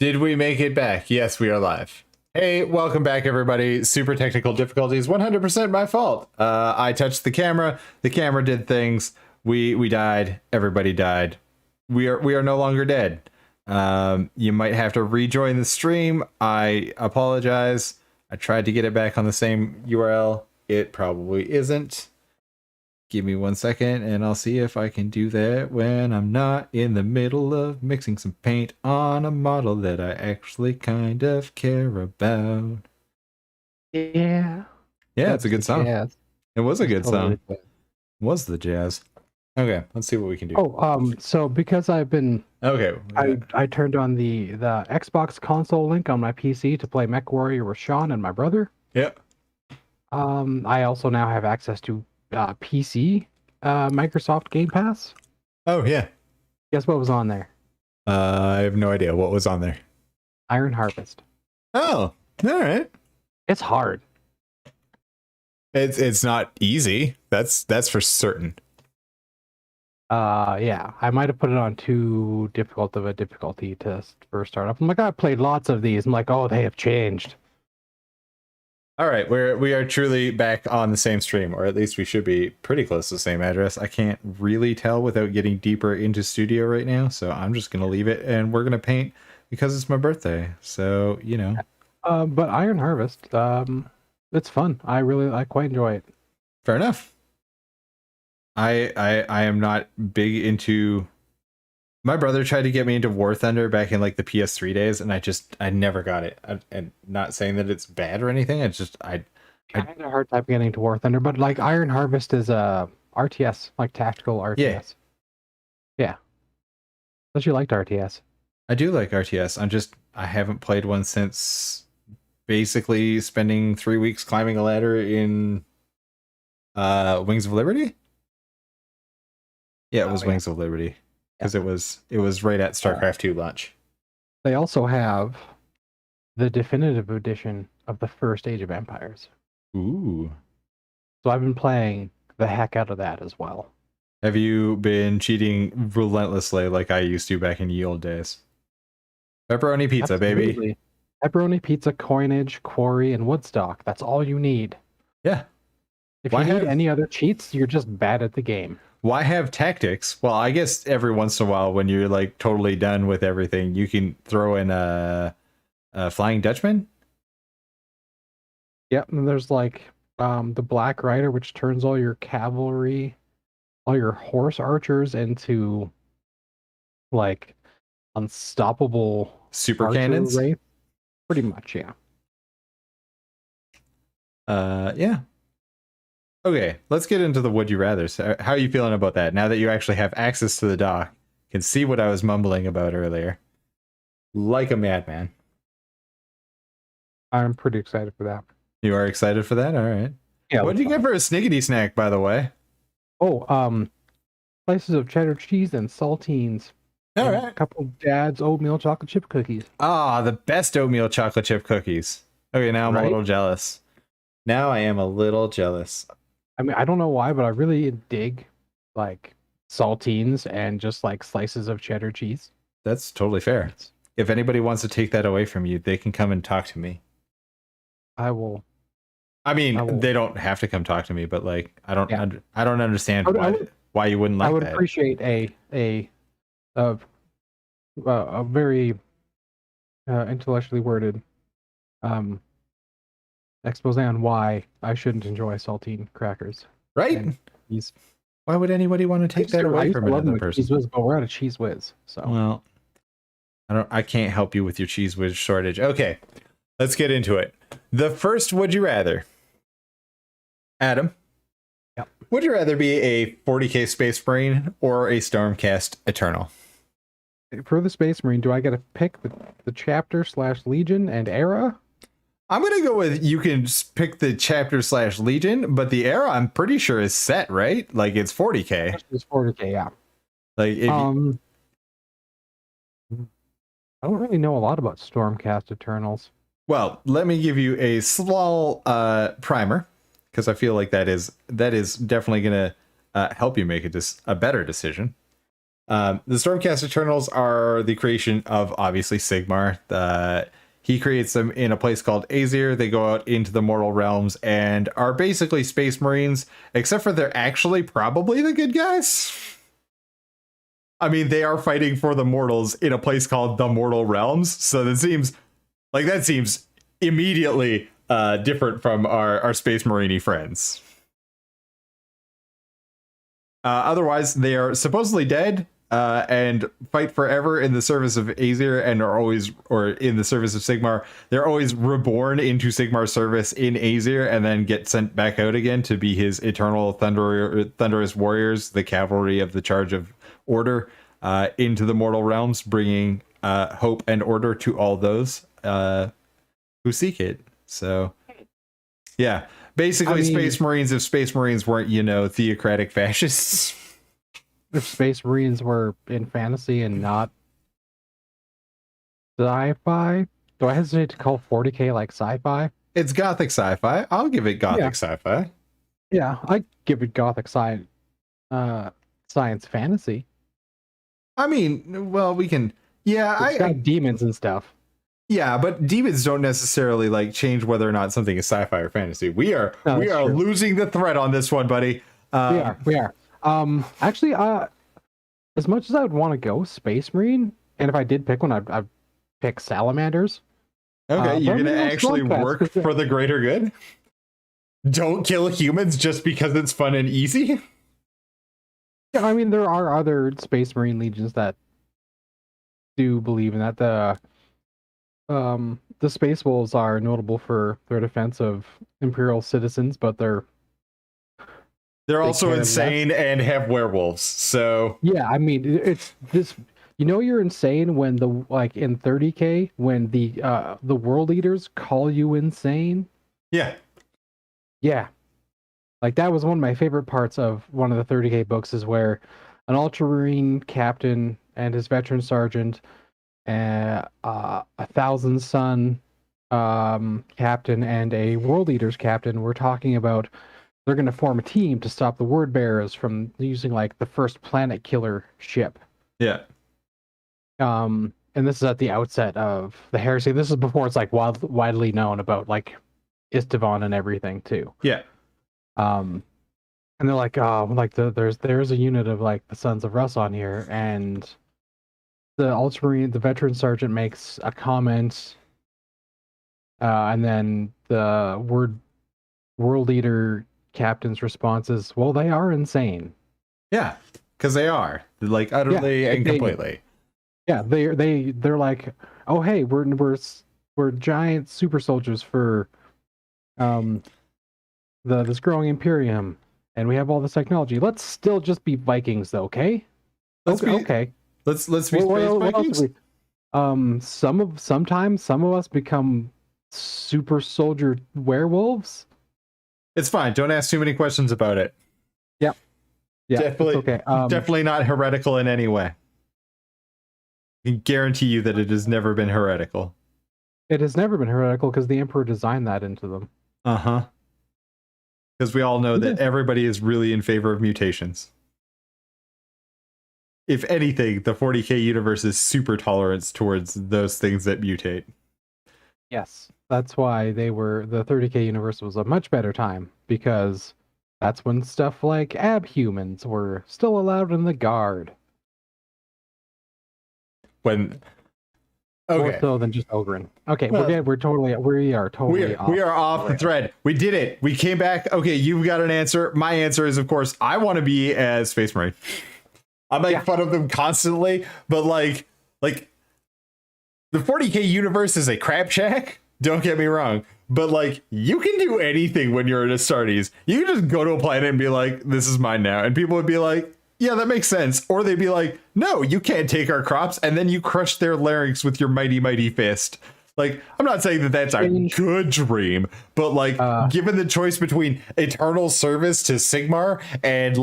Did we make it back? Yes, we are live. Hey, welcome back, everybody. Super technical difficulties, 100% my fault. I touched the camera did things. We died. Everybody died. We are no longer dead. You might have to rejoin the stream. I apologize. I tried to get it back on the same URL. It probably isn't. Give me 1 second and I'll see if I can do that when I'm not in the middle of mixing some paint on a model that I actually kind of care about. Yeah. Yeah, it's a good song. Jazz. It was a good Totally song. It was the jazz. Okay, let's see what we can do. So because I've been I turned on the Xbox console link on my PC to play MechWarrior with Sean and my brother. Yep. I also now have access to PC Microsoft Game Pass. Oh yeah. Guess what was on there? I have no idea what was on there. Iron Harvest. Oh, all right. It's hard. It's not easy. That's for certain. Yeah, I might have put it on too difficult of a difficulty to first start up. I'm like, I played lots of these. I'm like, oh, they have changed. All right, we are truly back on the same stream, or at least we should be pretty close to the same address. I can't really tell without getting deeper into studio right now, so I'm just gonna leave it, and we're gonna paint because it's my birthday. So you know. But Iron Harvest, it's fun. I quite enjoy it. Fair enough. I am not big into. My brother tried to get me into War Thunder back in like the PS3 days, and I never got it. And not saying that it's bad or anything. I had a hard time getting to War Thunder, but like Iron Harvest is a RTS, like tactical RTS. Yeah. But you liked RTS. I do like RTS. I haven't played one since basically spending 3 weeks climbing a ladder in Wings of Liberty. Yeah, it was Wings of Liberty. Because it was right at StarCraft 2 launch. They also have the definitive edition of the first Age of Empires. Ooh. So I've been playing the heck out of that as well. Have you been cheating relentlessly like I used to back in the old days? Pepperoni pizza, Absolutely. baby. Pepperoni pizza, coinage, quarry, and Woodstock. That's all you need. Yeah. If you need any other cheats, you're just bad at the game. Why have tactics? Well, I guess every once in a while when you're like totally done with everything, you can throw in a Flying Dutchman. Yep, and there's like the Black Rider, which turns all your cavalry, all your horse archers into like unstoppable super cannons. Race. Pretty much, yeah. Yeah. Okay, let's get into the would you rather. So how are you feeling about that now that you actually have access to the doc? Can see what I was mumbling about earlier. Like a madman. I'm pretty excited for that. You are excited for that? All right. Yeah. What did you get for a sniggity snack, by the way? Oh, slices of cheddar cheese and saltines. All right. A couple of Dad's oatmeal chocolate chip cookies. Ah, the best oatmeal chocolate chip cookies. Okay, now I'm a little jealous. Now I am a little jealous. I mean, I don't know why, but I really dig like saltines and just like slices of cheddar cheese. That's totally fair. If anybody wants to take that away from you, they can come and talk to me. I will. I mean, they don't have to come talk to me, but like, I don't understand why you wouldn't like that. I would appreciate a very intellectually worded expose on why I shouldn't enjoy saltine crackers. Right? Why would anybody want to take that away from another person? Cheese Whiz, but we're out of Cheese Whiz. So well, I can't help you with your Cheese Whiz shortage. Okay, let's get into it. The first would you rather, Adam? Yep. Would you rather be a 40k Space Marine or a Stormcast Eternal? For the Space Marine, do I get to pick the chapter / Legion and era? I'm going to go with you can pick the chapter / Legion, but the era I'm pretty sure is set, right? Like it's 40k. It's 40k, yeah. Like if I don't really know a lot about Stormcast Eternals. Well, let me give you a small primer because I feel like that is definitely going to help you make a better decision. The Stormcast Eternals are the creation of obviously Sigmar. He creates them in a place called Aesir. They go out into the mortal realms and are basically space marines, except for they're actually probably the good guys. I mean, they are fighting for the mortals in a place called the Mortal Realms, so that seems immediately different from our space marine friends. Otherwise, they are supposedly dead and fight forever in the service of Aesir and are always, or in the service of Sigmar. They're always reborn into Sigmar's service in Aesir and then get sent back out again to be his eternal thunderous warriors, the cavalry of the Charge of Order, into the mortal realms, bringing hope and order to all those who seek it. So, yeah. Basically, Space Marines, if Space Marines weren't, theocratic fascists. If Space Marines were in fantasy and not sci-fi? Do I hesitate to call 40K like sci-fi? It's gothic sci-fi. I'll give it gothic sci-fi. Yeah, I give it gothic science fantasy. I mean, well, we can... Yeah, it's got demons and stuff. Yeah, but demons don't necessarily change whether or not something is sci-fi or fantasy. We are losing the thread on this one, buddy. We are. Actually, as much as I would want to go Space Marine, and if I did pick one, I'd pick salamanders. Okay, you're gonna actually work for the greater good. Don't kill humans just because it's fun and easy. Yeah, I mean there are other Space Marine legions that do believe in that. The Space Wolves are notable for their defense of Imperial citizens, but they're also insane and have werewolves. So yeah, I mean it's this. You're insane when in 30K when the world leaders call you insane. Yeah. That was one of my favorite parts of one of the 30K books is where an Ultramarine captain and his veteran sergeant, a 1,000-son captain and a world leaders captain were talking about they're going to form a team to stop the word bearers from using the first planet killer ship. Yeah. And this is at the outset of the heresy. This is before it's widely known about Istvan and everything too. Yeah. And they're there's a unit of the Sons of Russ on here, and the Ultramarine, the veteran sergeant makes a comment, and then the world leader captain's response is, "Well, they are insane." Yeah, because they are utterly and completely. Yeah, they're like, "Oh, hey, we're giant super soldiers for this growing Imperium, and we have all this technology. Let's still just be Vikings, though, okay? Okay. Let's be space Vikings. Sometimes some of us become super soldier werewolves. It's fine. Don't ask too many questions about it. Yep. Yeah. Definitely. Okay. Definitely not heretical in any way. I can guarantee you that it has never been heretical. It has never been heretical because the Emperor designed that into them. Uh-huh. Because we all know that everybody is really in favor of mutations. If anything, the 40K universe is super tolerant towards those things that mutate. Yes. That's why the 30K universe was a much better time, because that's when stuff like abhumans were still allowed in the Guard. Okay. More so than just Ogren. Okay, well, we are totally off the thread. We did it. We came back. Okay, you've got an answer. My answer is, of course, I want to be as Space Marine. I make fun of them constantly, but the 40K universe is a crap shack. Don't get me wrong, but you can do anything when you're in Astartes. You can just go to a planet and be like, "This is mine now," and people would be like, "Yeah, that makes sense." Or they'd be like, "No, you can't take our crops," and then you crush their larynx with your mighty, mighty fist. I'm not saying that that's a good dream, but given the choice between eternal service to Sigmar and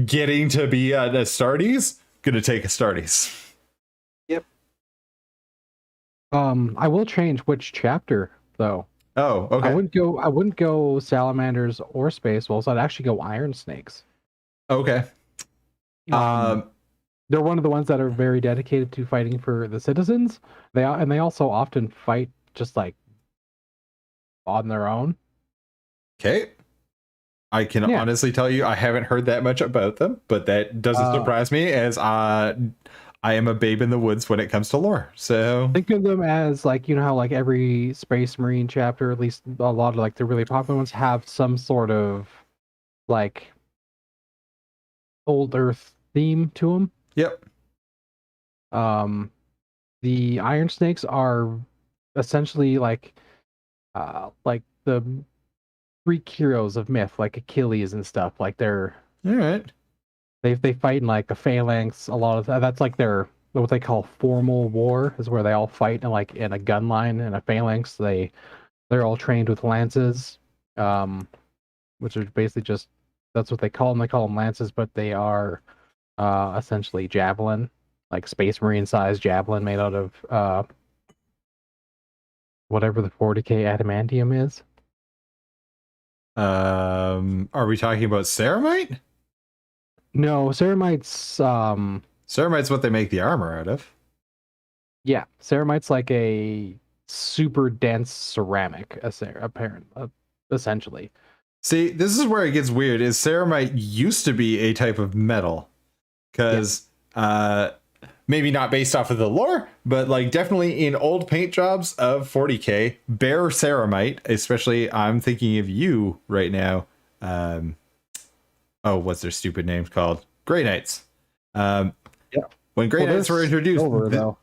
getting to be an Astartes, gonna take Astartes. Yep. I will change which chapter though. Oh, okay. I wouldn't go salamanders or space wolves. I'd actually go iron snakes. Okay. they're one of the ones that are very dedicated to fighting for the citizens. They also often fight just like on their own. Okay. I can Yeah. honestly tell you I haven't heard that much about them, but that doesn't surprise me, as I am a babe in the woods when it comes to lore. So Think of them as like, you know how like every Space Marine chapter, at least a lot of like the really popular ones, have some sort of like old Earth theme to them. yep. The Iron Snakes are essentially like the Greek heroes of myth, like Achilles and stuff. Like All right. they fight in like a phalanx. A lot of that's like their what they call formal war is where they all fight in like in a gun line in a phalanx. They're all trained with lances, which are basically just that's what they call them. They call them lances, but they are essentially javelin, like Space Marine size javelin made out of whatever the 40k adamantium is. Are we talking about ceramite? No, ceramite's Ceramite's what they make the armor out of. yeah, ceramite's like a super dense ceramic, essentially. See, this is where it gets weird. Is ceramite used to be a type of metal? Because maybe not based off of the lore, but like definitely in old paint jobs of 40k, bare ceramite, especially I'm thinking of you right now. What's their stupid names called? Grey Knights. When Grey Knights were introduced, silver,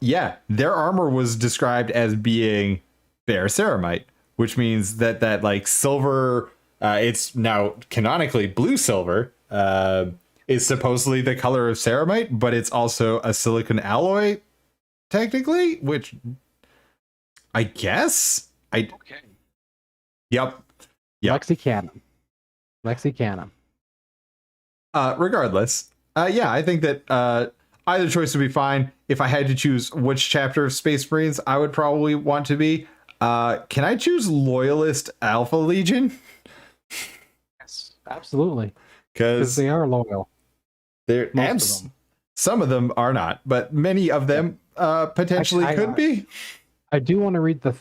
their armor was described as being bare ceramite, which means that like silver, it's now canonically blue silver, is supposedly the color of ceramite, but it's also a silicon alloy, technically, which I guess Okay. Yep. Lexicanum. Regardless, I think that either choice would be fine. If I had to choose which chapter of Space Marines I would probably want to be, can I choose Loyalist Alpha Legion? Yes, absolutely. Because they are loyal. Most of them. Some of them are not, but many of them potentially could be. I do want to read the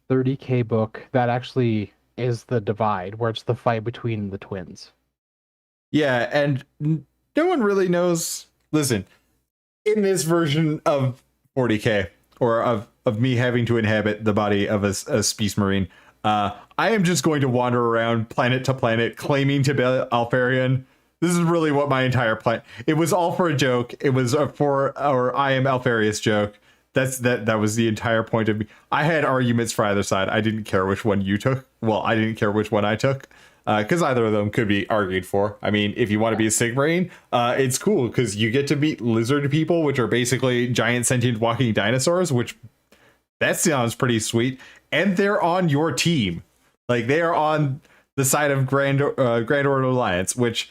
30k book that actually is the divide, where it's the fight between the twins. Yeah, and no one really knows. Listen, in this version of 40k, or of me having to inhabit the body of a Space Marine, I am just going to wander around planet to planet claiming to be Alfarian. This is really what my entire plan. It was all for a joke. It was for our I am Alfarius joke. That was the entire point of me. I had arguments for either side. I didn't care which one you took. Well, I didn't care which one I took, because either of them could be argued for. I mean, if you want to be a Sig Marine, it's cool because you get to meet lizard people, which are basically giant sentient walking dinosaurs, which that sounds pretty sweet. And they're on your team. Like, they are on the side of Grand Order Alliance, which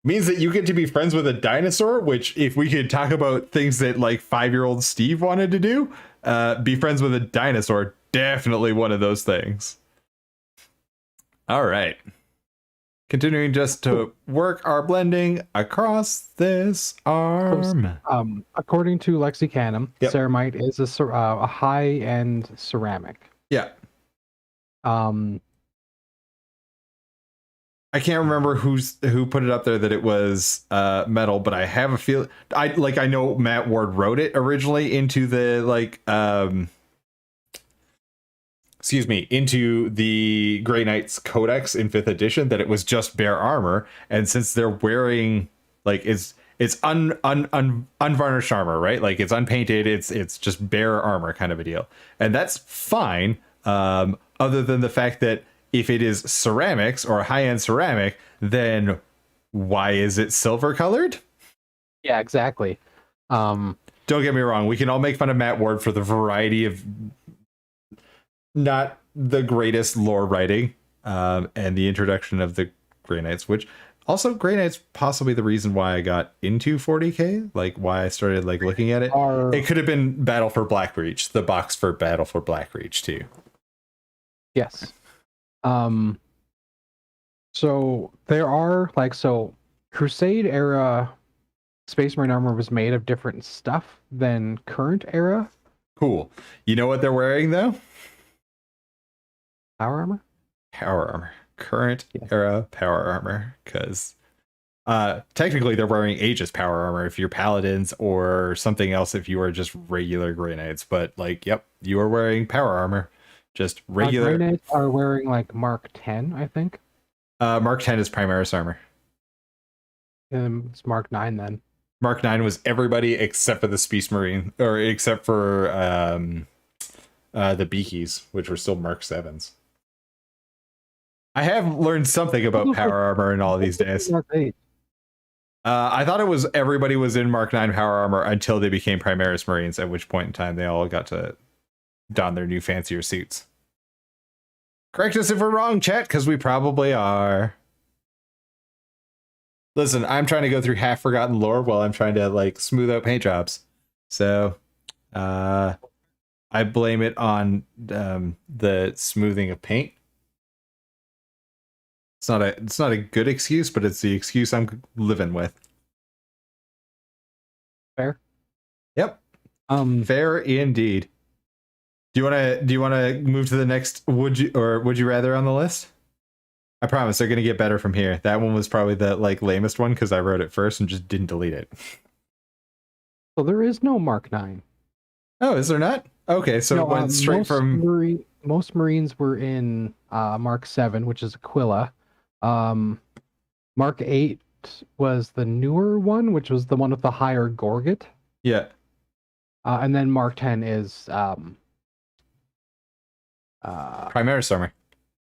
means that you get to be friends with a dinosaur, which, if we could talk about things that like 5-year-old Steve wanted to do, be friends with a dinosaur, definitely one of those things. All right. Continuing just to work our blending across this arm. According to Lexicanum, Yep. ceramite is a high-end ceramic. Yeah. I can't remember who put it up there that it was metal, but I have a feel. I know Matt Ward wrote it originally into the into the Grey Knights Codex in 5th edition, that it was just bare armor, and since they're wearing like it's unvarnished armor, right? Like, it's unpainted, it's just bare armor kind of a deal, and that's fine. Other than the fact that if it is ceramics or high-end ceramic, then why is it silver colored? Yeah, exactly. Don't get me wrong. We can all make fun of Matt Ward for the variety of not the greatest lore writing, and the introduction of the Grey Knights, which also Grey Knights possibly the reason why I got into 40k, like why I started like looking at it. It could have been Battle for Blackreach, the box for Battle for Blackreach too. Yes. So there are Crusade era Space Marine armor was made of different stuff than current era Cool. You know what they're wearing though? power armor. Power armor. Current Yeah. era power armor. Because technically they're wearing Aegis power armor if you're paladins, or something else if you are just regular Grey Knights. But like, yep, you are wearing power armor. Just regular. Grey Knights are wearing like Mark 10, I think. Mark 10 is Primaris armor. It's Mark 9 then. Mark 9 was everybody except for the Space Marine, or except for the Beakies, which were still Mark 7s. I have learned something about power armor in all of these days. Mark 8. I thought it was everybody was in Mark 9 power armor until they became Primaris Marines, at which point in time they all got to don their new fancier suits. Correct us if we're wrong, chat, because we probably are. Listen, I'm trying to go through half-forgotten lore while I'm trying to, like, smooth out paint jobs. So, I blame it on the smoothing of paint. It's not a good excuse, but it's the excuse I'm living with. Fair. Yep. Fair indeed. Do you wanna move to the next would you rather on the list? I promise they're gonna get better from here. That one was probably the like lamest one because I wrote it first and just didn't delete it. So there is no Mark 9. Oh, is there not? Okay, so No, it went straight from most Marines were in Mark 7, which is Aquila. Mark 8 was the newer one, which was the one with the higher Gorget. Yeah. And then Mark 10 is Primaris armor.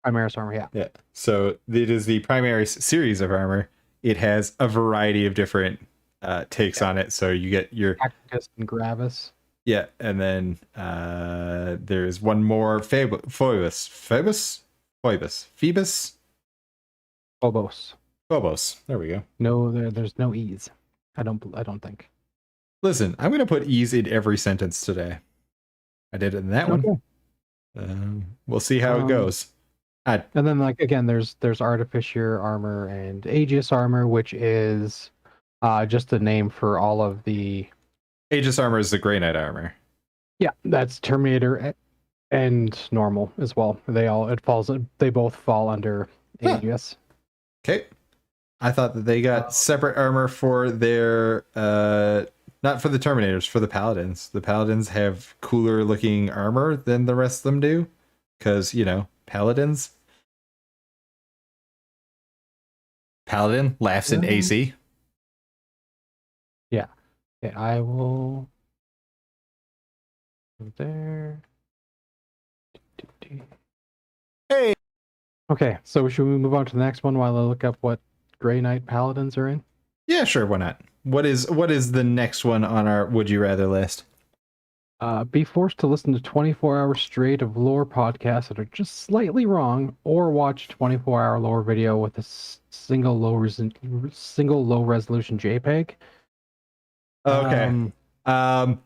Primaris armor, yeah. Yeah. So it is the Primaris series of armor. It has a variety of different takes on it. So you get your Tacticus and Gravis. Yeah, and then there's one more Phoebus. Phobos. There we go. No, there's no E's. I don't think. Listen, I'm gonna put E's in every sentence today. I did it in that one. We'll see how it goes. And then, like, again, there's Artificer armor and Aegis armor, which is just a name for all of the Aegis armor is the Grey Knight armor. Yeah, that's Terminator and normal as well. They both fall under Aegis. Okay. I thought that they got separate armor for their not for the Terminators, for the Paladins. The Paladins have cooler looking armor than the rest of them do. Because, you know, Paladins. Paladin laughs in AC. Yeah. Okay, I will there. Hey. Okay, so should we move on to the next one while I look up what Grey Knight Paladins are in? Yeah, sure, why not? What is the next one on our would you rather list? Be forced to listen to 24 hours straight of lore podcasts that are just slightly wrong, or watch 24-hour lore video with a single low resolution JPEG. Okay. I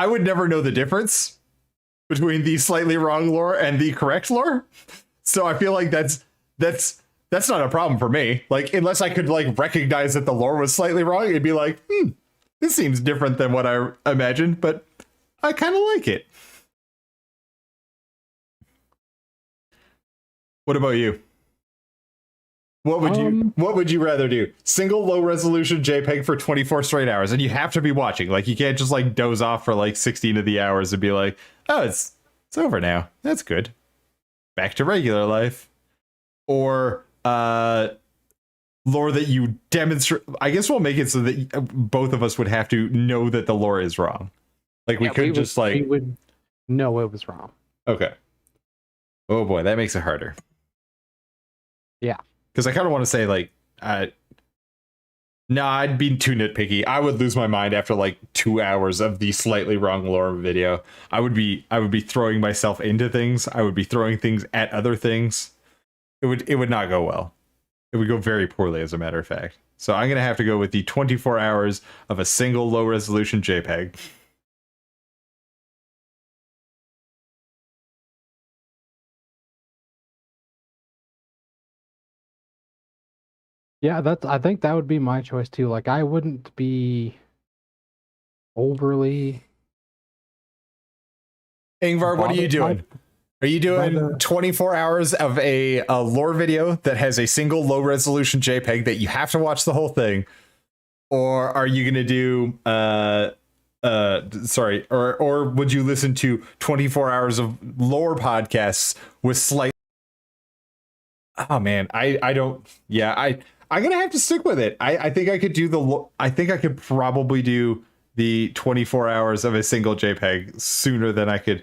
would never know the difference between the slightly wrong lore and the correct lore. So I feel like that's not a problem for me. Like, unless I could like recognize that the lore was slightly wrong, it'd be like, this seems different than what I imagined, but I kind of like it. What about you? What would you rather do? Single low resolution JPEG for 24 straight hours, and you have to be watching. Like, you can't just like doze off for like 16 of the hours and be like, oh, it's over now. That's good. Back to regular life. Or lore that you demonstrate. I guess we'll make it so that both of us would have to know that the lore is wrong. Like, we would know it was wrong. Okay. Oh boy, that makes it harder. Yeah. Because I kind of want to say, like, no, I'd be too nitpicky. I would lose my mind after like 2 hours of the slightly wrong lore video. I would be throwing myself into things. I would be throwing things at other things. It would not go well. It would go very poorly, as a matter of fact. So I'm gonna have to go with the 24 hours of a single low resolution JPEG. Yeah, I think that would be my choice too. Like, I wouldn't be overly Ingvar, what are you bothered doing? Are you by doing the 24 hours of a lore video that has a single low resolution JPEG that you have to watch the whole thing? Or are you going to do sorry, or would you listen to 24 hours of lore podcasts with slight Oh man, I don't yeah, I'm going to have to stick with it. I think I could do I think I could probably do the 24 hours of a single JPEG sooner than I could.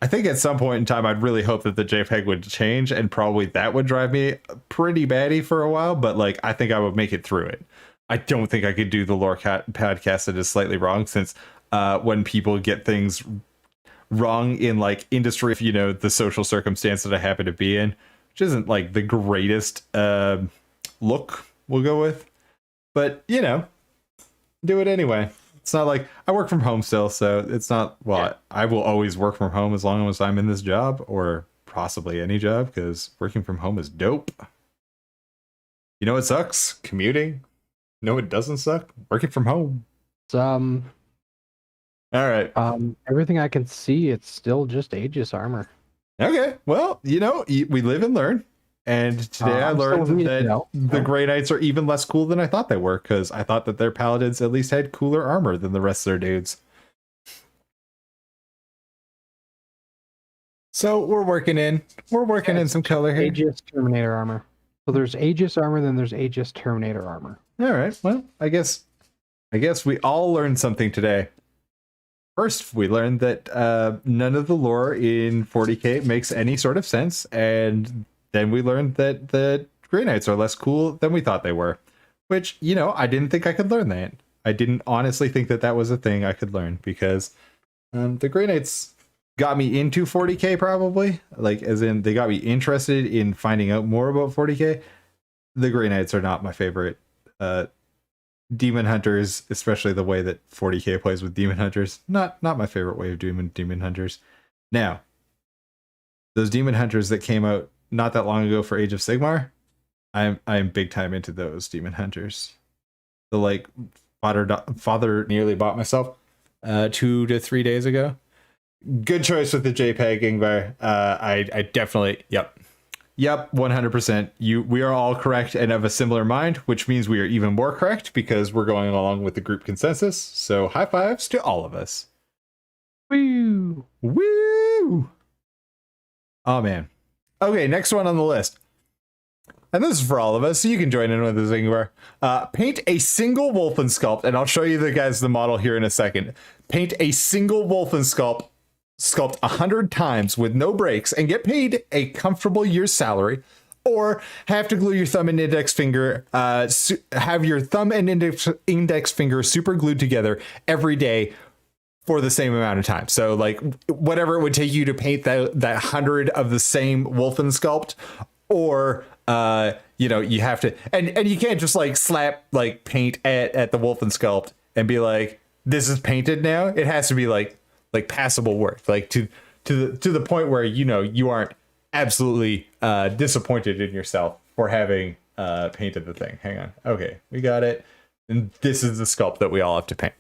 I think at some point in time, I'd really hope that the JPEG would change, and probably that would drive me pretty batty for a while. But like, I think I would make it through it. I don't think I could do the lore podcast that is slightly wrong, since when people get things wrong in like industry, if you know the social circumstance that I happen to be in, which isn't like the greatest look, we'll go with, but you know, do it anyway. It's not like I work from home still, so it's not, well, Yeah. I will always work from home as long as I'm in this job, or possibly any job, because working from home is dope. You know what sucks? Commuting. No, it doesn't suck. Working from home. um All right. everything I can see, it's still just Aegis armor. Okay. Well, you know, we live and learn. And today I I'm still learned reading, that you know, the so- Grey Knights are even less cool than I thought they were, because I thought that their paladins at least had cooler armor than the rest of their dudes. So we're working in some color here. Aegis Terminator armor. So there's Aegis armor, then there's Aegis Terminator armor. All right. Well, I guess we all learned something today. First, we learned that none of the lore in 40K makes any sort of sense, and then we learned that the Grey Knights are less cool than we thought they were. Which, you know, I didn't think I could learn that. I didn't honestly think that that was a thing I could learn, because the Grey Knights got me into 40K, probably, like, as in they got me interested in finding out more about 40K. The Grey Knights are not my favorite demon hunters, especially the way that 40K plays with demon hunters. Not my favorite way of doing demon hunters. Now, those demon hunters that came out not that long ago for Age of Sigmar, I'm big time into those demon hunters. The like father nearly bought myself 2 to 3 days ago. Good choice with the JPEG, Ingvar. I definitely, yep, 100%. We are all correct and of a similar mind, which means we are even more correct because we're going along with the group consensus. So high fives to all of us. Woo! Woo! Oh man. Okay, next one on the list. And this is for all of us, so you can join in with this, Ingvar. Paint a single Wolfen sculpt, and I'll show you the model here in a second. Paint a single Wolfen sculpt 100 times with no breaks and get paid a comfortable year's salary, or have to glue your thumb and index finger, have your thumb and index finger super glued together every day for the same amount of time. So like whatever it would take you to paint that 100 of the same Wolfen sculpt, or you know, you have to, and you can't just like slap like paint at the Wolfen sculpt and be like, this is painted now. It has to be like passable work, like to the point where, you know, you aren't absolutely disappointed in yourself for having painted the thing. Hang on. Okay, we got it. And this is the sculpt that we all have to paint.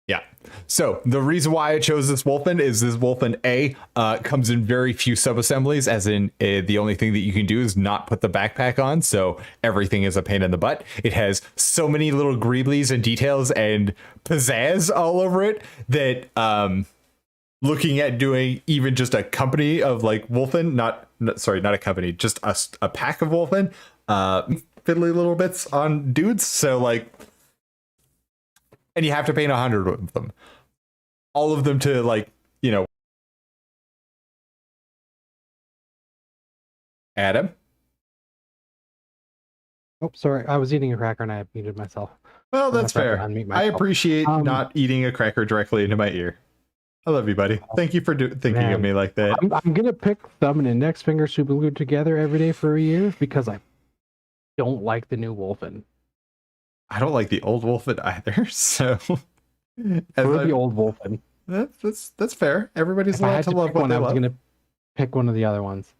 Yeah. So the reason why I chose this Wolfen is this Wolfen A comes in very few sub-assemblies, as in the only thing that you can do is not put the backpack on, so everything is a pain in the butt. It has so many little greeblies and details and pizzazz all over it that looking at doing even just a company of like Wolfen, not a company, just a pack of Wolfen, fiddly little bits on dudes. So like, and you have to paint 100 of them, all of them to like, you know. Adam. Oh, sorry. I was eating a cracker and I muted myself. Well, that's I fair. unmute I myself. appreciate not eating a cracker directly into my ear. I love you, buddy. Thank you for thinking of me like that. I'm gonna pick thumb and index finger super glued together every day for a year because I don't like the new Wolfen. I don't like the old Wolfen either. So, Or the old Wolfen. That's fair. Everybody's If I allowed had to to love pick what one, they I was love. gonna pick one of the other ones.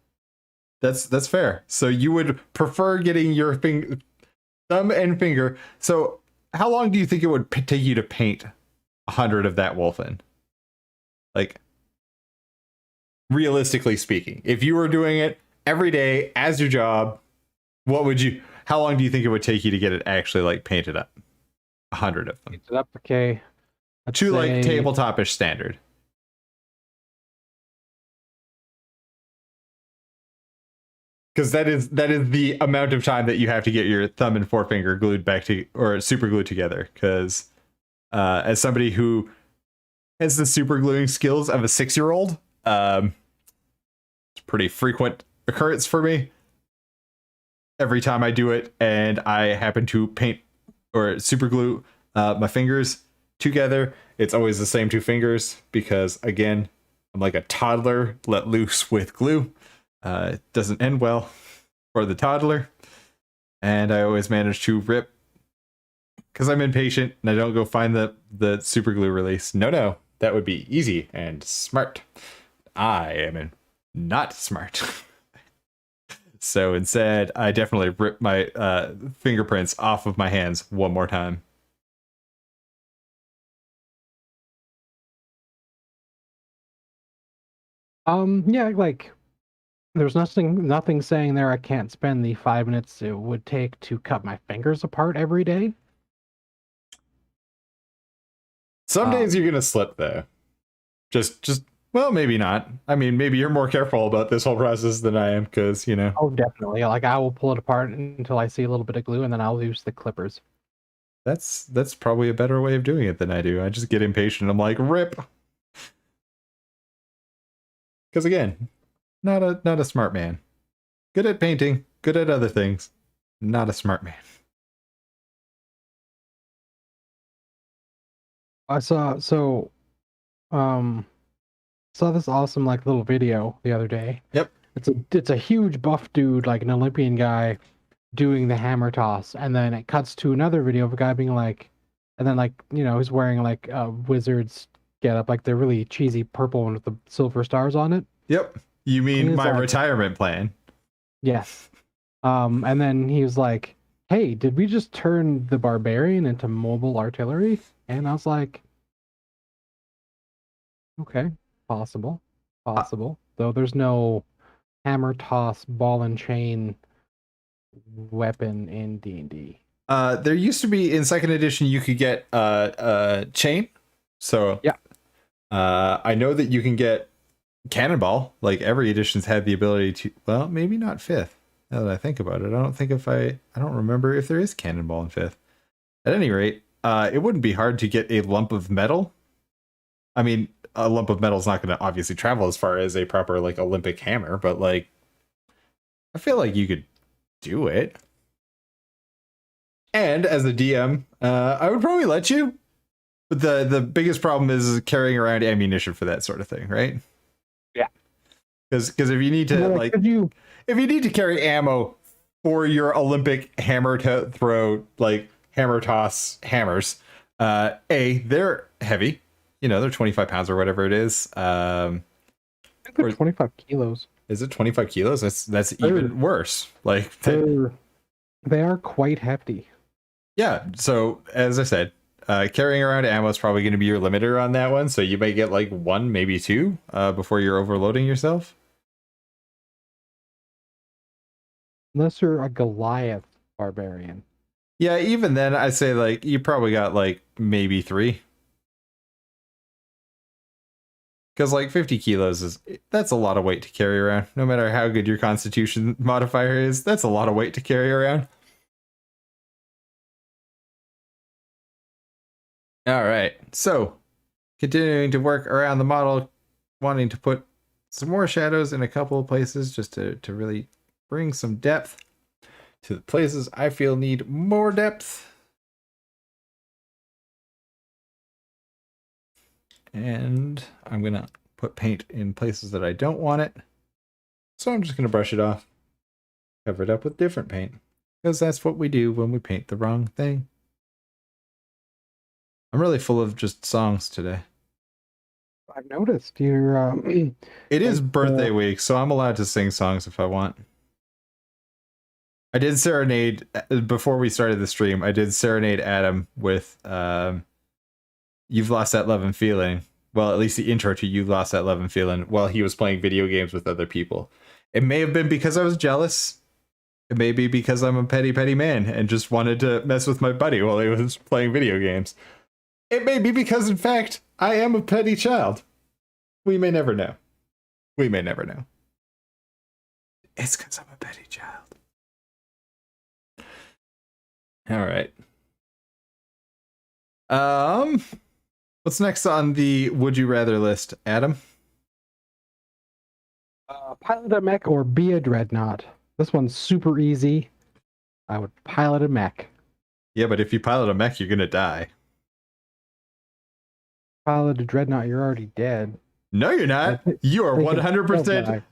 That's fair. So you would prefer getting your thumb and finger. So how long do you think it would take you to paint 100 of that wolf in? Like, realistically speaking, if you were doing it every day as your job, how long do you think it would take you to get it actually like painted up? 100 of them. Painted up, okay. To like tabletop-ish standard. Because that is the amount of time that you have to get your thumb and forefinger glued back to, or super glued together. Because as somebody who has the super gluing skills of a 6-year-old, it's a pretty frequent occurrence for me. Every time I do it, and I happen to paint or super glue my fingers together, it's always the same 2 fingers because, again, I'm like a toddler let loose with glue. It doesn't end well for the toddler, and I always manage to rip because I'm impatient and I don't go find the super glue release. No, that would be easy and smart. I am not smart. So instead, I definitely rip my fingerprints off of my hands one more time. Yeah, like there's nothing saying there I can't spend the 5 minutes it would take to cut my fingers apart every day. Some days you're gonna slip though. Just well, maybe not. I mean, maybe you're more careful about this whole process than I am, because Oh, definitely. Like I will pull it apart until I see a little bit of glue, and then I'll use the clippers. That's probably a better way of doing it than I do. I just get impatient. I'm like, rip. Because again, not a smart man. Good at painting, good at other things. Not a smart man. I saw this awesome like little video the other day. Yep. It's a huge buff dude, like an Olympian guy, doing the hammer toss, and then it cuts to another video of a guy being like, and then like he's wearing like a wizard's get up, like the really cheesy purple one with the silver stars on it. Yep. You mean my retirement plan? Yes. And then he was like, "Hey, did we just turn the barbarian into mobile artillery?" And I was like, "Okay, possible. Though there's no hammer toss ball and chain weapon in D&D." There used to be in 2nd edition you could get a chain. So yeah. I know that you can get cannonball. Like every edition's had the ability to, well, maybe not 5th. Now that I think about it, I don't remember if there is cannonball in 5th. At any rate, it wouldn't be hard to get a lump of metal. I mean, a lump of metal is not going to obviously travel as far as a proper like Olympic hammer, but like I feel like you could do it. And as a DM, I would probably let you. But the biggest problem is carrying around ammunition for that sort of thing, right? Yeah. Because if you need to if you need to carry ammo for your Olympic hammer to throw, like hammer toss hammers, they're heavy. They're 25 pounds or whatever it is. I think they're 25 kilos. Is it 25 kilos? That's even worse. Like they are quite hefty. Yeah. So as I said, carrying around ammo is probably going to be your limiter on that one. So you may get like 1, maybe 2 before you're overloading yourself. Unless you're a Goliath barbarian. Yeah, even then, I say like you probably got like maybe 3. Because like 50 kilos that's a lot of weight to carry around. No matter how good your constitution modifier is, that's a lot of weight to carry around. All right, so continuing to work around the model, wanting to put some more shadows in a couple of places just to really bring some depth to the places I feel need more depth. And I'm going to put paint in places that I don't want it. So I'm just going to brush it off, cover it up with different paint, because that's what we do when we paint the wrong thing. I'm really full of just songs today. I've noticed you're. It is birthday week, so I'm allowed to sing songs if I want. I did serenade before we started the stream. I did serenade Adam with "You've Lost That Love and Feeling." Well, at least the intro to "You've Lost That Love and Feeling" while he was playing video games with other people. It may have been because I was jealous. It may be because I'm a petty, petty man and just wanted to mess with my buddy while he was playing video games. It may be because, in fact, I am a petty child. We may never know. We may never know. It's because I'm a petty child. All right. What's next on the would you rather list, Adam? Pilot a mech or be a dreadnought. This one's super easy. I would pilot a mech. Yeah, but if you pilot a mech, you're gonna die. Pilot a dreadnought, you're already dead. No, you're not. You are 100%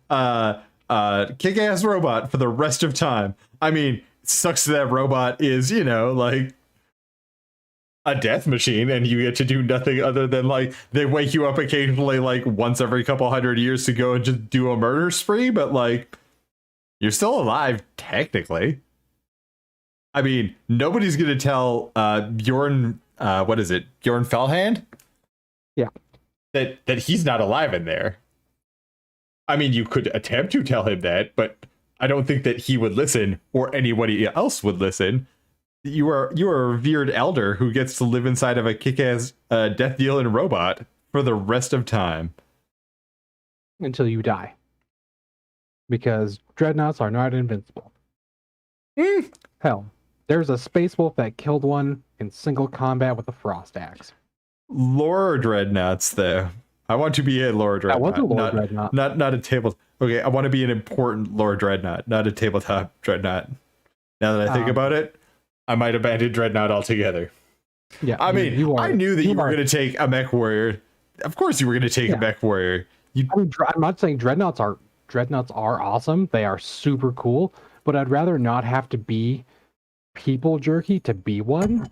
kick-ass robot for the rest of time. I mean, it sucks that robot is, you know, like a death machine, and you get to do nothing other than, like, they wake you up occasionally, like, once every couple hundred years to go and just do a murder spree, but, like, you're still alive, technically. I mean, nobody's gonna tell Bjorn, what is it? Bjorn Fellhand? Yeah. That he's not alive in there. I mean, you could attempt to tell him that, but I don't think that he would listen, or anybody else would listen. You are a revered elder who gets to live inside of a kick-ass death-dealing robot for the rest of time. Until you die. Because dreadnoughts are not invincible. Hell, there's a space wolf that killed one in single combat with a frost axe. Lore dreadnoughts, though. I want to be a lore dreadnought. I want a lore dreadnought. Not a table. Okay, I want to be an important lore dreadnought, not a tabletop dreadnought. Now that I think about it, I might abandon dreadnought altogether. Yeah, I mean, I knew that you were going to take a mech warrior. Of course, you were going to take a mech warrior. I'm not saying dreadnoughts are awesome. They are super cool, but I'd rather not have to be people jerky to be one.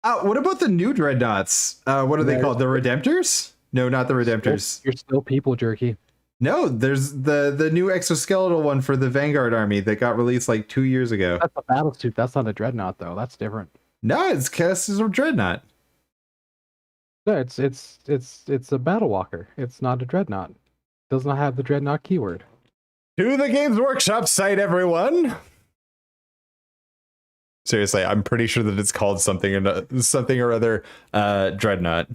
What about the new dreadnoughts? What are they called? The Redemptors? No, not the Redemptors. You're still people jerky. No, there's the new exoskeletal one for the Vanguard army that got released like 2 years ago. That's a battle suit. That's not a dreadnought, though. That's different. No, it's cast as a dreadnought. No, it's a battle walker. It's not a dreadnought. It does not have the dreadnought keyword. To the Games Workshop site, everyone. Seriously, I'm pretty sure that it's called something or other dreadnought.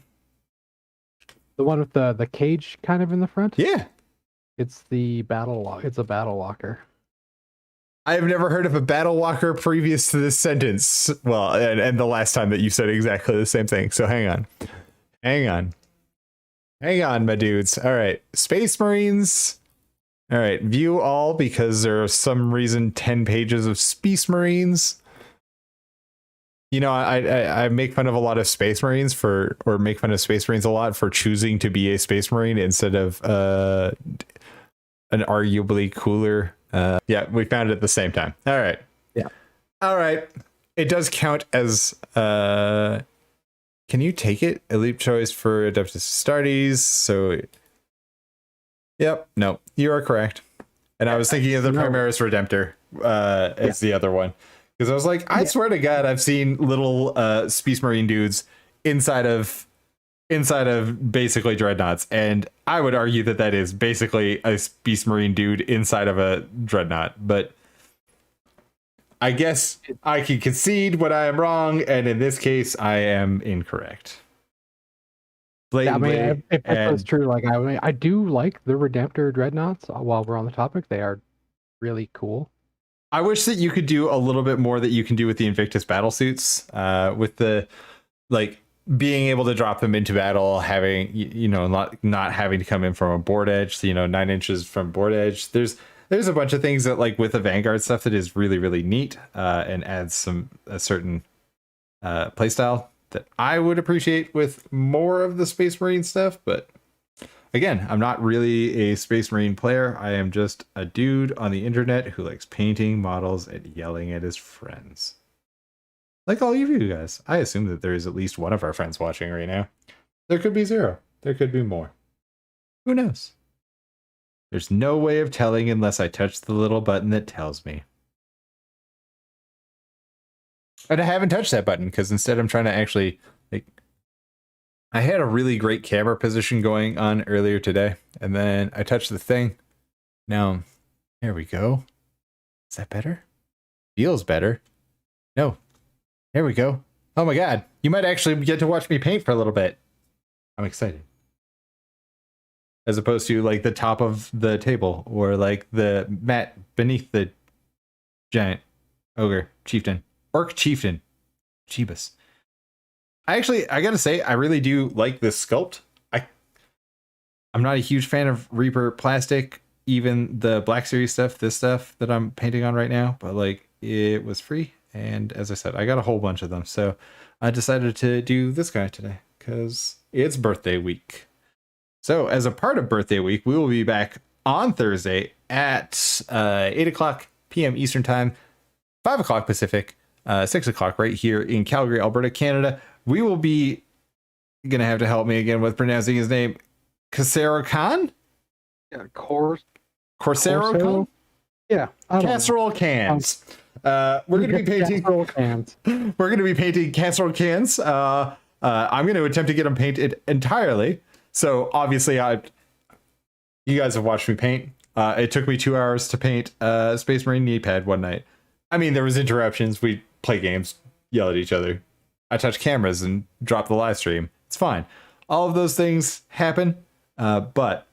The one with the cage kind of in the front? Yeah. It's a battle walker. I have never heard of a battle walker previous to this sentence. Well, and the last time that you said exactly the same thing. So hang on, my dudes. All right, Space Marines. All right, view all, because there are some reason 10 pages of Space Marines. You know, I make fun of a lot of Space Marines make fun of Space Marines a lot for choosing to be a Space Marine instead of an arguably cooler. Yeah, we found it at the same time. All right. Yeah. All right. It does count as can you take it? Elite choice for Adeptus Astartes. So yep, no, you are correct. And I was thinking of the Primaris Redemptor as the other one. Because I was like, I swear to God, I've seen little Space Marine dudes inside of basically dreadnoughts, and I would argue that is basically a Space Marine dude inside of a dreadnought. But I guess I can concede when I am wrong, and in this case, I am incorrect. Blatantly, yeah, I mean, if that's true, like I do like the Redemptor dreadnoughts. While we're on the topic, they are really cool. I wish that you could do a little bit more that you can do with the Invictus battle suits, with the like being able to drop them into battle, having not having to come in from a board edge, 9 inches from board edge. There's a bunch of things that, like with the Vanguard stuff, that is really, really neat, and adds a certain playstyle that I would appreciate with more of the Space Marine stuff. But again, I'm not really a Space Marine player. I am just a dude on the internet who likes painting models and yelling at his friends. Like all of you guys. I assume that there is at least one of our friends watching right now. There could be 0. There could be more. Who knows? There's no way of telling unless I touch the little button that tells me. And I haven't touched that button because instead I'm trying to actually, like, I had a really great camera position going on earlier today, and then I touched the thing. Now, there we go. Is that better? Feels better. No. There we go. Oh my god. You might actually get to watch me paint for a little bit. I'm excited. As opposed to like the top of the table or like the mat beneath the giant ogre chieftain. Ogr Cheiftain. Jeebus. I gotta say, I really do like this sculpt. I'm not a huge fan of Reaper plastic, even the Black Series stuff, this stuff that I'm painting on right now, but like it was free. And as I said, I got a whole bunch of them. So I decided to do this guy today because it's birthday week. So as a part of birthday week, we will be back on Thursday at 8 o'clock p.m. Eastern time, 5 o'clock Pacific, 6 o'clock right here in Calgary, Alberta, Canada. We will be going to have to help me again with pronouncing his name. Casero Khan? Yeah, Corsero Khan? Yeah. Casserole cans. We're going to be painting casserole cans. We're going to be painting casserole cans. I'm going to attempt to get them painted entirely. So obviously, you guys have watched me paint. It took me 2 hours to paint Space Marine knee pad one night. I mean, there was interruptions. We play games, yell at each other. I touch cameras and drop the live stream. It's fine. All of those things happen, but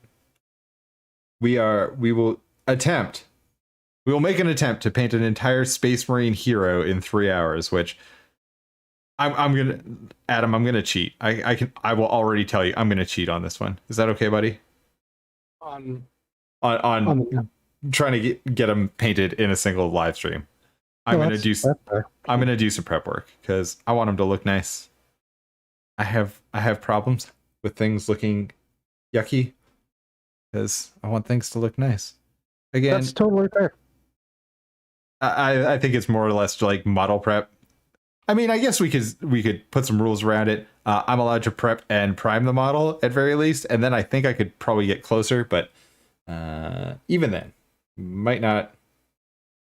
we will make an attempt to paint an entire Space Marine hero in 3 hours, which I'm gonna cheat. I will already tell you I'm gonna cheat on this one. Is that okay, buddy? On trying to get them painted in a single live stream. I'm gonna do some prep work because I want them to look nice. I have problems with things looking yucky because I want things to look nice. Again, that's totally fair. I think it's more or less like model prep. I mean, I guess we could put some rules around it. I'm allowed to prep and prime the model at very least, and then I think I could probably get closer, but even then, might not.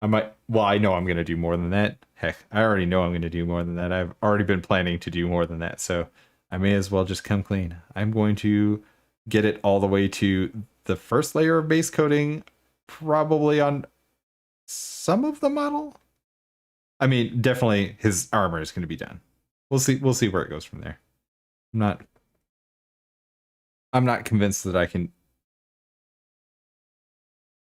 Well, I know I'm going to do more than that. Heck, I already know I'm going to do more than that. I've already been planning to do more than that, so I may as well just come clean. I'm going to get it all the way to the first layer of base coating, probably on some of the model. I mean, definitely his armor is going to be done. We'll see where it goes from there. I'm not convinced that I can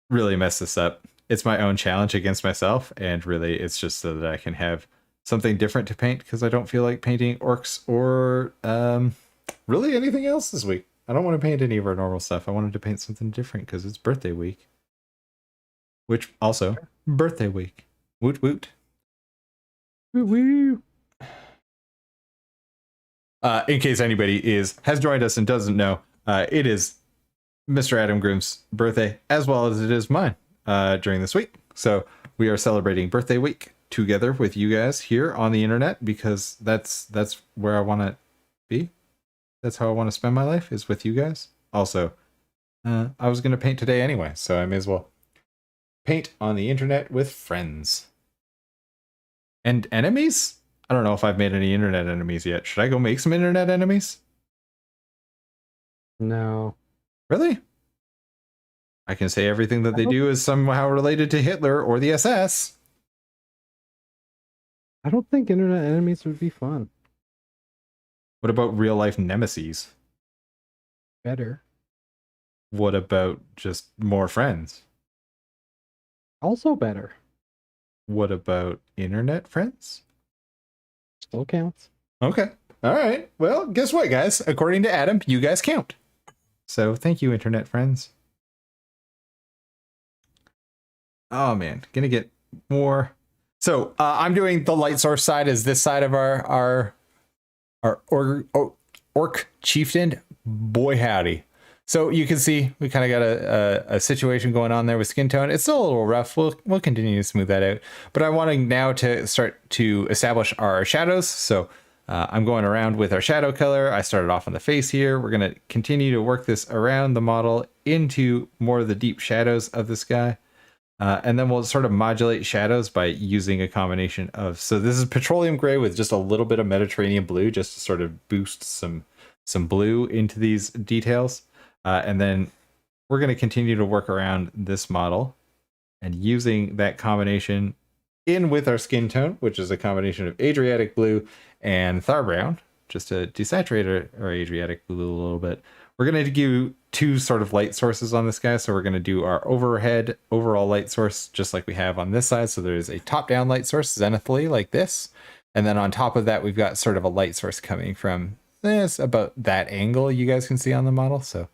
really mess this up. It's my own challenge against myself, and really it's just so that I can have something different to paint because I don't feel like painting orcs or really anything else this week. I don't want to paint any of our normal stuff. I wanted to paint something different because it's birthday week. Which also, birthday week. Woot woot. Woo woo. In case anybody has joined us and doesn't know, it is Mr. Adam Groom's birthday as well as it is mine during this week. So we are celebrating birthday week together with you guys here on the internet because that's where I want to be. That's how I want to spend my life, is with you guys. Also, I was going to paint today anyway, so I may as well paint on the internet with friends. And enemies? I don't know if I've made any internet enemies yet. Should I go make some internet enemies? No. Really? I can say everything that they do is somehow related to Hitler or the SS. I don't think internet enemies would be fun. What about real life nemesis? Better. What about just more friends? Also better. What about internet friends? Still counts. Okay. All right. Well, guess what, guys? According to Adam, you guys count. So thank you, internet friends. Oh, man. Gonna get more. So I'm doing the light source side as this side of our Ogr Cheiftain. Boy, howdy. So you can see we kind of got a situation going on there with skin tone. It's still a little rough. We'll continue to smooth that out. But I want to now to start to establish our shadows. So I'm going around with our shadow color. I started off on the face here. We're going to continue to work this around the model into more of the deep shadows of this guy. And then we'll sort of modulate shadows by using a combination of, so this is petroleum gray with just a little bit of Mediterranean blue, just to sort of boost some blue into these details. And then we're going to continue to work around this model and using that combination in with our skin tone, which is a combination of Adriatic blue and Thar brown, just to desaturate our Adriatic blue a little bit. We're going to do 2 sort of light sources on this guy. So we're going to do our overall light source, just like we have on this side. So there's a top-down light source zenithally like this. And then on top of that, we've got sort of a light source coming from this, about that angle you guys can see on the model. So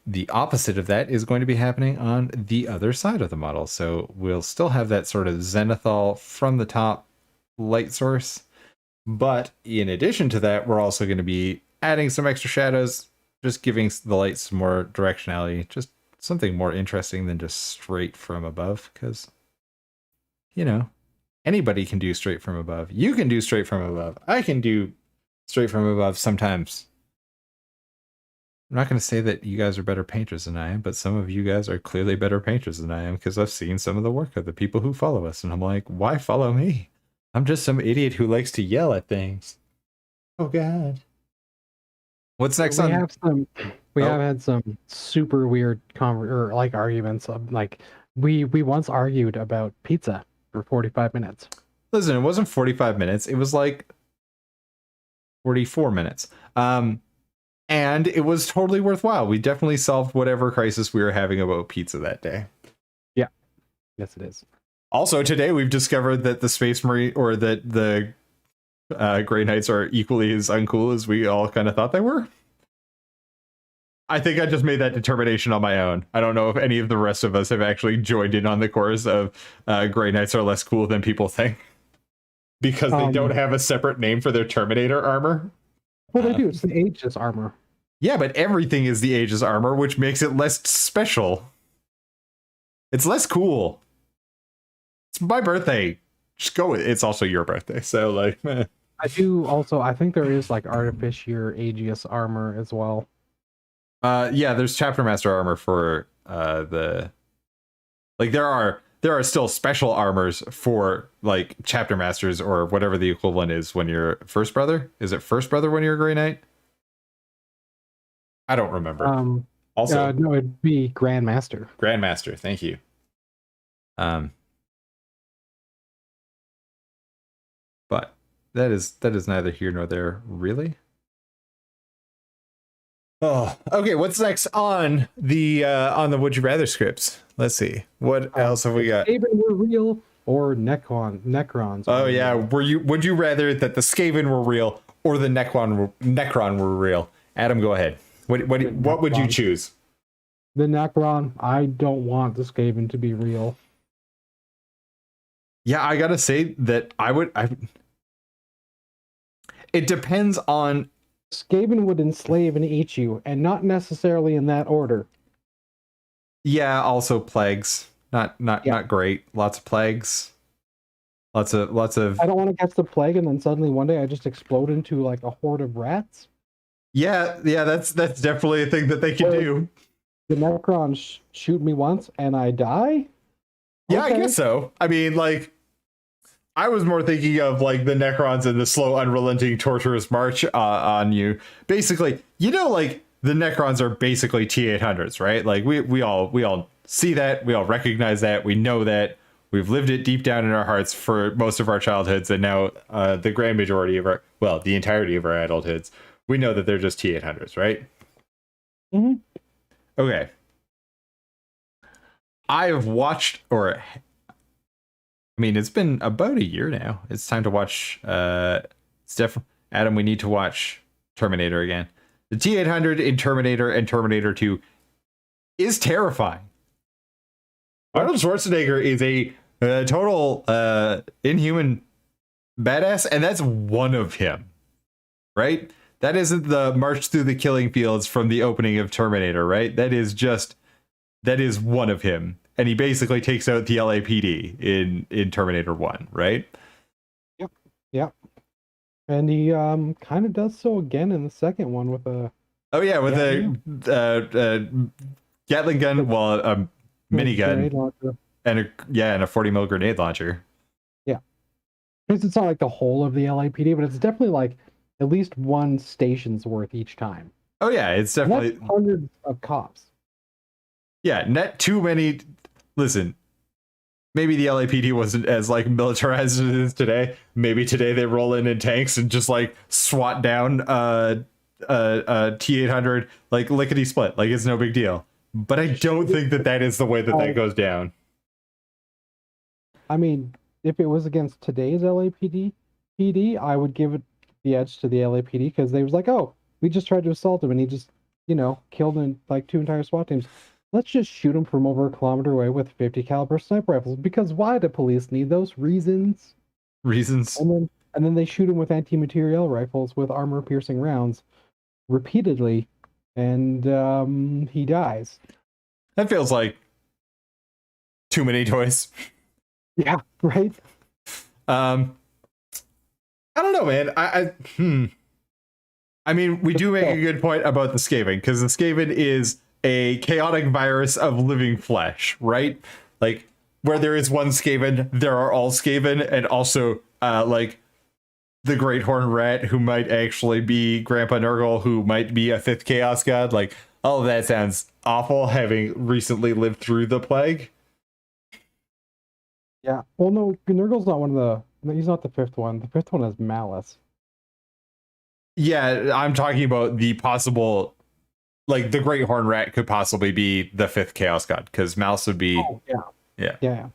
the opposite of that is going to be happening on the other side of the model. So we'll still have that sort of zenithal from the top light source. But in addition to that, we're also going to be adding some extra shadows, just giving the light some more directionality, just something more interesting than just straight from above. Because, you know, anybody can do straight from above. You can do straight from above. I can do straight from above sometimes. I'm not going to say that you guys are better painters than I am, but some of you guys are clearly better painters than I am, because I've seen some of the work of the people who follow us, and I'm like, why follow me? I'm just some idiot who likes to yell at things. Oh, God. What's next on? We have had some super weird arguments. Like we once argued about pizza for 45 minutes. Listen, it wasn't 45 minutes. It was like 44 minutes. And it was totally worthwhile. We definitely solved whatever crisis we were having about pizza that day. Yeah. Yes, it is. Also, today we've discovered that the Space Marine, or that the Grey Knights, are equally as uncool as we all kind of thought they were. I think I just made that determination on my own. I don't know if any of the rest of us have actually joined in on the chorus of Grey Knights are less cool than people think, because they don't have a separate name for their Terminator armor. Well, they do. It's the Aegis armor. Yeah, but everything is the Aegis armor, which makes it less special. It's less cool. It's my birthday. Just go with it. It's also your birthday, so like. I think there is like artificial Aegis armor as well. Yeah, there's Chapter Master armor for the. Like there are still special armors for like Chapter Masters, or whatever the equivalent is when you're First Brother. Is it First Brother when you're a Grey Knight? I don't remember. No, it'd be Grandmaster. Grandmaster, thank you. But that is neither here nor there, really. Oh, okay. What's next on the Would You Rather scripts? Let's see. What else have we got? Skaven were real, or Necrons. Oh yeah. Would you rather that the Skaven were real, or the Necron were real? Adam, go ahead. What would you choose? The Necron. I don't want the Skaven to be real. Yeah, I gotta say that I would. It depends on. Skaven would enslave and eat you, and not necessarily in that order. Yeah, also plagues. Not great. Lots of plagues. Lots of. I don't want to catch the plague, and then suddenly one day I just explode into like a horde of rats. Yeah, that's definitely a thing that they can do. The Necrons shoot me once, and I die. Yeah, okay. I guess so. I mean, like, I was more thinking of like the Necrons and the slow, unrelenting, torturous march on you. Basically, like the Necrons are basically T-800s, right? Like we all see that, we all recognize that, we know that, we've lived it deep down in our hearts for most of our childhoods, and now the grand majority of the entirety of our adulthoods, we know that they're just T-800s, right? Mm-hmm. Okay. I have watched, it's been about a year now. It's time to watch. Adam, we need to watch Terminator again. The T-800 in Terminator and Terminator 2 is terrifying. Arnold Schwarzenegger is a total inhuman badass, and that's one of him, right? That isn't the march through the killing fields from the opening of Terminator, right? That is one of him. And he basically takes out the LAPD in Terminator 1, right? Yep. And he kind of does so again in the second one with a... Oh, yeah, with a Gatling gun, a minigun. and a 40 mil grenade launcher. Yeah, it's not like the whole of the LAPD, but it's definitely like at least one station's worth each time. Oh yeah, it's definitely and that's hundreds of cops. Yeah, not too many. Listen, maybe the LAPD wasn't as like militarized as it is today. Maybe today they roll in tanks and just like swat down T-800 like lickety split, like it's no big deal. But I don't think that is the way that goes down. I mean, if it was against today's LAPD, I would give it the edge to the LAPD because they was like, oh, we just tried to assault him and he just, killed in like 2 entire SWAT teams. Let's just shoot him from over a kilometer away with 50 caliber sniper rifles. Because why do police need those reasons? And then they shoot him with anti-materiel rifles with armor-piercing rounds repeatedly, and he dies. That feels like too many toys. Yeah, right. I don't know, man. I mean, we do make a good point about the Skaven, because the Skaven is a chaotic virus of living flesh, right? Like, where there is one Skaven, there are all Skaven, and also, like, the Great Horn Rat, who might actually be Grandpa Nurgle, who might be a 5th Chaos God. Like, all of that sounds awful, having recently lived through the plague. Yeah. Well, no, Nurgle's not he's not the 5th one. The 5th one is Malice. Yeah, I'm talking about the possible, like, the Great Horn Rat could possibly be the 5th Chaos God, because Malice would be... Oh, yeah.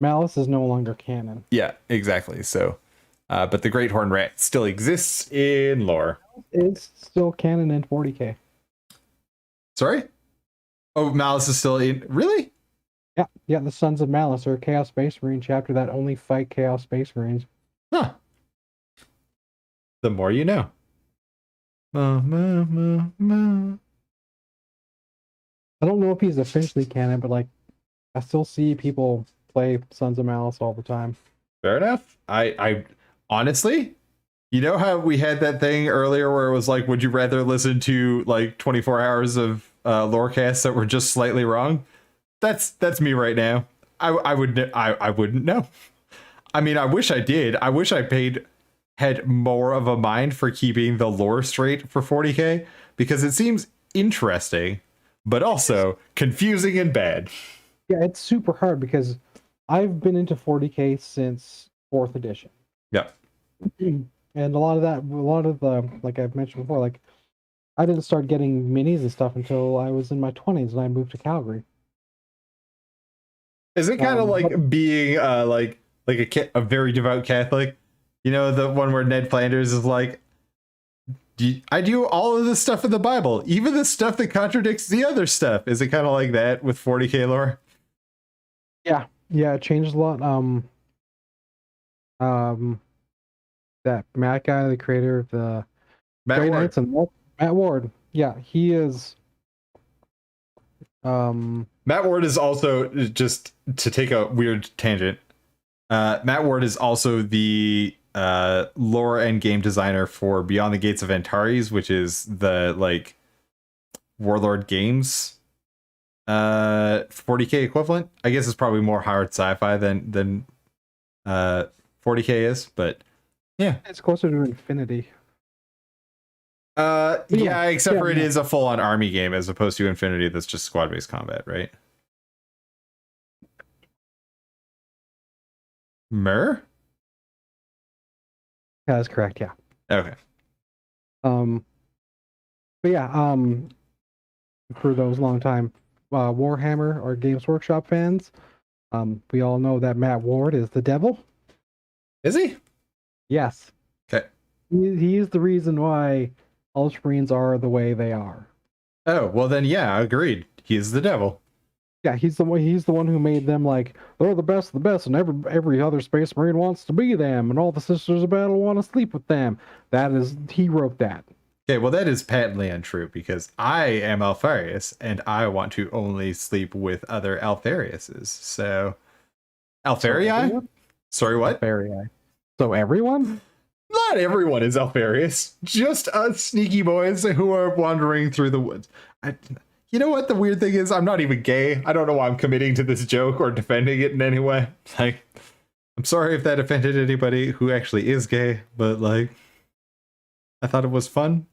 Malice is no longer canon. Yeah, exactly. So, but the Great Horn Rat still exists in lore. It's still canon in 40k. Sorry? Oh, Malice is still in... Really? Yeah, the Sons of Malice are a Chaos Space Marine chapter that only fight Chaos Space Marines. Huh. The more you know. I don't know if he's officially canon, but like, I still see people play Sons of Malice all the time. Fair enough. I honestly, you know how we had that thing earlier where it was like, would you rather listen to like 24 hours of lorecasts that were just slightly wrong? That's me right now. I wouldn't know. I mean, I wish I did. I wish I had more of a mind for keeping the lore straight for 40k, because it seems interesting, but also confusing and bad. Yeah, it's super hard because I've been into 40k since 4th edition. Yeah. And a lot of the, like I've mentioned before, like I didn't start getting minis and stuff until I was in my 20s and I moved to Calgary. Is it kind of like being like a very devout Catholic? You know, the one where Ned Flanders is like, I do all of the stuff in the Bible, even the stuff that contradicts the other stuff. Is it kind of like that with 40k lore? Yeah, it changed a lot. That Matt guy, the creator of the Grey Knights and Matt Ward. Yeah, he is. Matt Ward is also, just to take a weird tangent, Matt Ward is also the lore and game designer for Beyond the Gates of Antares, which is the like Warlord Games 40k equivalent. I guess it's probably more hard sci-fi than 40k is, but yeah, it's closer to Infinity. Yeah, except for it is a full-on army game as opposed to Infinity that's just squad-based combat, right? Mer? Yeah, that's correct, yeah. Okay. But yeah, for those long time Warhammer or Games Workshop fans, we all know that Matt Ward is the devil. Is he? Yes. Okay. He is the reason why Ultramarines are the way they are. Oh, well then, yeah, agreed. He's the devil. Yeah, he's the one who made them like, they're the best of the best, and every other Space Marine wants to be them, and all the Sisters of Battle want to sleep with them. He wrote that. Okay, well that is patently untrue, because I am Alfarius, and I want to only sleep with other Alfariuses. So, Alfarii? Sorry, what? Alfarii. So everyone? Not everyone is Alfarius. Just us sneaky boys who are wandering through the woods. you know what the weird thing is? I'm not even gay. I don't know why I'm committing to this joke or defending it in any way. Like, I'm sorry if that offended anybody who actually is gay, but like, I thought it was fun,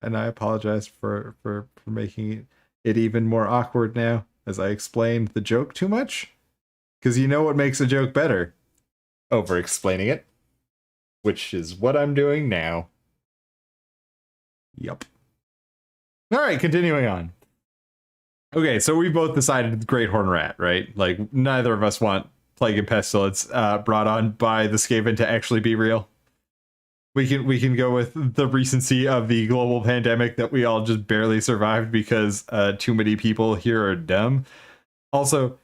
and I apologize for making it even more awkward now as I explained the joke too much. Because you know what makes a joke better? Over explaining it, which is what I'm doing now. Yup. All right, continuing on. Okay, so we both decided Great Horn Rat, right? Like, neither of us want Plague and Pestilence brought on by the Skaven to actually be real. We can go with the recency of the global pandemic that we all just barely survived because too many people here are dumb. Also,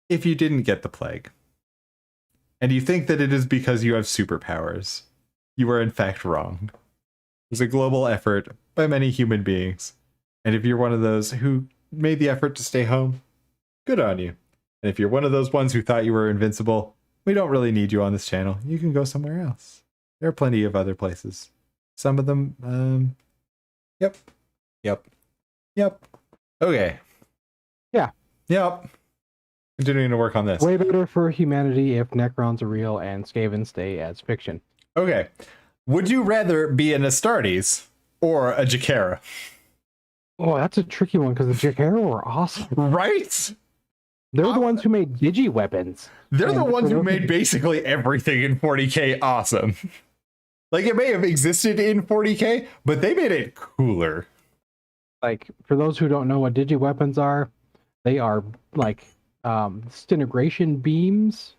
if you didn't get the plague, and you think that it is because you have superpowers, you are in fact wrong. It was a global effort by many human beings. And if you're one of those who made the effort to stay home, good on you. And if you're one of those ones who thought you were invincible, we don't really need you on this channel. You can go somewhere else. There are plenty of other places. Some of them, yep. Okay. Yeah. Yep. Continuing to work on this. Way better for humanity if Necrons are real and Skaven stay as fiction. Okay. Would you rather be an Astartes or a Jakara? Oh, that's a tricky one because the Jakara were awesome. Right? They're the ones who made digi weapons. They're the ones who made basically everything in 40K awesome. Like, it may have existed in 40K, but they made it cooler. Like, for those who don't know what digi weapons are, they are like disintegration beams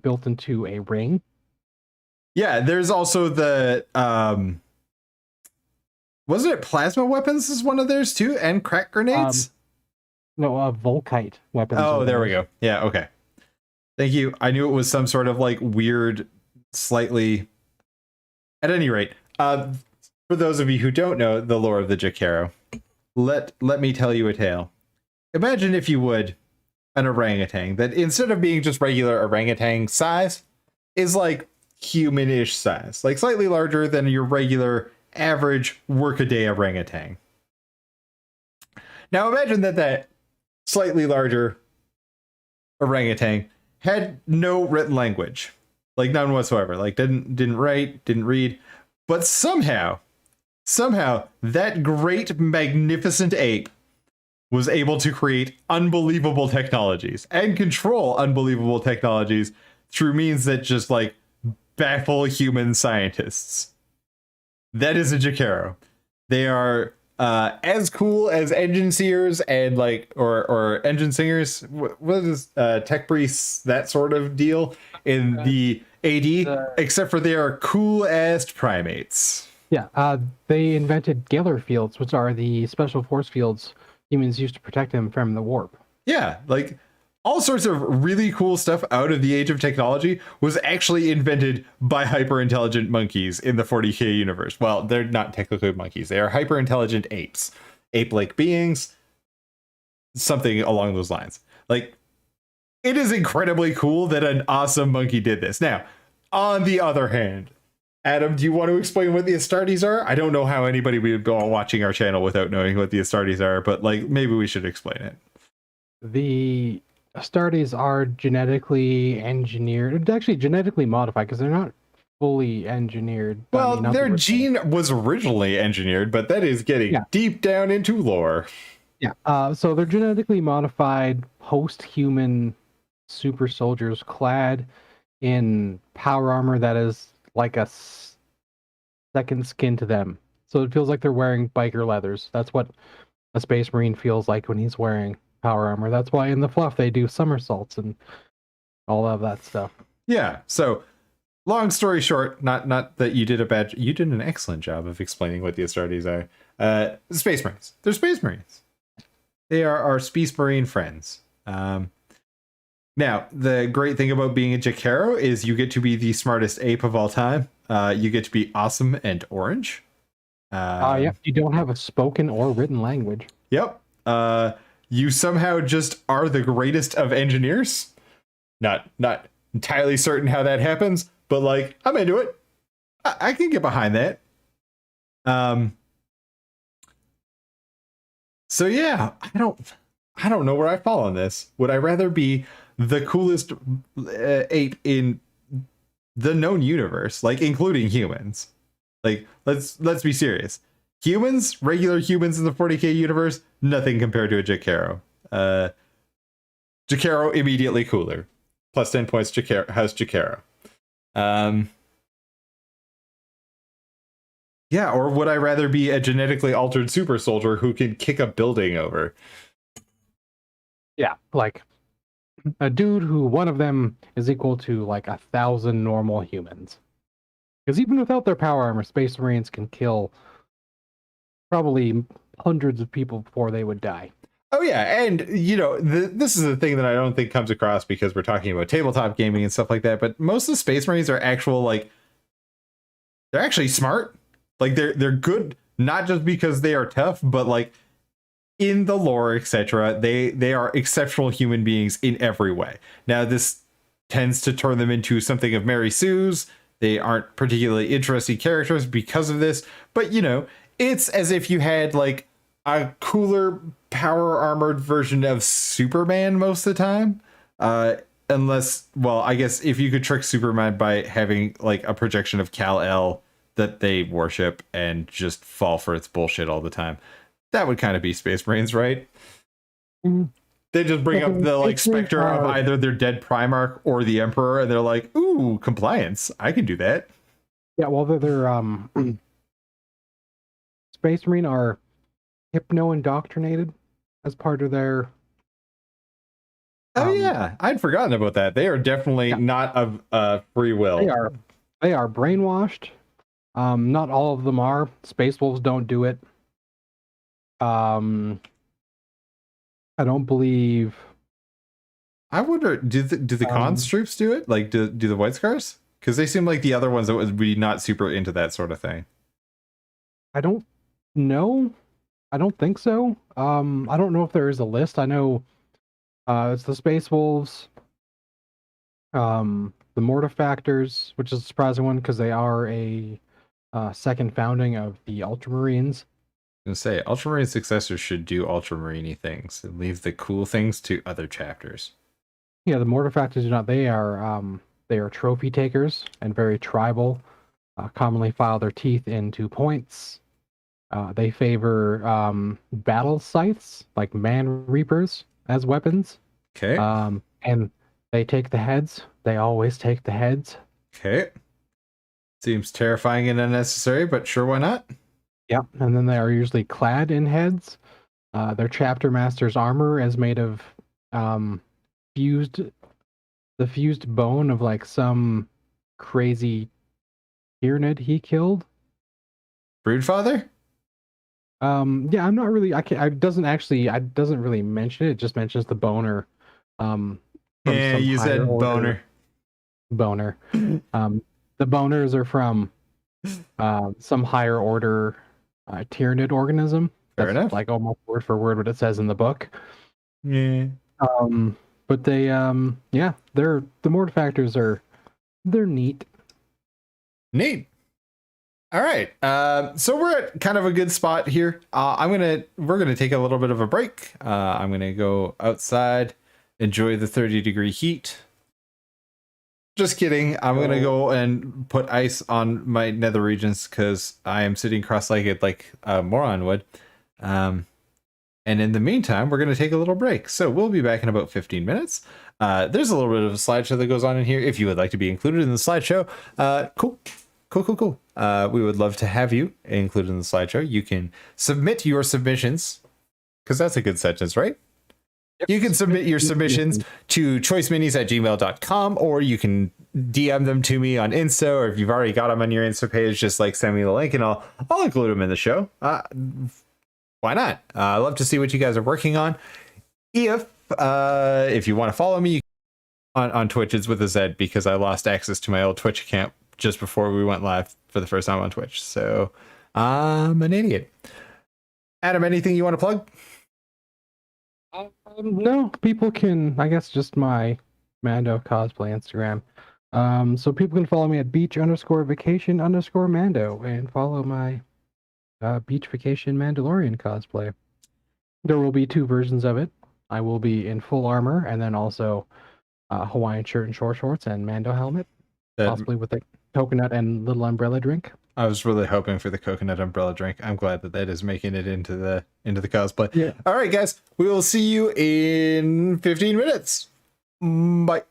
built into a ring. Yeah, there's also the wasn't it plasma weapons is one of theirs too, and crack grenades? No, Volkite weapons. Oh, there we go. Yeah, okay. Thank you. I knew it was some sort of like weird, slightly. At any rate, for those of you who don't know the lore of the Jakaro, let me tell you a tale. Imagine, if you would, an orangutan that instead of being just regular orangutan size, is like human-ish size, like slightly larger than your regular average workaday orangutan. Now imagine that slightly larger orangutan had no written language, like none whatsoever, like didn't write, didn't read, but somehow that great magnificent ape was able to create unbelievable technologies and control unbelievable technologies through means that just like baffle human scientists. That is a Jakaro. They are as cool as engine seers and like or engine singers. What is tech priests, that sort of deal in the AD, except for they are cool ass primates. Yeah, they invented Galar fields, which are the special force fields humans used to protect them from the warp. Yeah, like all sorts of really cool stuff out of the age of technology was actually invented by hyper-intelligent monkeys in the 40K universe. Well, they're not technically monkeys. They are hyper-intelligent apes. Ape-like beings. Something along those lines. Like, it is incredibly cool that an awesome monkey did this. Now, on the other hand, Adam, do you want to explain what the Astartes are? I don't know how anybody would be watching our channel without knowing what the Astartes are, but like maybe we should explain it. The Astartes are genetically engineered, actually genetically modified, because they're not fully engineered. Well, their gene was originally engineered, but that is getting deep down into lore. Yeah, so they're genetically modified post-human super soldiers clad in power armor that is like a second skin to them. So it feels like they're wearing biker leathers. That's what a space marine feels like when he's wearing power armor. That's why in the fluff they do somersaults and all of that stuff. Yeah. So long story short, not that you did you did an excellent job of explaining what the Astartes are. Space Marines. They're Space Marines. They are our Space Marine friends. Now, the great thing about being a Jakaro is you get to be the smartest ape of all time. You get to be awesome and orange. Yep. You don't have a spoken or written language. Yep. You somehow just are the greatest of engineers. Not entirely certain how that happens, but like, I'm into it. I can get behind that. So yeah, I don't know where I fall on this. Would I rather be the coolest ape in the known universe, like including humans? Like let's be serious. Humans, regular humans in the 40k universe, nothing compared to a Jakaro. Jakaro immediately cooler. Plus 10 points Jakaro has Jakaro. Yeah, or would I rather be a genetically altered super soldier who can kick a building over? Yeah, like a dude who one of them is equal to like 1,000 normal humans. Because even without their power armor, Space Marines can kill probably hundreds of people before they would die. Oh yeah, and you know, this is the thing that I don't think comes across because we're talking about tabletop gaming and stuff like that. But most of the Space Marines are actual like they're actually smart. Like they're good not just because they are tough, but like in the lore, etc. They are exceptional human beings in every way. Now this tends to turn them into something of Mary Sue's. They aren't particularly interesting characters because of this, but you know, it's as if you had like a cooler power armored version of Superman most of the time. Unless, well, I guess if you could trick Superman by having like a projection of Kal-El that they worship and just fall for its bullshit all the time, that would kind of be Space Marines, right? They just bring up the like specter of either their dead Primarch or the Emperor, and they're like, "Ooh, compliance! I can do that." Yeah, well, they're Space Marine are hypno indoctrinated as part of their. Oh yeah, I'd forgotten about that. They are definitely not of free will. They are brainwashed. Not all of them are. Space Wolves don't do it. I don't believe. I wonder, do the Khans troops do it? Like, do the White Scars? Because they seem like the other ones that would be not super into that sort of thing. I don't know. I don't think so. I don't know if there is a list. I know it's the Space Wolves, the Mortifactors, which is a surprising one because they are a second founding of the Ultramarines. I was gonna say Ultramarine successors should do Ultramarine things and leave the cool things to other chapters. Yeah, the Mortifactors do not. They are trophy takers and very tribal. Commonly file their teeth in 2 points. They favor battle scythes like man reapers as weapons. Okay. And they take the heads. They always take the heads. Okay. Seems terrifying and unnecessary, but sure, why not? Yeah, and then they are usually clad in heads. Their chapter master's armor is made of fused bone of like some crazy Tyranid he killed. Broodfather? Yeah, I'm not really. It doesn't really mention it. It just mentions the boner. Yeah, you said boner. Boner. The boners are from some higher order Tyranid organism. Fair enough. Like almost word for word what it says in the book. Yeah. But they yeah, the Mortifactors they're neat. Neat. All right. So we're at kind of a good spot here. We're gonna take a little bit of a break. I'm gonna go outside, enjoy the 30-degree heat. Just kidding. I'm gonna go and put ice on my nether regions because I am sitting cross-legged like a moron would. And in the meantime, we're gonna take a little break. So we'll be back in about 15 minutes. There's a little bit of a slideshow that goes on in here. If you would like to be included in the slideshow, cool. We would love to have you included in the slideshow. You can submit your submissions because that's a good sentence, right? Yep. You can submit your submissions to choiceminis@gmail.com, or you can DM them to me on Insta, or if you've already got them on your Insta page, just like send me the link and I'll include them in the show. Why not? I love to see what you guys are working on. If you want to follow me on Twitch, it's with a Z because I lost access to my old Twitch account just before we went live for the first time on Twitch. So I'm an idiot. Adam, anything you want to plug? No, people can, I guess, just my Mando cosplay Instagram. So people can follow me at beach_vacation_Mando and follow my beach vacation Mandalorian cosplay. There will be two versions of it. I will be in full armor, and then also Hawaiian shirt and short shorts and Mando helmet, That possibly with a coconut and little umbrella drink. I was really hoping for the coconut umbrella drink. I'm glad that that is making it into the cosplay. Yeah. All right, guys, we will see you in 15 minutes. Bye.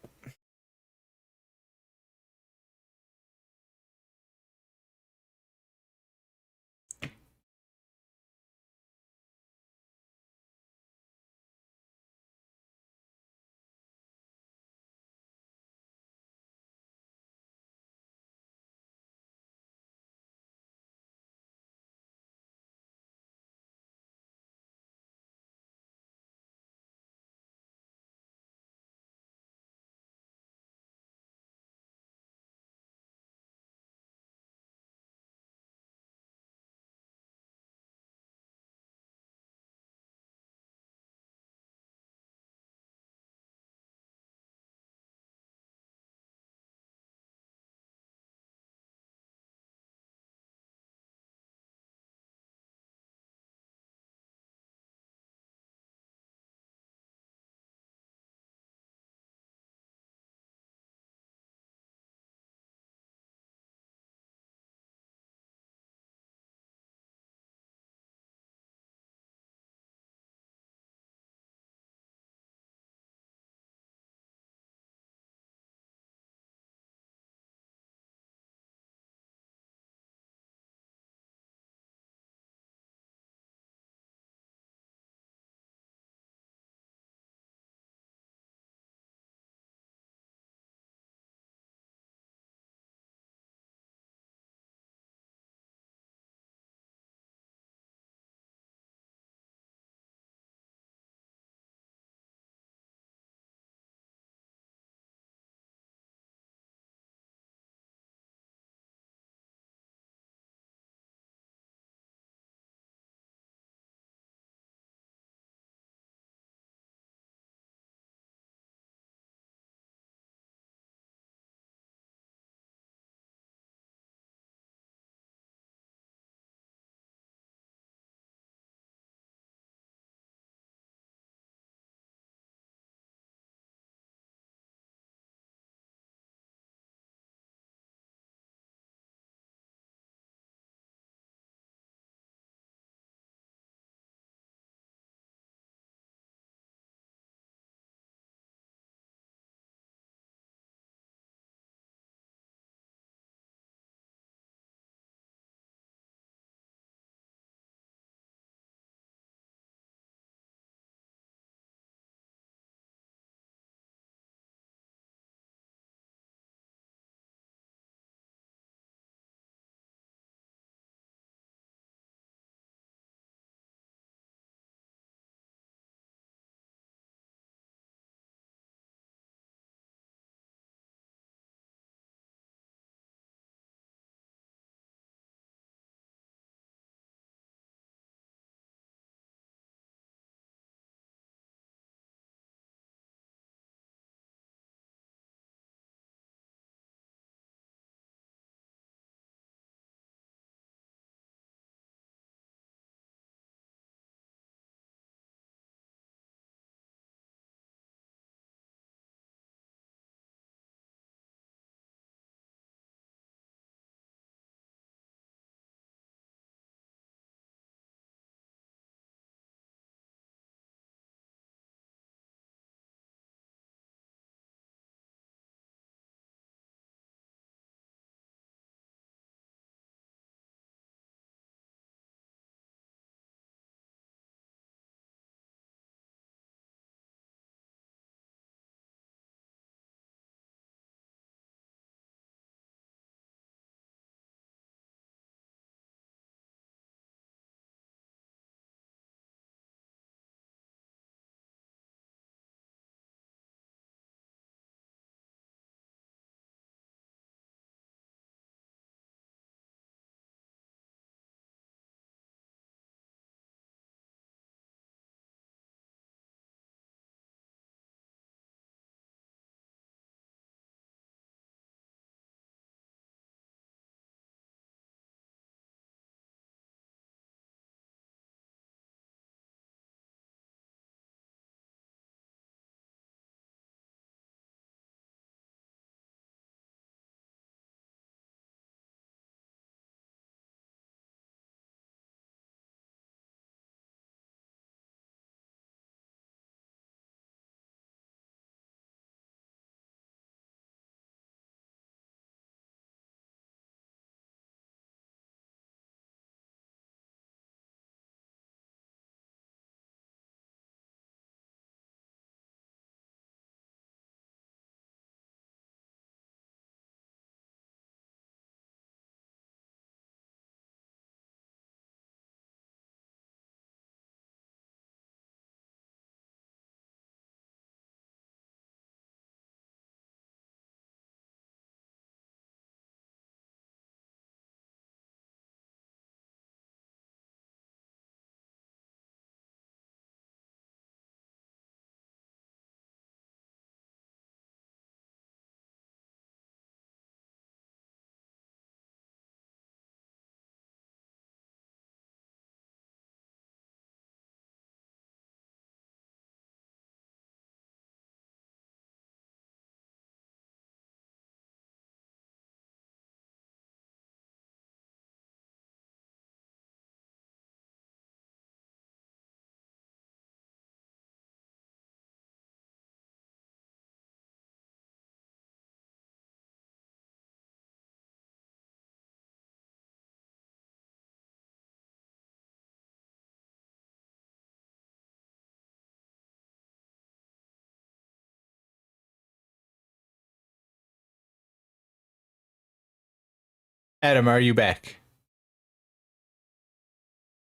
Adam, are you back?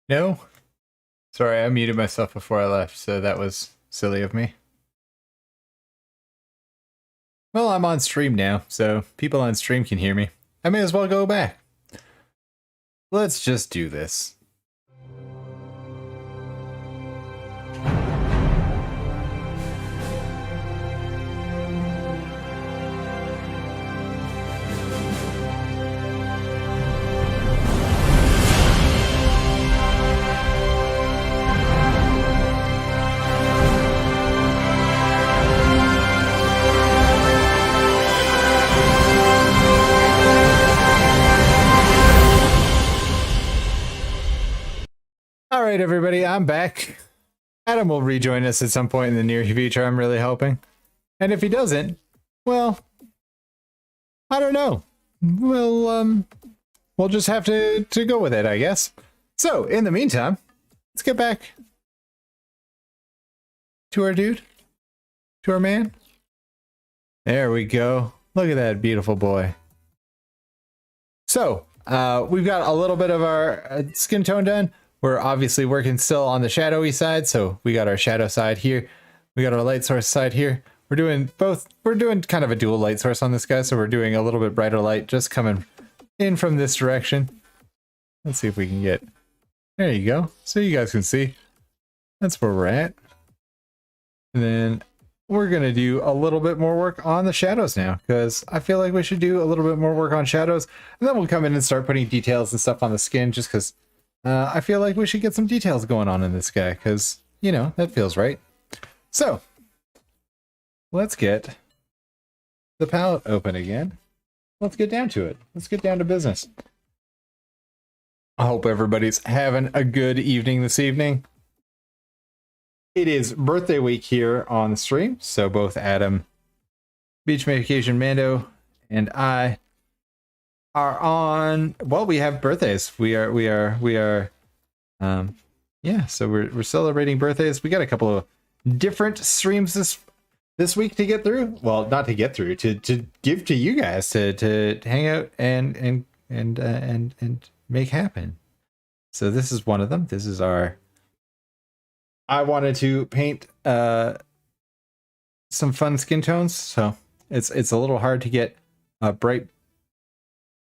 No? Sorry, I muted myself before I left, so that was silly of me. Well, I'm on stream now, so people on stream can hear me. I may as well go back. Let's just do this. Alright everybody, I'm back. Adam will rejoin us at some point in the near future, I'm really hoping. And if he doesn't, well, I don't know. We'll just have to go with it, I guess. So, in the meantime, let's get back to our dude, to our man. There we go. Look at that beautiful boy. So, we've got a little bit of our skin tone done. We're obviously working still on the shadowy side, so we got our shadow side here. We got our light source side here. We're doing both. We're doing kind of a dual light source on this guy, so we're doing a little bit brighter light just coming in from this direction. Let's see if we can get... There you go. So you guys can see. That's where we're at. And then we're going to do a little bit more work on the shadows now, because I feel like we should do a little bit more work on shadows. And then we'll come in and start putting details and stuff on the skin, just because... I feel like we should get some details going on in this guy, because, you know, that feels right. So, let's get the palette open again. Let's get down to it. Let's get down to business. I hope everybody's having a good evening this evening. It is birthday week here on the stream, so both Adam, Beach Medication Mando, and I are on, well, we have birthdays. We are yeah, so we're celebrating birthdays. We got a couple of different streams this week to get through. Well, not to get through, to give to you guys, to hang out and make happen. So this is one of them. This is our, I wanted to paint some fun skin tones, so it's a little hard to get a bright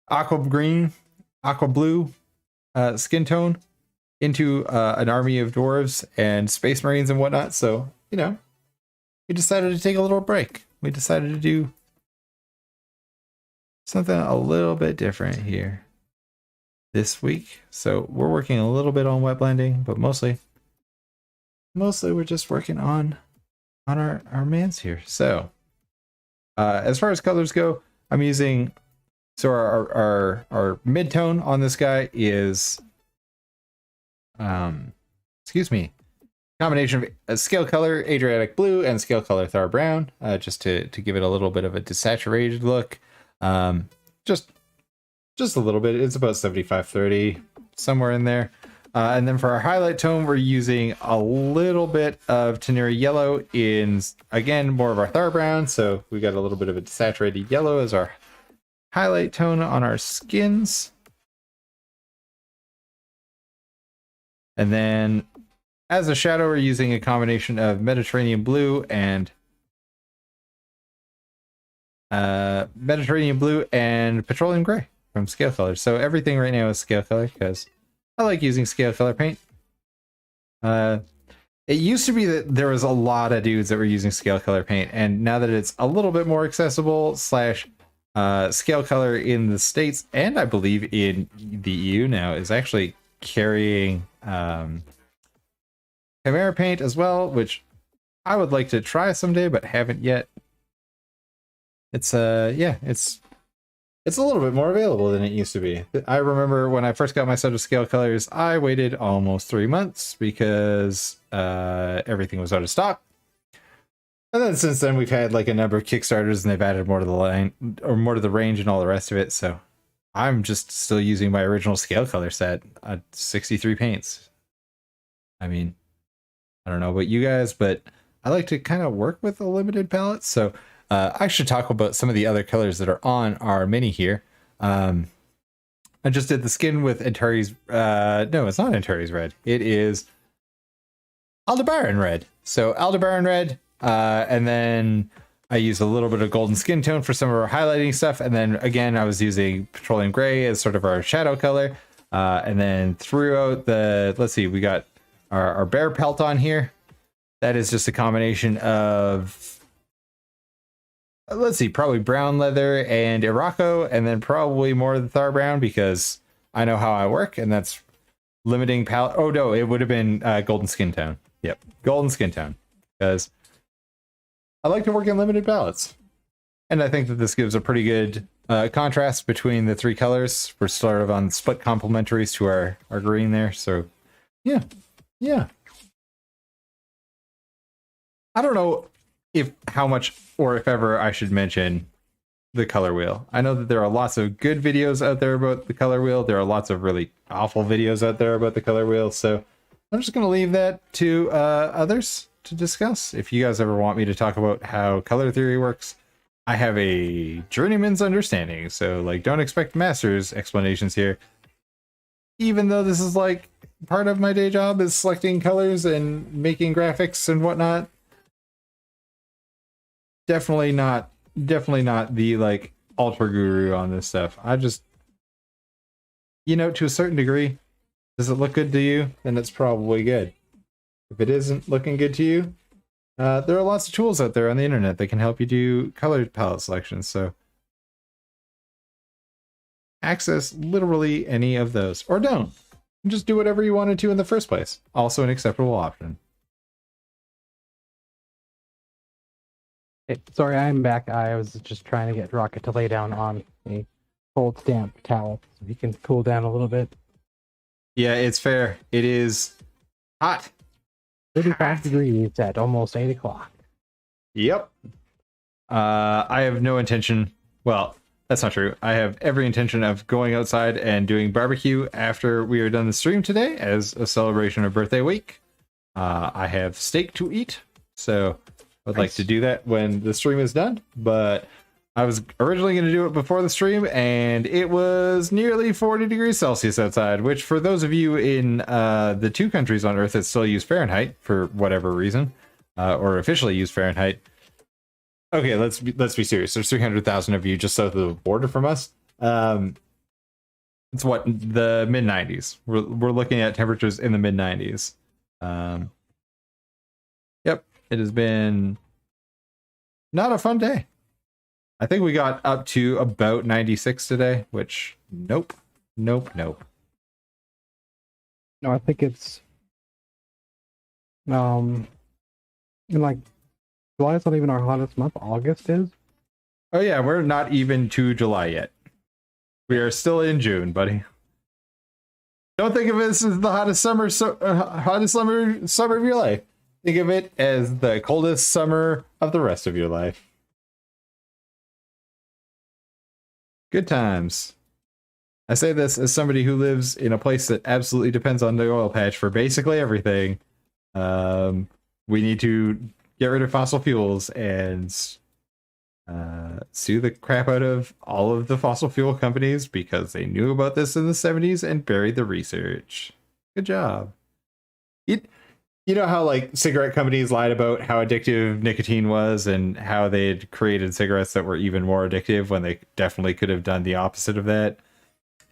aqua green, aqua blue skin tone into an army of dwarves and space marines and whatnot. So, you know, we decided to take a little break. We decided to do something a little bit different here this week. So we're working a little bit on wet blending, but mostly we're just working on our mans here. So as far as colors go, I'm using... So our mid-tone on this guy is, excuse me, combination of a scale color Adriatic blue and scale color Thar brown, just to give it a little bit of a desaturated look. Just a little bit. It's about 75-30, somewhere in there. And then for our highlight tone, we're using a little bit of Teneri yellow in, again, more of our Thar brown. So we got a little bit of a desaturated yellow as our highlight tone on our skins. And then as a shadow, we're using a combination of Mediterranean blue and petroleum gray from Scale Color. So everything right now is Scale Color because I like using Scale Color paint. It used to be that there was a lot of dudes that were using Scale Color paint, and now that it's a little bit more accessible slash Scale Color in the States, and I believe in the EU now, is actually carrying Chimera paint as well, which I would like to try someday, but haven't yet. It's yeah, it's a little bit more available than it used to be. I remember when I first got my set of Scale Colors, I waited almost 3 months because everything was out of stock. And then since then, we've had like a number of Kickstarters, and they've added more to the line, or more to the range, and all the rest of it. So I'm just still using my original Scale Color set, 63 paints. I mean, I don't know about you guys, but I like to kind of work with a limited palette. So I should talk about some of the other colors that are on our mini here. I just did the skin with Antares. No, it's not Antares red. It is Aldebaran red. So Aldebaran red, and then I used a little bit of golden skin tone for some of our highlighting stuff. And then again, I was using petroleum gray as sort of our shadow color. And then throughout the, let's see, we got our bear pelt on here. That is just a combination of, let's see, probably brown leather and Irako, and then probably more of the Thar brown because I know how I work, and that's limiting palette. Oh no, it would have been golden skin tone. Yep, golden skin tone, because I like to work in limited palettes, and I think that this gives a pretty good contrast between the three colors. We're sort of on split complementaries to our green there, so yeah. I don't know if how much or if ever I should mention the color wheel. I know that there are lots of good videos out there about the color wheel. There are lots of really awful videos out there about the color wheel. So I'm just going to leave that to others to discuss. If you guys ever want me to talk about how color theory works, I have a journeyman's understanding. So like, don't expect master's explanations here. Even though this is like part of my day job is selecting colors and making graphics and whatnot. Definitely not the like ultra guru on this stuff. I just, to a certain degree, does it look good to you? Then it's probably good. If it isn't looking good to you, there are lots of tools out there on the internet that can help you do color palette selections. So access literally any of those, or don't. Just do whatever you wanted to in the first place. Also an acceptable option. Hey, sorry, I'm back. I was just trying to get Rocket to lay down on a cold damp towel so he can cool down a little bit. Yeah, it's fair. It is hot. 35 degrees at almost 8 o'clock. Yep. I have no intention. Well, that's not true. I have every intention of going outside and doing barbecue after we are done the stream today as a celebration of birthday week. I have steak to eat, so I'd like to do that when the stream is done, but I was originally going to do it before the stream, and it was nearly 40 degrees Celsius outside, which for those of you in the two countries on Earth that still use Fahrenheit for whatever reason, or officially use Fahrenheit. Okay, let's be serious. There's 300,000 of you just south of the border from us. It's what, the mid 90s. We're looking at temperatures in the mid 90s. Yep. It has been not a fun day. I think we got up to about 96 today, which nope. No, I think it's in like July is not even our hottest month. August is. Oh yeah, we're not even to July yet. We are still in June, buddy. Don't think of this as the hottest summer of your life. Think of it as the coldest summer of the rest of your life. Good times. I say this as somebody who lives in a place that absolutely depends on the oil patch for basically everything. We need to get rid of fossil fuels and sue the crap out of all of the fossil fuel companies because they knew about this in the 70s and buried the research. Good job. You know how like cigarette companies lied about how addictive nicotine was and how they had created cigarettes that were even more addictive when they definitely could have done the opposite of that?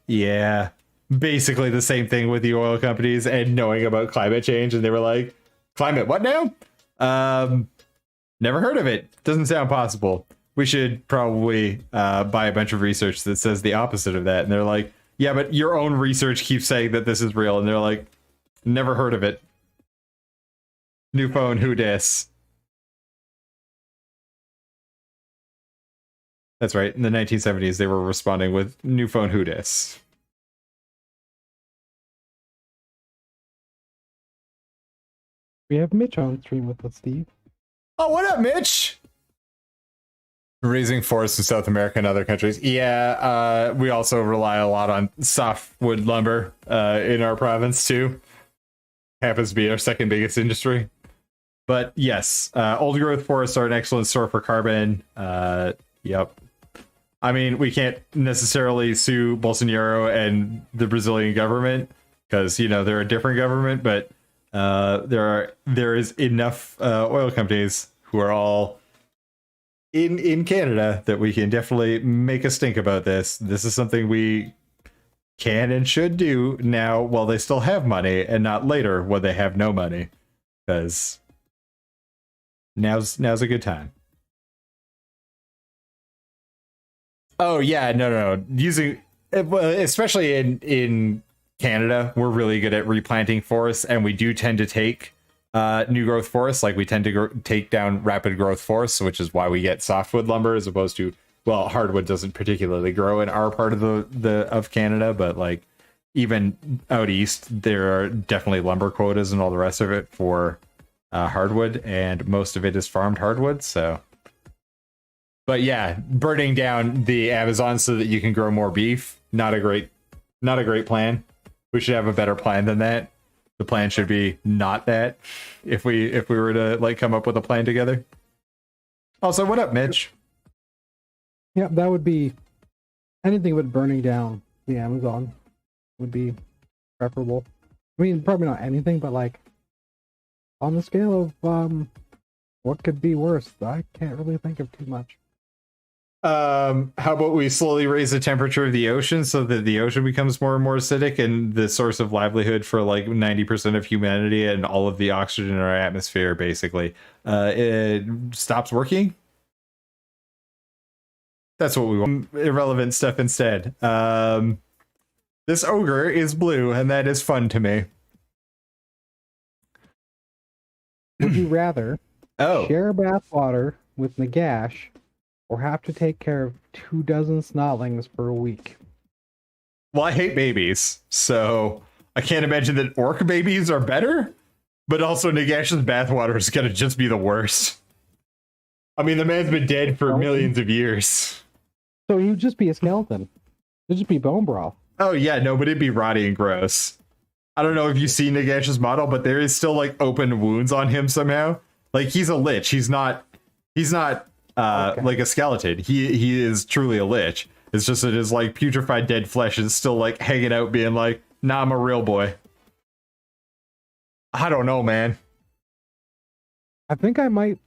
Yeah, basically the same thing with the oil companies and knowing about climate change. And they were like, climate what now? Never heard of it. Doesn't sound possible. We should probably buy a bunch of research that says the opposite of that. And they're like, yeah, but your own research keeps saying that this is real. And they're like, never heard of it. New phone, who dis? That's right. In the 1970s, they were responding with new phone, who dis? We have Mitch on stream with us, Steve. Oh, what up, Mitch? Raising forests in South America and other countries. Yeah, we also rely a lot on softwood lumber in our province, too. Happens to be our second biggest industry. But yes, old growth forests are an excellent store for carbon. Yep. I mean, we can't necessarily sue Bolsonaro and the Brazilian government because, you know, they're a different government, but there is enough oil companies who are all in Canada that we can definitely make a stink about this. This is something we can and should do now while they still have money and not later when they have no money, because now's a good time. Oh yeah, no. Using, especially in Canada, we're really good at replanting forests, and we do tend to take new growth forests. Like we tend to take down rapid growth forests, which is why we get softwood lumber as opposed to, well, hardwood doesn't particularly grow in our part of of Canada, but like even out east, there are definitely lumber quotas and all the rest of it for hardwood, and most of it is farmed hardwood. So, but yeah, burning down the Amazon so that you can grow more beef, not a great plan. We should have a better plan than that. The plan should be not that. If we were to like come up with a plan together. Also, what up, Mitch? Yeah, that would be anything but burning down the Amazon would be preferable. I mean, probably not anything, but like on the scale of what could be worse, I can't really think of too much. How about we slowly raise the temperature of the ocean so that the ocean becomes more and more acidic and the source of livelihood for like 90% of humanity and all of the oxygen in our atmosphere basically it stops working. That's what we want. Irrelevant stuff instead. This ogre is blue, and that is fun to me. Would you rather share bathwater with Nagash or have to take care of 24 snotlings for a week? Well, I hate babies, so I can't imagine that orc babies are better, but also Nagash's bathwater is going to just be the worst. I mean, the man's been dead for millions of years. So you'd just be a skeleton. It'd just be bone broth. Oh, yeah, no, but it'd be rotty and gross. I don't know if you've seen Nagash's model, but there is still, like, open wounds on him somehow. Like, he's a lich. He's not like a skeleton. He is truly a lich. It's just that his, like, putrefied dead flesh is still, like, hanging out being like, nah, I'm a real boy. I don't know, man. I think I might.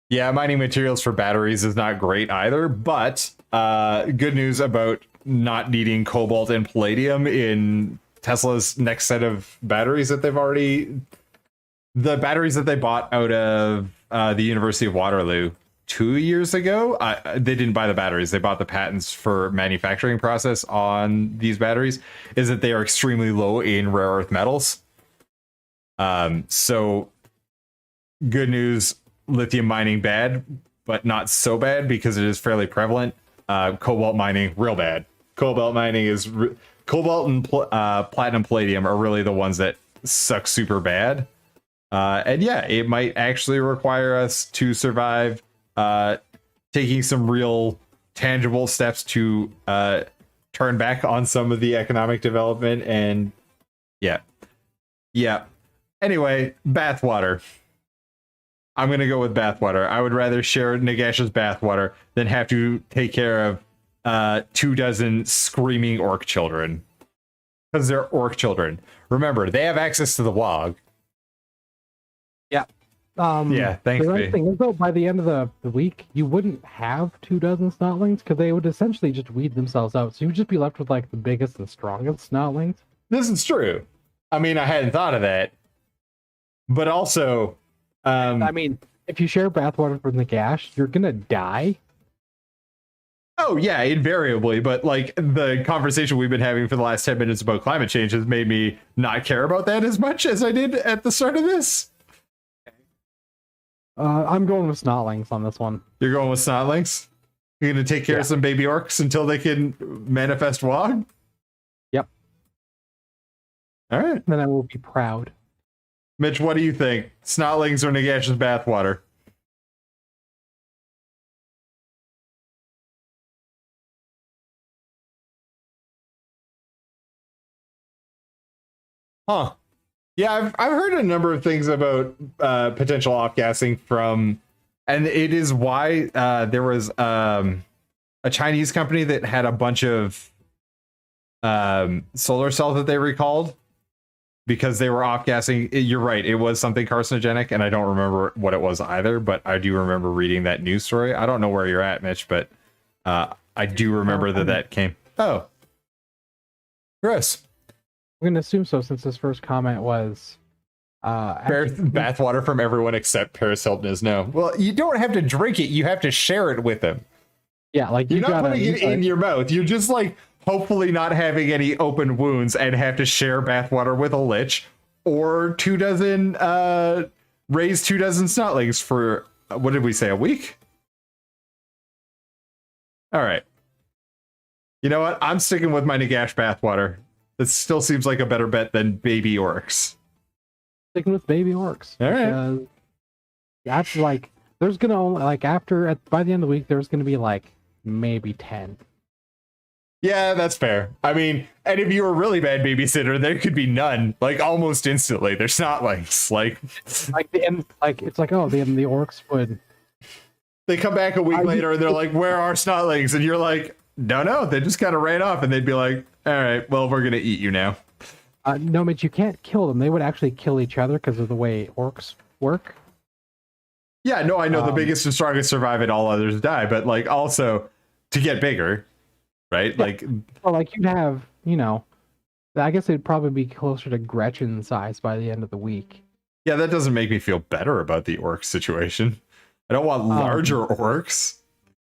Yeah, mining materials for batteries is not great either, but good news about not needing cobalt and palladium in Tesla's next set of batteries that they've already... The batteries that they bought out of the University of Waterloo 2 years ago, they didn't buy the batteries. They bought the patents for manufacturing process on these batteries, is that they are extremely low in rare earth metals. So good news, lithium mining bad, but not so bad because it is fairly prevalent. Cobalt mining, real bad. Cobalt mining is... Cobalt and platinum palladium are really the ones that suck super bad. And yeah, it might actually require us to survive taking some real tangible steps to turn back on some of the economic development. And yeah. Anyway, bathwater. I'm going to go with bathwater. I would rather share Nagash's bathwater than have to take care of 24 screaming orc children. Because they're orc children. Remember, they have access to the WOG. Yeah. Yeah, thanks, the B. nice thing is, though, by the end of the week, you wouldn't have 24 snotlings because they would essentially just weed themselves out. So you would just be left with like the biggest and strongest snotlings. This is true. I mean, I hadn't thought of that. But also... I mean, if you share bathwater from the gash, you're gonna die. Oh yeah, invariably. But like the conversation we've been having for the last 10 minutes about climate change has made me not care about that as much as I did at the start of this. I'm going with snotlings on this one. You're going with snotlings? You're gonna take care of some baby orcs until they can manifest WOG? Yep. All right. Then I will be proud. Mitch, what do you think? Snotlings or Nagash's bathwater? Huh. Yeah, I've heard a number of things about potential off-gassing from And it is why there was a Chinese company that had a bunch of solar cells that they recalled because they were off-gassing. You're right, it was something carcinogenic, and I don't remember what it was either, but I do remember reading that news story. I don't know where you're at, Mitch, but I do remember that came. Oh. Gross. I'm going to assume so, since his first comment was... bathwater from everyone except Paris Hilton is no. Well, you don't have to drink it, you have to share it with him. Yeah, like you're not putting it in your mouth. You're just like hopefully not having any open wounds and have to share bathwater with a lich or 24 raise 24 snotlings for what did we say, a week? All right. You know what? I'm sticking with my Nagash bathwater. This still seems like a better bet than baby orcs. Sticking with baby orcs. All right. That's like there's gonna only like by the end of the week there's gonna be like maybe 10. Yeah, that's fair. I mean, and if you were a really bad babysitter, there could be none. Like almost instantly. They're snotlings. Like it's like oh the orcs would. They come back a week later and they're like, "Where are snotlings?" And you're like, "No, they just kind of ran off." And they'd be like, "All right, well, we're gonna eat you now." No, but you can't kill them. They would actually kill each other because of the way orcs work. Yeah, no, I know the biggest and strongest survive and all others die, but like also to get bigger, right? Yeah. Like you'd have, I guess it'd probably be closer to Gretchen size by the end of the week. Yeah, that doesn't make me feel better about the orc situation. I don't want larger orcs.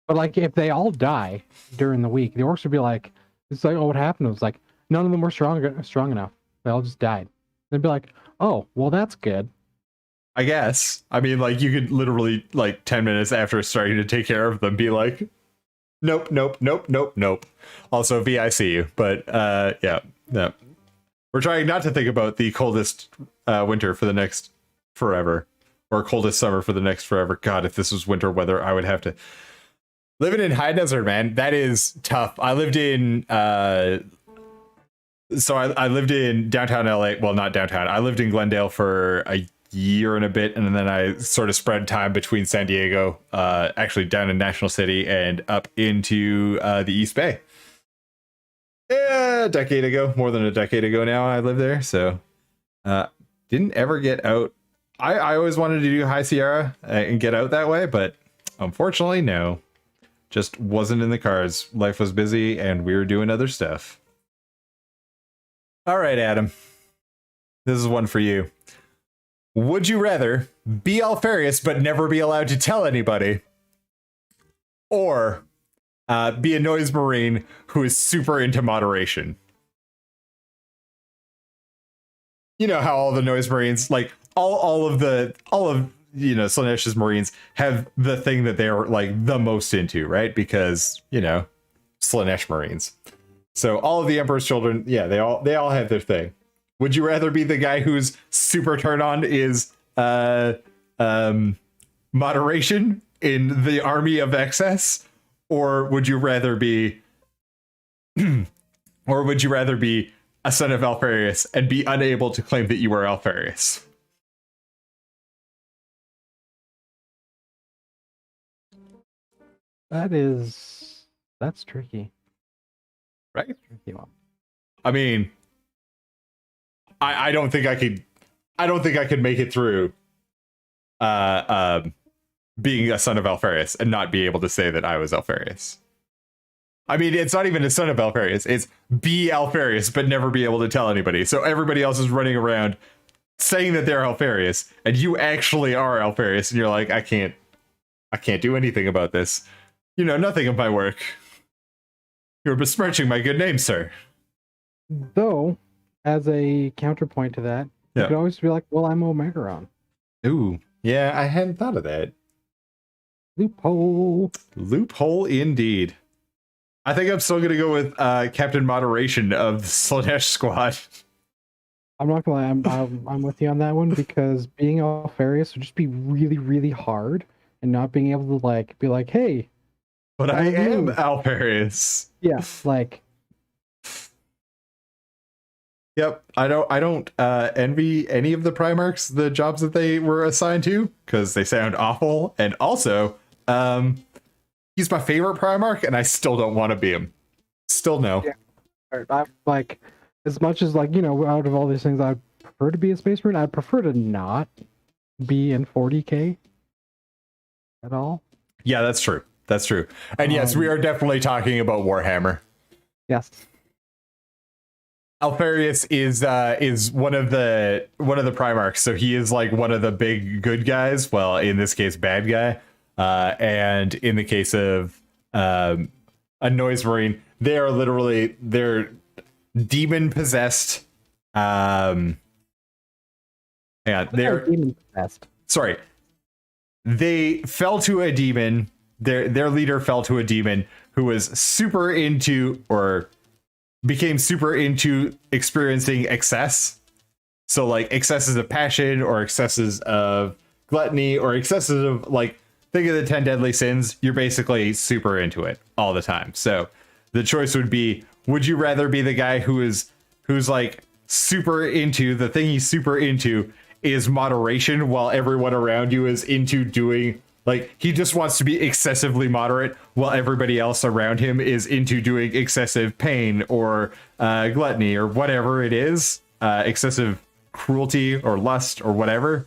But like if they all die during the week, the orcs would be like, it's like, oh, what happened? It was like none of them were strong enough. They all just died. They'd be like, oh, well, that's good. I guess. I mean, like, you could literally, like, 10 minutes after starting to take care of them, be like, nope. Also, VIC you. But, yeah. We're trying not to think about the coldest winter for the next forever. Or coldest summer for the next forever. God, if this was winter weather, I would have to... Living in high desert, man, that is tough. I lived in... So I lived in downtown LA. Well, not downtown. I lived in Glendale for a year and a bit, and then I sort of spread time between San Diego, actually down in National City, and up into the East Bay. Yeah, a decade ago, more than a decade ago now, I lived there. So didn't ever get out. I always wanted to do High Sierra and get out that way, but unfortunately, no. Just wasn't in the cards. Life was busy, and we were doing other stuff. All right, Adam. This is one for you. Would you rather be Alfarius but never be allowed to tell anybody? Or be a noise marine who is super into moderation? You know how all the noise marines, like all of Slaanesh marines have the thing that they're like the most into, right? Because, Slaanesh marines. So all of the Emperor's children, yeah, they all have their thing. Would you rather be the guy who's super turned on is moderation in the army of excess, or would you rather be a son of Alfarius and be unable to claim that you are Alfarius? That's tricky. Right? I mean, I don't think I could make it through being a son of Alfarius and not be able to say that I was Alfarius. I mean, it's not even a son of Alfarius, it's be Alfarius but never be able to tell anybody. So everybody else is running around saying that they're Alfarius and you actually are Alfarius, and you're like, I can't do anything about this. Nothing of my work. You're besmirching my good name, sir. Though, as a counterpoint to that, you could always be like, well, I'm Omegaron. Ooh, yeah, I hadn't thought of that. Loophole Indeed. I think I'm still going to go with Captain Moderation of the Slaanesh squad. I'm not going to lie, I'm with you on that one, because being Alfarius would just be really, really hard, and not being able to be like, hey... But I am Alfarius. Yeah, like... Yep. I don't envy any of the Primarchs, the jobs that they were assigned to, because they sound awful. And also, he's my favorite Primarch, and I still don't want to be him. Still no. Yeah. I like, as much as like, out of all these things, I prefer to be a Space Marine. I prefer to not be in 40K at all. Yeah, that's true. That's true. And yes, we are definitely talking about Warhammer. Yes. Alfarius is one of the Primarchs, so he is like one of the big good guys. Well, in this case, bad guy. And in the case of a Noise Marine, they're demon possessed. Hang on, they're demon possessed. Sorry, they fell to a demon. Their leader fell to a demon who was super into, or became super into, experiencing excess. So like excesses of passion, or excesses of gluttony, or excesses of, like, think of the 10 deadly sins. You're basically super into it all the time. So the choice would be, would you rather be the guy who's like super into, the thing he's super into is moderation, while everyone around you is into doing, like, he just wants to be excessively moderate while everybody else around him is into doing excessive pain or gluttony or whatever it is, excessive cruelty or lust or whatever.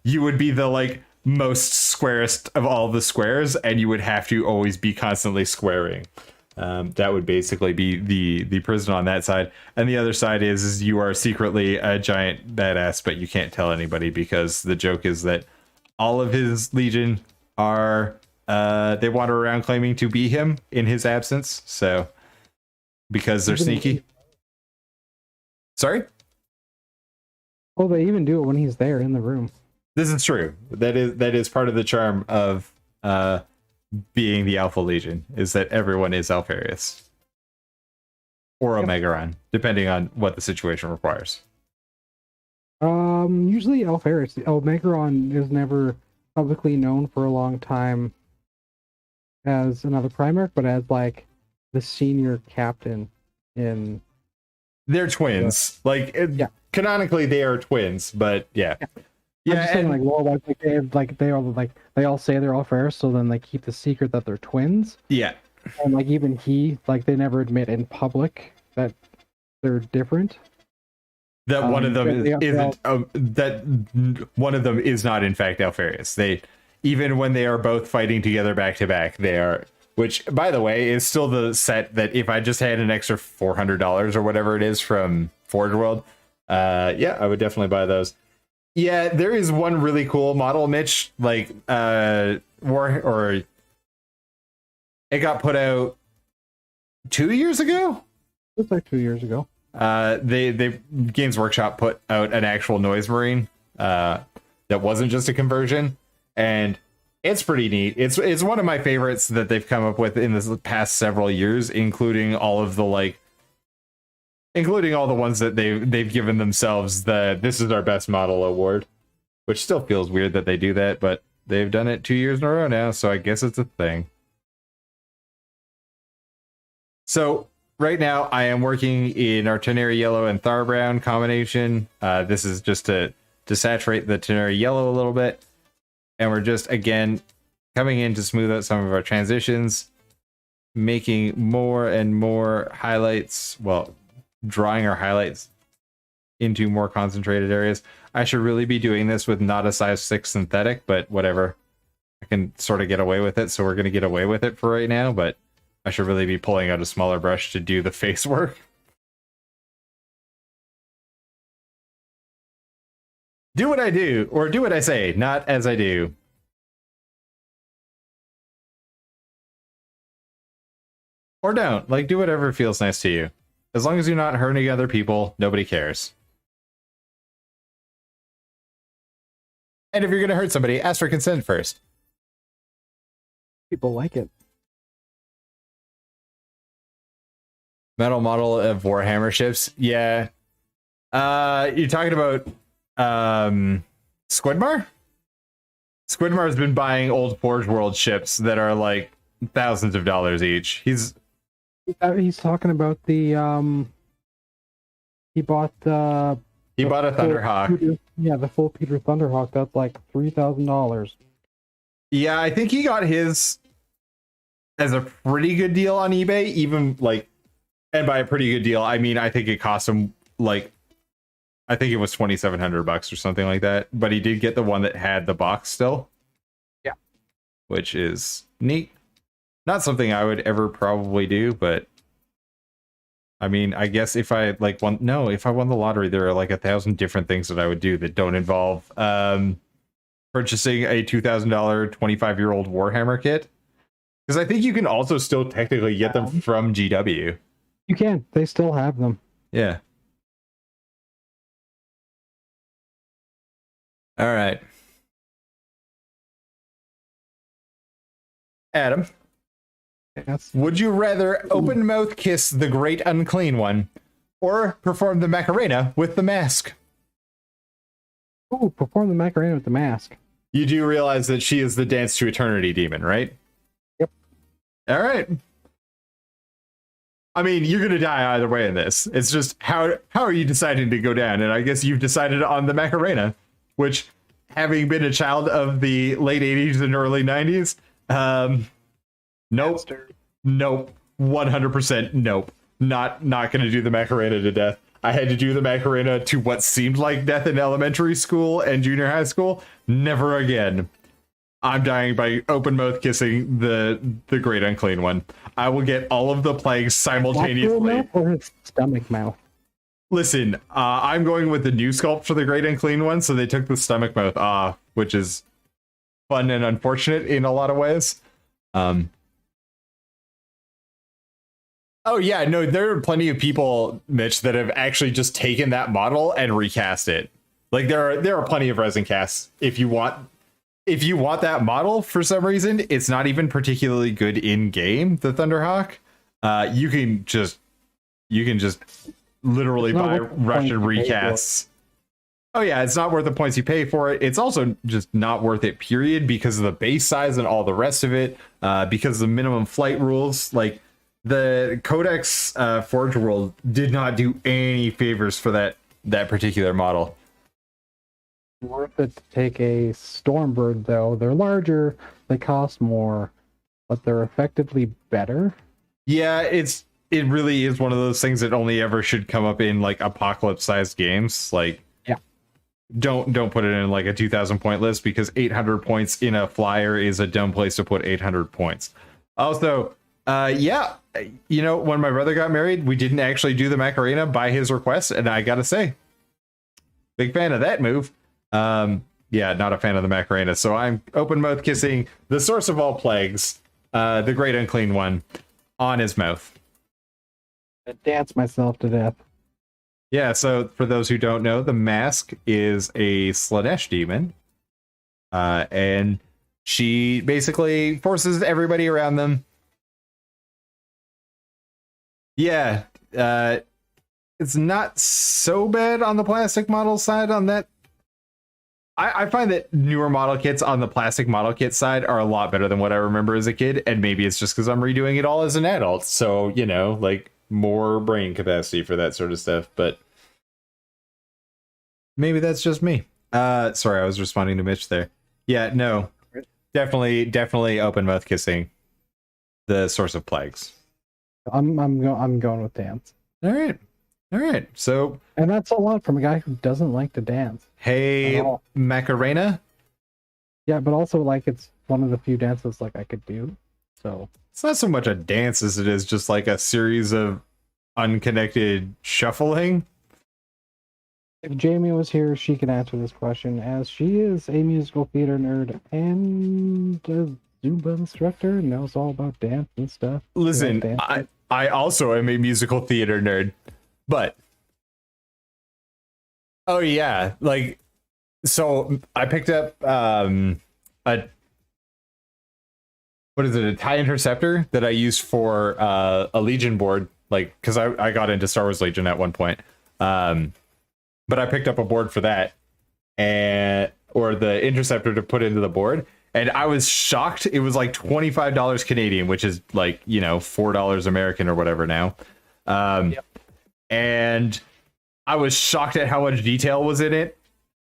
You would be the, like, most squarest of all the squares, and you would have to always be constantly squaring. That would basically be the prison on that side. And the other side is you are secretly a giant badass, but you can't tell anybody, because the joke is that all of his legion are they wander around claiming to be him in his absence. So because they're sneaky. Sorry? Oh, they even do it when he's there in the room. This is true. That is part of the charm of being the Alpha Legion, is that everyone is Alfarius. Or Omegaron, depending on what the situation requires. Usually Alfarius. Omegaron is never publicly known for a long time as another Primarch, but as like the senior captain in. They're twins. Canonically they are twins, but yeah. I'm just saying, like, well, they all say they're Alfarius, so then they keep the secret that they're twins. Yeah. And like even they never admit in public that they're different. That one of them one of them is not in fact Alfarius. They, even when they are both fighting together back to back, they are, which by the way is still the set that if I just had an extra $400 or whatever it is from Forge World, I would definitely buy those. Yeah, there is one really cool model, Mitch, like it got put out 2 years ago. It's like 2 years ago. They Games Workshop put out an actual Noise Marine that wasn't just a conversion, and it's pretty neat. It's one of my favorites that they've come up with in the past several years, including all the ones that they've given themselves the "This is our best model" award, which still feels weird that they do that, but they've done it 2 years in a row now, so I guess it's a thing. So right now, I am working in our Teneri Yellow and Thar Brown combination. This is just to saturate the Teneri Yellow a little bit. And we're just, again, coming in to smooth out some of our transitions, making more and more highlights, well, drawing our highlights into more concentrated areas. I should really be doing this with not a size 6 synthetic, but whatever. I can sort of get away with it, so we're going to get away with it for right now, but I should really be pulling out a smaller brush to do the face work. Do what I do, or do what I say, not as I do. Or don't. Like, do whatever feels nice to you. As long as you're not hurting other people, nobody cares. And if you're going to hurt somebody, ask for consent first. People like it. Metal model of Warhammer ships. Yeah. You're talking about Squidmar? Squidmar has been buying old Forge World ships that are like thousands of dollars each. He's talking about the He bought a Thunderhawk. Yeah, the full Peter Thunderhawk. That's like $3,000. Yeah, I think he got his as a pretty good deal on eBay, even like, and by a pretty good deal, I mean, I think it cost him like, I think it was $2,700 or something like that. But he did get the one that had the box still. Yeah. Which is neat. Not something I would ever probably do, but I mean, I guess if I like if I won the lottery, there are like 1,000 different things that I would do that don't involve purchasing a $2,000 25-year-old Warhammer kit. Because I think you can also still technically get them from GW. You can. They still have them. Yeah. All right. Adam. Yes. Would you rather open mouth kiss the great unclean one or perform the Macarena with the mask? Ooh, perform the Macarena with the mask. You do realize that she is the Dance to Eternity demon, right? Yep. All right. I mean, you're going to die either way in this. It's just how are you deciding to go down? And I guess you've decided on the Macarena, which, having been a child of the late 80s and early 90s, nope. Nope. 100% nope. Not going to do the Macarena to death. I had to do the Macarena to what seemed like death in elementary school and junior high school. Never again. I'm dying by open mouth kissing the great unclean one. I will get all of the plagues simultaneously. Mouth or his stomach mouth? Listen, I'm going with the new sculpt for the great unclean one, so they took the stomach mouth off, which is fun and unfortunate in a lot of ways. Oh yeah, no, there are plenty of people, Mitch, that have actually just taken that model and recast it. Like there are plenty of resin casts. If you want that model for some reason, it's not even particularly good in game, the Thunderhawk. You can just literally buy Russian recasts. Oh yeah, it's not worth the points you pay for it. It's also just not worth it, period, because of the base size and all the rest of it. Because of the minimum flight rules, like the Codex Forge World did not do any favors for that particular model. Worth it to take a Stormbird, though. They're larger, they cost more, but they're effectively better. Yeah, it really is one of those things that only ever should come up in like apocalypse-sized games. Like, yeah, don't put it in like a 2,000 point list, because 800 points in a flyer is a dumb place to put 800 points. Also, yeah, you know, when my brother got married, we didn't actually do the Macarena by his request, and I gotta say, big fan of that move. Yeah, not a fan of the Macarena, so I'm open mouth kissing the source of all plagues, the great unclean one, on his mouth. I dance myself to death. Yeah, so for those who don't know, the mask is a Slanesh demon, and she basically forces everybody around them. Yeah, it's not so bad on the plastic model side on that. I find that newer model kits on the plastic model kit side are a lot better than what I remember as a kid, and maybe it's just because I'm redoing it all as an adult, so, you know, like, more brain capacity for that sort of stuff, but maybe that's just me. Sorry, I was responding to Mitch there. Yeah, no, definitely open mouth kissing the source of plagues. I'm going with dance. All right. So, and that's a lot from a guy who doesn't like to dance. Hey, Macarena. Yeah, but also like it's one of the few dances like I could do. So it's not so much a dance as it is just like a series of unconnected shuffling. If Jamie was here, she could answer this question, as she is a musical theater nerd and a Zumba instructor, knows all about dance and stuff. Listen, I also am a musical theater nerd, but oh yeah, like, so I picked up a TIE Interceptor that I used for a Legion board, like, because I got into Star Wars Legion at one point. But I picked up a board for that, or the Interceptor to put into the board, and I was shocked. It was like $25 Canadian, which is like, you know, $4 American or whatever now. Yep. And I was shocked at how much detail was in it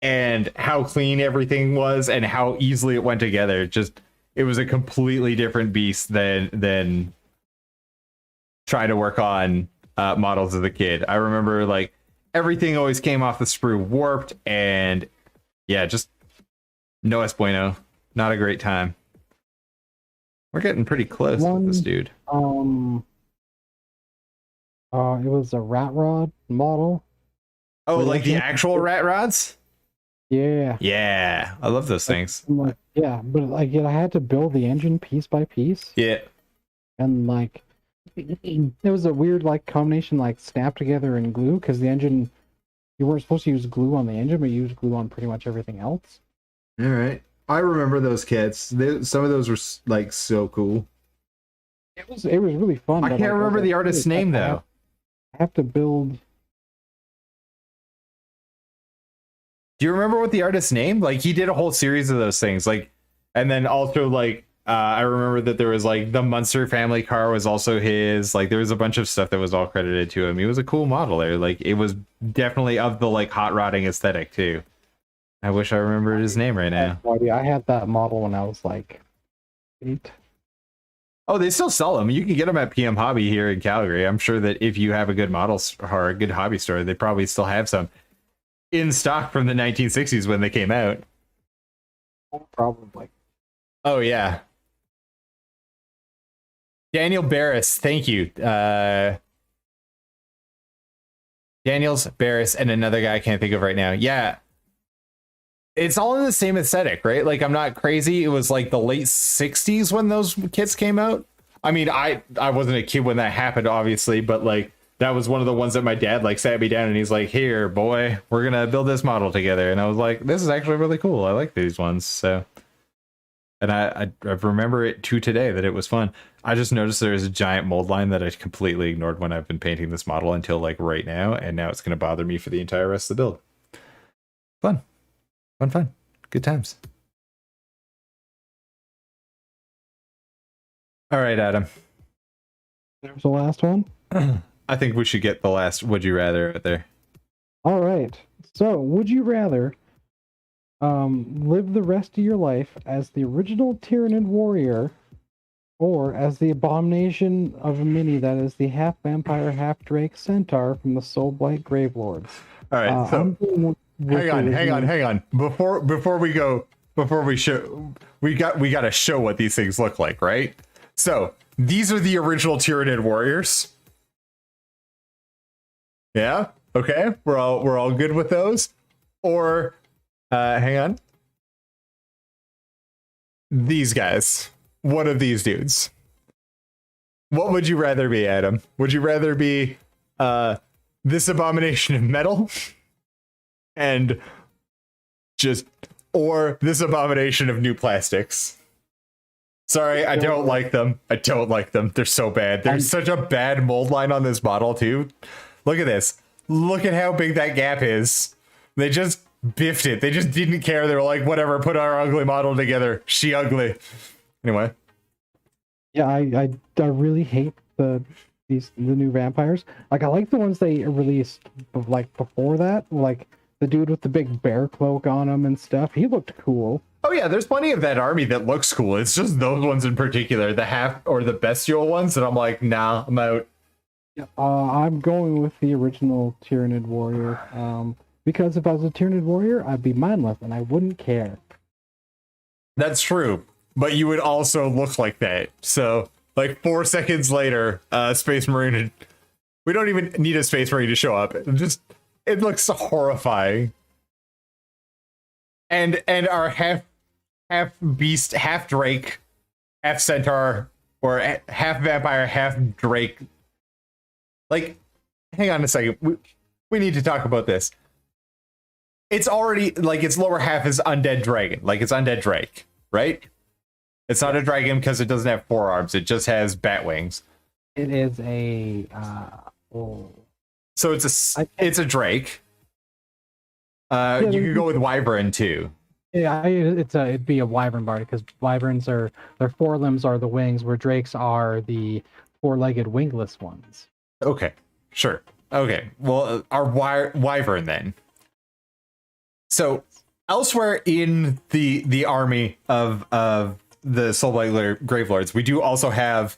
and how clean everything was and how easily it went together. Just it was a completely different beast than trying to work on models as a kid. I remember like everything always came off the sprue warped, and yeah, just no es bueno. Not a great time. We're getting pretty close with this dude. It was a rat rod model. Oh, like the actual rat rods? Yeah. Yeah, I love those things. Like, yeah, but like I had to build the engine piece by piece. Yeah. And like it was a weird like combination, like snap together and glue, because the engine, you weren't supposed to use glue on the engine, but you used glue on pretty much everything else. All right. I remember those kits. Some of those were like so cool. It was really fun. I can't remember the artist's name though. I have to build. Do you remember what the artist's name? Like he did a whole series of those things. Like, and then also like I remember that there was like the Munster family car was also his. Like there was a bunch of stuff that was all credited to him. He was a cool modeler. Like it was definitely of the like hot rodding aesthetic too. I wish I remembered his name right now. I had that model when I was like 8. Oh, they still sell them. You can get them at PM Hobby here in Calgary. I'm sure that if you have a good model or a good hobby store, they probably still have some in stock from the 1960s when they came out. Probably. Oh, yeah. Daniel Barris, thank you. Daniels, Barris, and another guy I can't think of right now. Yeah. It's all in the same aesthetic, right? Like, I'm not crazy. It was like the late 60s when those kits came out. I mean, I wasn't a kid when that happened, obviously, but like that was one of the ones that my dad like sat me down and he's like, here, boy, we're going to build this model together. And I was like, this is actually really cool. I like these ones. So, and I remember it to today that it was fun. I just noticed there was a giant mold line that I completely ignored when I've been painting this model until like right now. And now it's going to bother me for the entire rest of the build. Fun. Fun. Good times. All right, Adam. That was the last one? I think we should get the last would you rather out there. All right. So, would you rather live the rest of your life as the original Tyranid warrior, or as the abomination of a mini that is the half vampire, half drake centaur from the Soulblight Gravelords? All right, so hang on. Before we go, we got to show what these things look like, right? So these are the original Tyranid warriors. Yeah. Okay. We're all good with those. Or, hang on. These guys. One of these dudes. What would you rather be, Adam? Would you rather be this abomination of metal? And just, or this abomination of new plastics? Sorry, I don't like them. They're so bad. There's such a bad mold line on this model too. Look at this. Look at how big that gap is. They just biffed it. They just didn't care. They were like, whatever, put our ugly model together. She ugly. Anyway. Yeah, I really hate the new vampires. Like I like the ones they released like before that, like the dude with the big bear cloak on him and stuff. He looked cool. Oh yeah, there's plenty of that army that looks cool. It's just those ones in particular, the half or the bestial ones that I'm like, nah, I'm out. Yeah, I'm going with the original Tyranid warrior. Because if I was a Tyranid warrior, I'd be mindless and I wouldn't care. That's true, but you would also look like that. So, like 4 seconds later, Space Marine. We don't even need a Space Marine to show up. It looks horrifying. And our half beast, half drake, half centaur, or half vampire, half drake. Like, hang on a second. We need to talk about this. It's already like its lower half is undead dragon, like it's undead drake, right? It's not a dragon because it doesn't have 4 arms. It just has bat wings. It is a So it's a drake. You could go with wyvern too. Yeah, it'd be a wyvern bard because wyverns are their forelimbs are the wings, where drakes are the 4-legged wingless ones. Okay, sure. Okay, well, our wyvern then. So elsewhere in the army of the Soulblight Gravelords, we do also have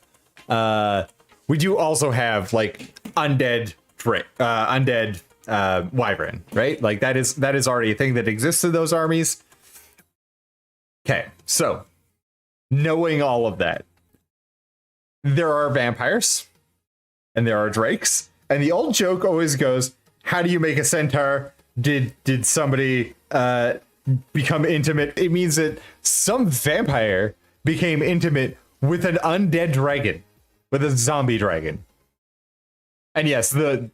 like undead wyvern, right? Like that is already a thing that exists in those armies. Okay, so knowing all of that, there are vampires and there are drakes, and the old joke always goes, how do you make a centaur? Did somebody become intimate? It means that some vampire became intimate with an undead dragon, with a zombie dragon. And yes, the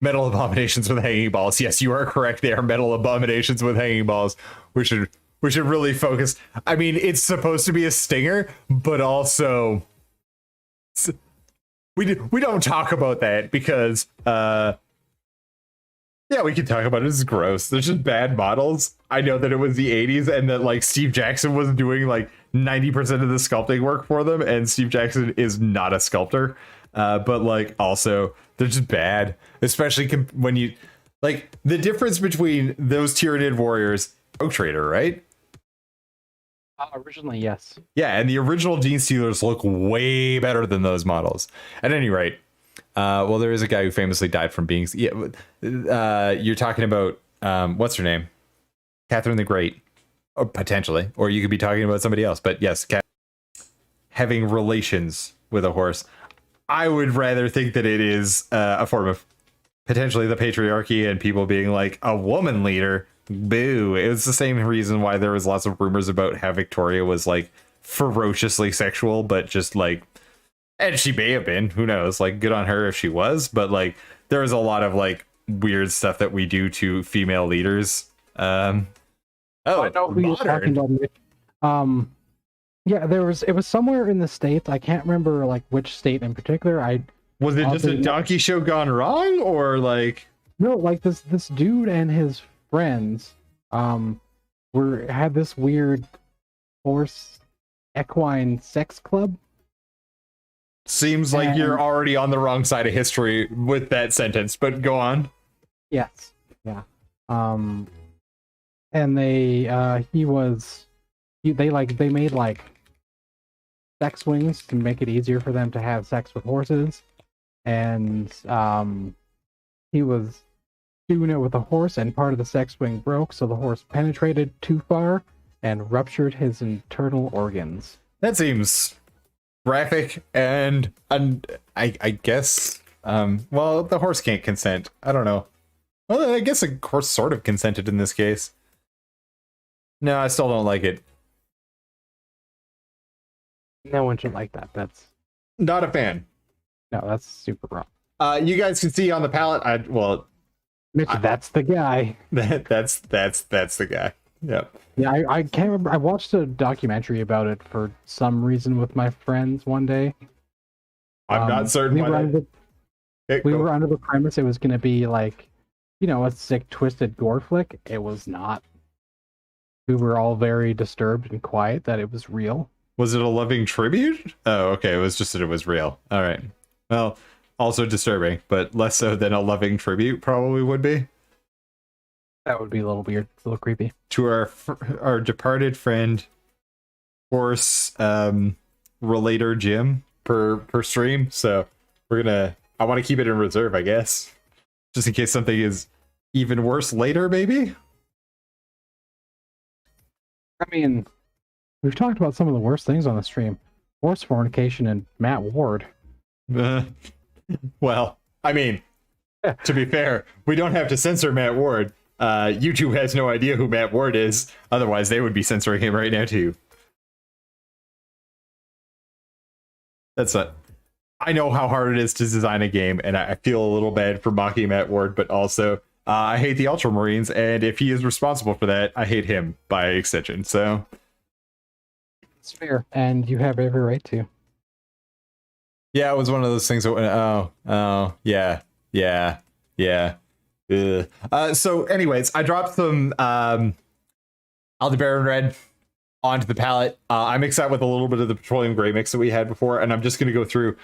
metal abominations with hanging balls. Yes, you are correct. They are metal abominations with hanging balls. We should really focus. I mean, it's supposed to be a stinger, but also we don't talk about that because yeah, we can talk about it. It's gross. There's just bad models. I know that it was the 80s and that like Steve Jackson was doing like 90% of the sculpting work for them, and Steve Jackson is not a sculptor. But like also they're just bad, especially when you like the difference between those Tyranid warriors, Oak Trader, right? Originally, yes. Yeah, and the original Dean Stealers look way better than those models. At any rate, well, there is a guy who famously died from being. Yeah, you're talking about what's her name, Catherine the Great, or potentially, or you could be talking about somebody else. But yes, having relations with a horse. I would rather think that it is a form of potentially the patriarchy and people being like a woman leader. Boo. It was the same reason why there was lots of rumors about how Victoria was like ferociously sexual, but just like, and she may have been, who knows, like good on her if she was, but like there was a lot of like weird stuff that we do to female leaders. I know who you're talking about. Yeah, it was somewhere in the States. I can't remember like which state in particular. Was it just a donkey show gone wrong, or like no, like this dude and his friends had this weird horse equine sex club. Seems like you're already on the wrong side of history with that sentence, but go on. Yes. Yeah. And they made like sex wings to make it easier for them to have sex with horses, and he was doing it with a horse, and part of the sex wing broke, so the horse penetrated too far and ruptured his internal organs. That seems graphic, and I guess well, the horse can't consent. I don't know. Well, I guess a horse sort of consented in this case. No, I still don't like it. No one should like that. That's not a fan. No, that's super wrong. You guys can see on the palette. Mitch, that's the guy. That's the guy. Yep. Yeah, I can't remember. I watched a documentary about it for some reason with my friends one day. I'm not certain. We were under the premise it was going to be like, a sick, twisted gore flick. It was not. We were all very disturbed and quiet that it was real. Was it a loving tribute? Oh, okay. It was just that it was real. All right. Well, also disturbing, but less so than a loving tribute probably would be. That would be a little weird, a little creepy. To our departed friend, horse relator Jim per stream. So I want to keep it in reserve, I guess, just in case something is even worse later, maybe. I mean, we've talked about some of the worst things on the stream. Horse fornication and Matt Ward. Well, I mean, to be fair, we don't have to censor Matt Ward. YouTube has no idea who Matt Ward is. Otherwise, they would be censoring him right now, too. I know how hard it is to design a game, and I feel a little bad for mocking Matt Ward, but also I hate the Ultramarines, and if he is responsible for that, I hate him by extension, so... It's fair, and you have every right to. Yeah, it was one of those things that went, yeah. So anyways, I dropped some Aldebaran Red onto the palette. I'm mixed out with a little bit of the Petroleum Gray mix that we had before, and I'm just going to go through.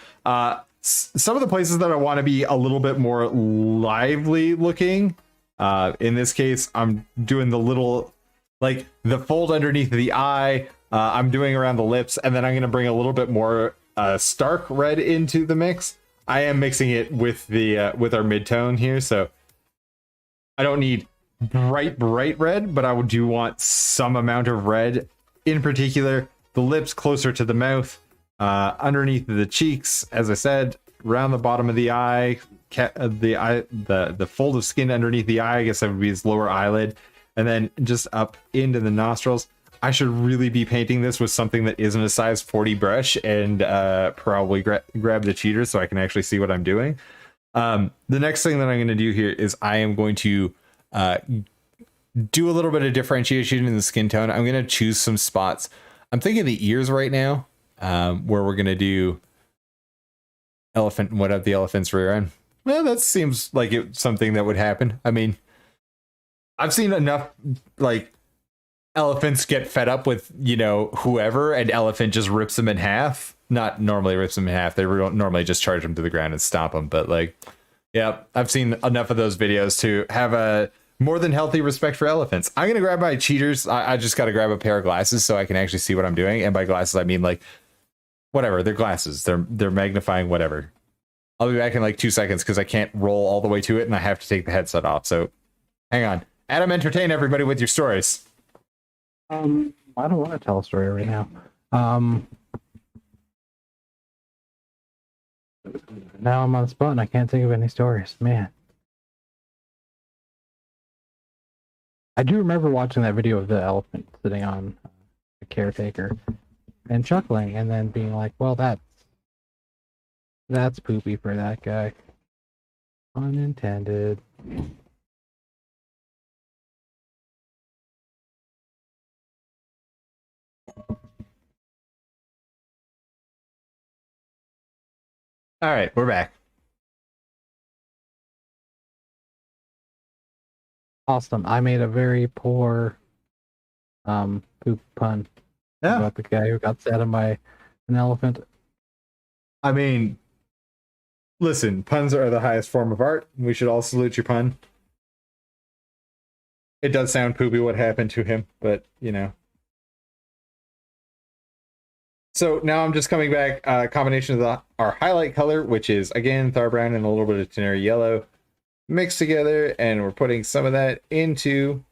some of the places that I want to be a little bit more lively looking. In this case, I'm doing the little, like the fold underneath the eye. I'm doing around the lips, and then I'm going to bring a little bit more stark red into the mix. I am mixing it with the with our mid-tone here, so I don't need bright red, but I do want some amount of red. In particular, the lips closer to the mouth, underneath the cheeks, as I said, around the bottom of the eye, the fold of skin underneath the eye, I guess that would be his lower eyelid, and then just up into the nostrils. I should really be painting this with something that isn't a size 40 brush, and probably grab the cheater so I can actually see what I'm doing. The next thing that I'm going to do here is I am going to do a little bit of differentiation in the skin tone. I'm going to choose some spots. I'm thinking the ears right now, where we're going to do elephant, what up the elephant's rear end. Well, that seems like it's something that would happen. I mean, I've seen enough like elephants get fed up with, you know, whoever, and elephant just rips them in half. Not normally rips them in half. They don't normally just charge them to the ground and stomp them. But like, yeah, I've seen enough of those videos to have a more than healthy respect for elephants. I'm going to grab my cheaters. I just got to grab a pair of glasses so I can actually see what I'm doing. And by glasses, I mean like, whatever, they're glasses. They're magnifying whatever. I'll be back in like 2 seconds because I can't roll all the way to it and I have to take the headset off. So hang on. Adam, entertain everybody with your stories. I don't want to tell a story right now. Now I'm on the spot and I can't think of any stories. Man. I do remember watching that video of the elephant sitting on a caretaker and chuckling and then being like, well, that's poopy for that guy. Unintended. All right, we're back. Awesome. I made a very poor poop pun about the guy who got set on by an elephant. I mean, listen, puns are the highest form of art. We should all salute your pun. It does sound poopy what happened to him, but you know. So now I'm just coming back, a combination of our highlight color, which is again Thar brown and a little bit of Teneri yellow mixed together, and we're putting some of that into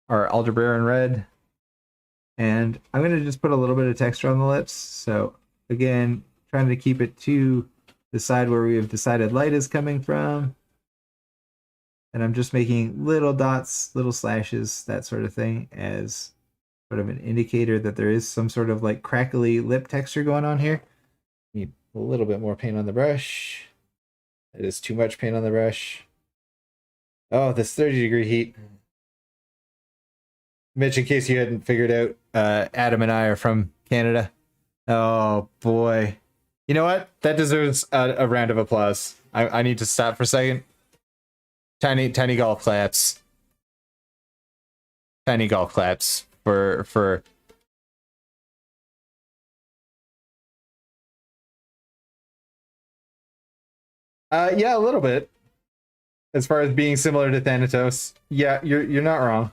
our Aldebaran red. And I'm going to just put a little bit of texture on the lips. So again, trying to keep it to the side where we have decided light is coming from. And I'm just making little dots, little slashes, that sort of thing, as sort of an indicator that there is some sort of like crackly lip texture going on here. Need a little bit more paint on the brush. It is too much paint on the brush. Oh, this 30-degree heat. Mitch, in case you hadn't figured out, Adam and I are from Canada. Oh, boy. You know what? That deserves a round of applause. I need to stop for a second. Tiny golf claps. Tiny golf claps for yeah, a little bit. As far as being similar to Thanatos. Yeah, you're not wrong.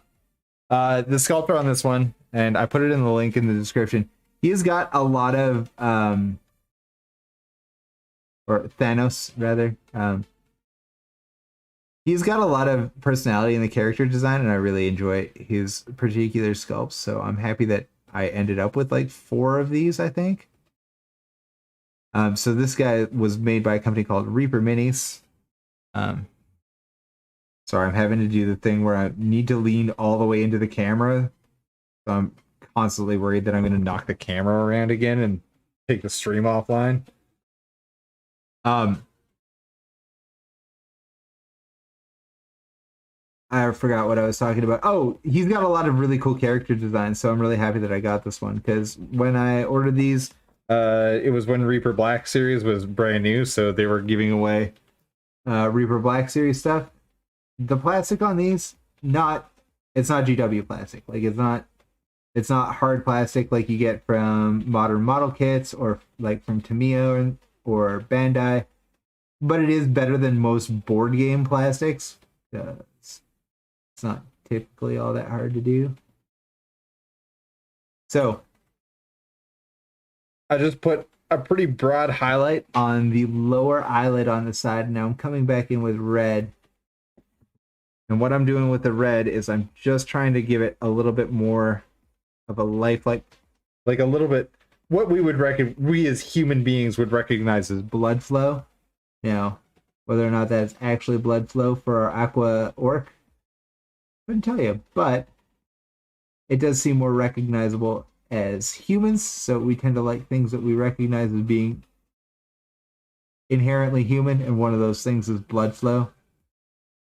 The sculptor on this one, and I put it in the link in the description, he's got a lot of or Thanos rather. He's got a lot of personality in the character design, and I really enjoy his particular sculpts. So I'm happy that I ended up with like 4 of these, I think. So this guy was made by a company called Reaper Minis. Sorry, I'm having to do the thing where I need to lean all the way into the camera. So I'm constantly worried that I'm going to knock the camera around again and take the stream offline. I forgot what I was talking about. Oh, he's got a lot of really cool character design, so I'm really happy that I got this one, because when I ordered these, it was when Reaper Black series was brand new, so they were giving away Reaper Black series stuff. The plastic on these, it's not GW plastic. Like it's not hard plastic like you get from modern model kits or like from Tamiya or Bandai, but it is better than most board game plastics. It's not typically all that hard to do. So I just put a pretty broad highlight on the lower eyelid on the side. Now I'm coming back in with red. And what I'm doing with the red is I'm just trying to give it a little bit more of a lifelike, like a little bit what we as human beings would recognize as blood flow. Now, whether or not that's actually blood flow for our aqua orc, I couldn't tell you, but it does seem more recognizable as humans, so we tend to like things that we recognize as being inherently human, and one of those things is blood flow. If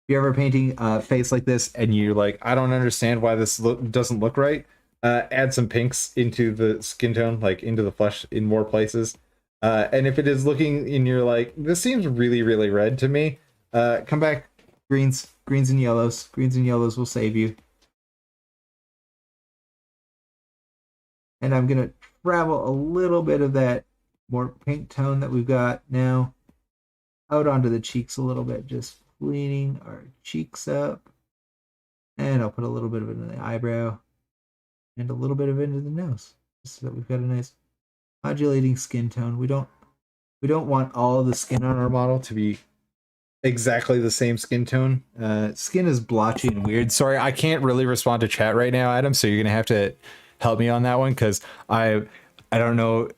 you're ever painting a face like this and you're like, I don't understand why this doesn't look right, add some pinks into the skin tone, like into the flesh in more places. And if it is looking and you're like, this seems really, really red to me, come back, greens and yellows. Greens and yellows will save you. And I'm going to travel a little bit of that more pink tone that we've got now out onto the cheeks a little bit, just cleaning our cheeks up. And I'll put a little bit of it in the eyebrow and a little bit of it into the nose, just so that we've got a nice modulating skin tone. We don't want all of the skin on our model to be exactly the same skin tone. Skin is blotchy and weird. Sorry, I can't really respond to chat right now, Adam, so you're going to have to help me on that one, because I don't know.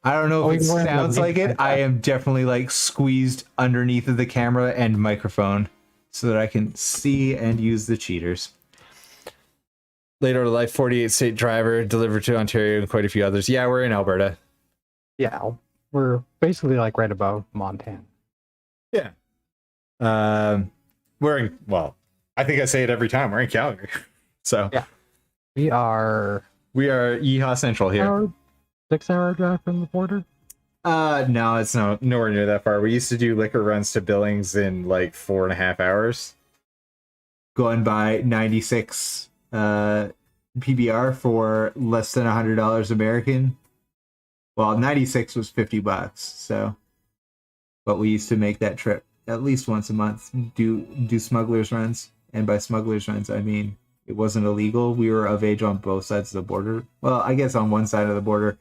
I don't know if it sounds like it. I am definitely like squeezed underneath of the camera and microphone so that I can see and use the cheaters. Later life 48 state driver, delivered to Ontario and quite a few others. Yeah, we're in Alberta. Yeah, we're basically like right above Montana. Yeah. We're in, well, I think I say it every time. We're in Calgary. So yeah, we are Yeehaw Central here. 6-hour drive from the border. No, it's nowhere near that far. We used to do liquor runs to Billings in like 4.5 hours, going by 96 PBR for less than $100 American. Well, 96 was $50, so, but we used to make that trip at least once a month, do smugglers runs. And by smugglers runs, I mean it wasn't illegal. We were of age on both sides of the border. Well, I guess on one side of the border.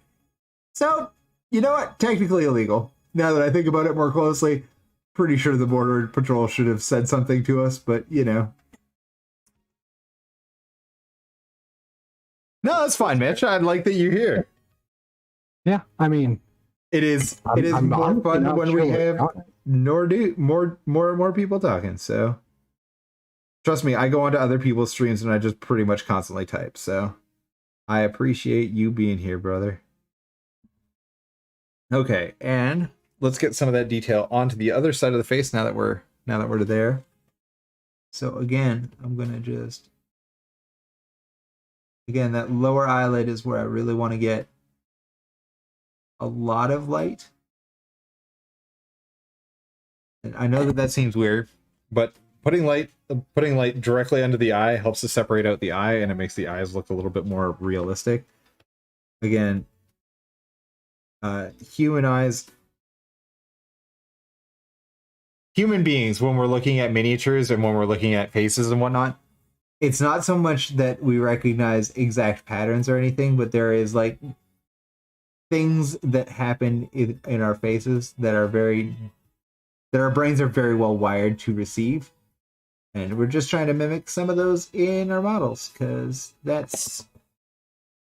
So, you know what? Technically illegal. Now that I think about it more closely, pretty sure the Border Patrol should have said something to us, but, you know. No, that's fine, Mitch. I'd like that you're here. Yeah, I mean, it is more fun when we have more people talking, so. Trust me, I go onto other people's streams and I just pretty much constantly type, so I appreciate you being here, brother. Okay, and let's get some of that detail onto the other side of the face now that we're there. So again, I'm gonna that lower eyelid is where I really want to get a lot of light. And I know that seems weird, but putting light directly under the eye helps to separate out the eye, and it makes the eyes look a little bit more realistic. Again, human beings, when we're looking at miniatures and when we're looking at faces and whatnot, it's not so much that we recognize exact patterns or anything, but there is like things that happen in our faces that our brains are very well wired to receive. And we're just trying to mimic some of those in our models, because that's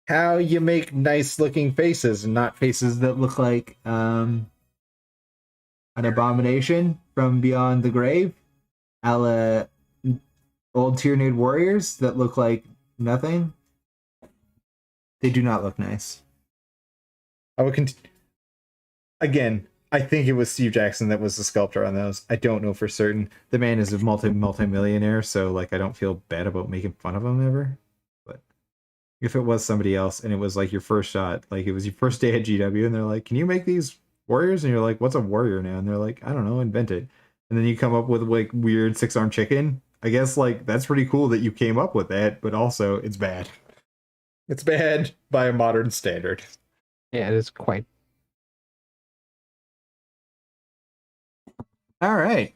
how you make nice looking faces, and not faces that look like an abomination from beyond the grave, a la old Tyranid warriors that look like nothing. They do not look nice. I would continue. Again, I think it was Steve Jackson that was the sculptor on those. I don't know for certain. The man is a multi-millionaire, so like I don't feel bad about making fun of him ever. But if it was somebody else and it was like your first shot, like it was your first day at GW, and they're like, "Can you make these warriors?" And you're like, "What's a warrior now?" And they're like, "I don't know, invent it." And then you come up with like weird 6-arm chicken. I guess like that's pretty cool that you came up with that, but also it's bad. It's bad by a modern standard. Yeah, it is quite. All right.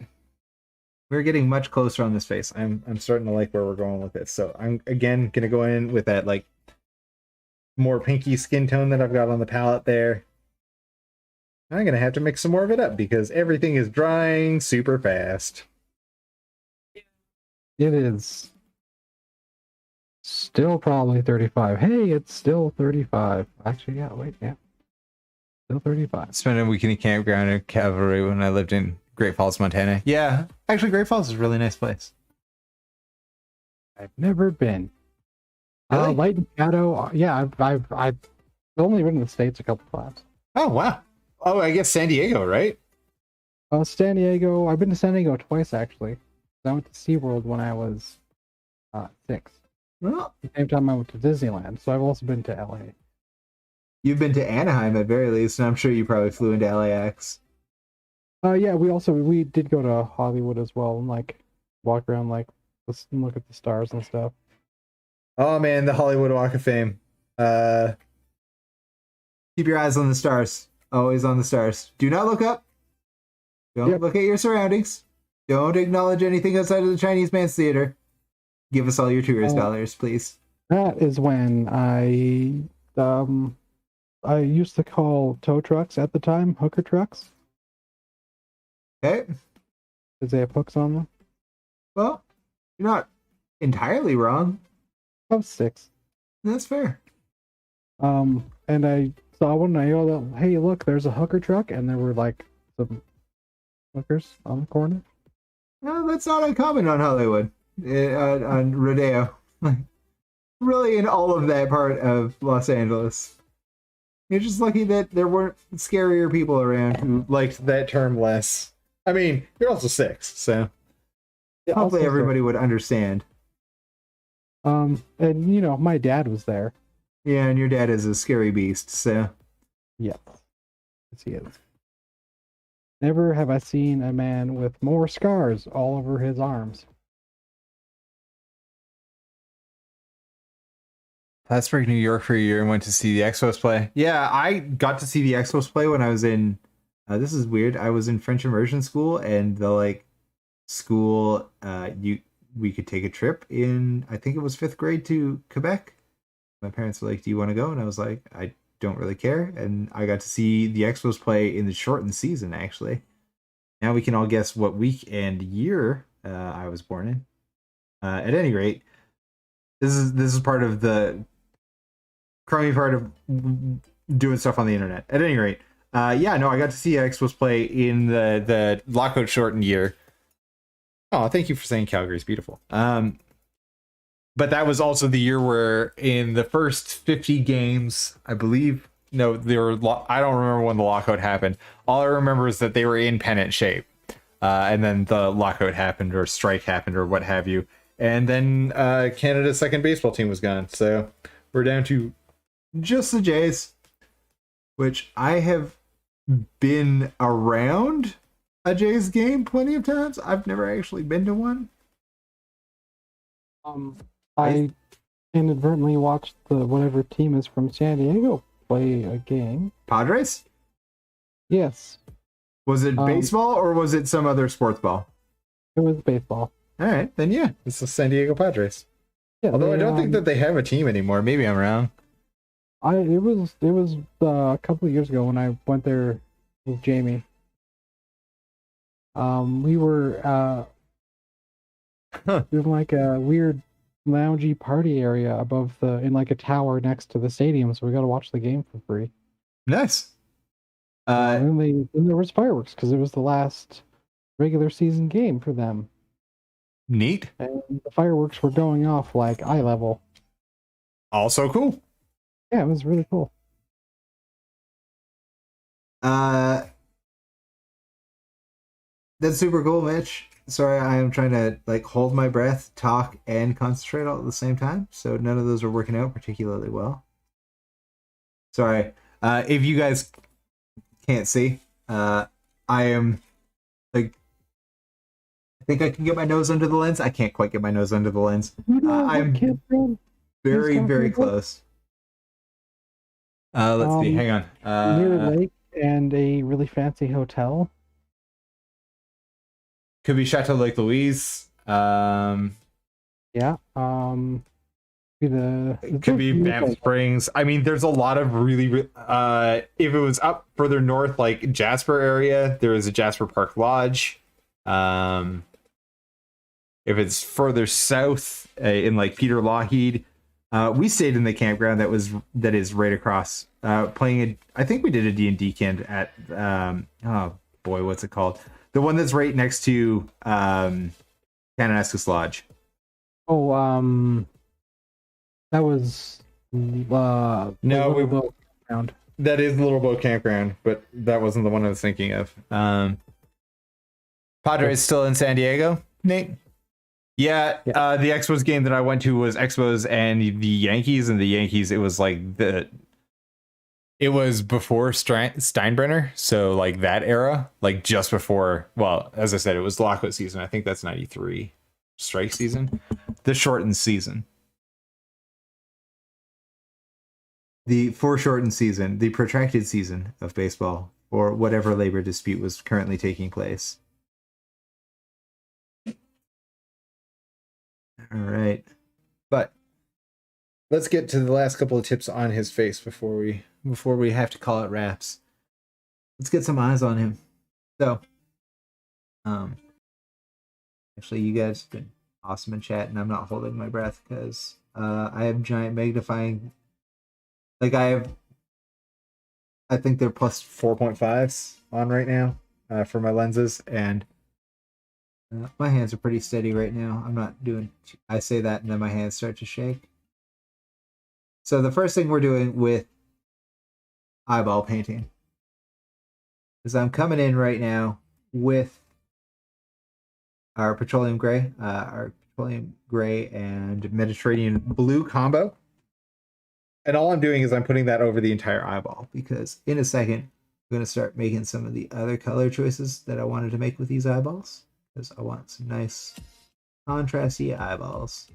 We're getting much closer on this face. I'm starting to like where we're going with this. So I'm again gonna go in with that like more pinky skin tone that I've got on the palette there. I'm gonna have to mix some more of it up because everything is drying super fast. It is still probably 35. Hey, it's still 35. Actually, yeah, wait, yeah. Still 35. Spent a weekend in campground in Cavalry when I lived in Great Falls, Montana. Yeah, actually, Great Falls is a really nice place. I've never been. Really? Light and Shadow. Yeah, I've only been to the States a couple times. Oh wow. Oh, I guess San Diego, right? San Diego. I've been to San Diego twice actually. I went to SeaWorld when I was 6. Well, At the same time I went to Disneyland, so I've also been to LA. you've been to Anaheim at very least, and I'm sure you probably flew into LAX. Yeah, we did go to Hollywood as well and like walk around like look at the stars and stuff. Oh man, the Hollywood Walk of Fame. Keep your eyes on the stars. Always on the stars. Do not look up. Don't look at your surroundings. Don't acknowledge anything outside of the Chinese Man's Theater. Give us all your tourist dollars, please. That is when I used to call tow trucks at the time hooker trucks Okay. because they have hooks on them. Well, you're not entirely wrong. I was 6. That's fair. And I saw one and I yelled out, "Hey, look, there's a hooker truck," and there were like some hookers on the corner. No, that's not uncommon on Hollywood. On Rodeo. Really in all of that part of Los Angeles. You're just lucky that there weren't scarier people around who liked that term less. I mean, you're also 6, so hopefully everybody would understand. And you know, my dad was there. Yeah, and your dad is a scary beast, so Yes, yes, he is. Never have I seen a man with more scars all over his arms. Plattsburgh, New York for a year and went to see the Expos play. Yeah, I got to see the Expos play when I was in this is weird. I was in French immersion school, and the like school we could take a trip in, I think it was 5th grade, to Quebec. My parents were like, "Do you want to go?" And I was like, "I don't really care." And I got to see the Expos play in the shortened season, actually. Now we can all guess what week and year I was born in. At any rate, this is part of the crummy part of doing stuff on the internet. At any rate, yeah, no, I got to see Expos play in the lockout shortened year. Oh, thank you for saying Calgary's beautiful. But that was also the year where in the first 50 games, I believe, no, they were. I don't remember when the lockout happened. All I remember is that they were in pennant shape, and then the lockout happened or strike happened or what have you, and then Canada's second baseball team was gone. So we're down to just the Jays, which I have been around a Jays game plenty of times. I've never actually been to one. I inadvertently watched the whatever team is from San Diego play a game. Padres? Yes. Was it baseball or was it some other sports ball? It was baseball. All right, then yeah, it's the San Diego Padres. Yeah, Although I don't think that they have a team anymore. Maybe I'm wrong. It was a couple of years ago when I went there with Jamie. We were in like a weird loungy party area above in like a tower next to the stadium, so we got to watch the game for free. Nice. And then there was fireworks because it was the last regular season game for them. Neat. And the fireworks were going off like eye level. Also cool. Yeah, it was really cool. That's super cool, Mitch. Sorry, I am trying to like hold my breath, talk, and concentrate all at the same time. So none of those are working out particularly well. Sorry. If you guys can't see, I am like, I think I can get my nose under the lens. I can't quite get my nose under the lens. I'm very, very close. Let's see. Hang on. Near a lake and a really fancy hotel. Could be Chateau Lake Louise. Yeah. It could be Banff Springs. I mean, there's a lot of really if it was up further north, like Jasper area, there is a Jasper Park Lodge. If it's further south, in like Peter Lougheed, we stayed in the campground that is right across. Playing I think we did a D&D camp at oh boy, what's it called? The one that's right next to Kananaskis Lodge. Oh, that was no, campground. That is Little Boat Campground, but that wasn't the one I was thinking of. Padres still in San Diego, Nate? Yeah. The Expos game that I went to was Expos and the Yankees, and the Yankees, it was like it was before Steinbrenner, so like that era, like just before, well, as I said, it was lockout season. I think that's 93 strike season, the shortened season. The foreshortened season, the protracted season of baseball, or whatever labor dispute was currently taking place. All right. But let's get to the last couple of tips on his face before we have to call it wraps. Let's get some eyes on him. So, actually, you guys have been awesome in chat, and I'm not holding my breath because I have giant magnifying. Like I think they're plus 4.5s on right now for my lenses, and my hands are pretty steady right now. I'm not doing. I say that, and then my hands start to shake. So the first thing we're doing with eyeball painting is I'm coming in right now with our petroleum gray and Mediterranean blue combo. And all I'm doing is I'm putting that over the entire eyeball, because in a second, I'm going to start making some of the other color choices that I wanted to make with these eyeballs, because I want some nice contrasty eyeballs.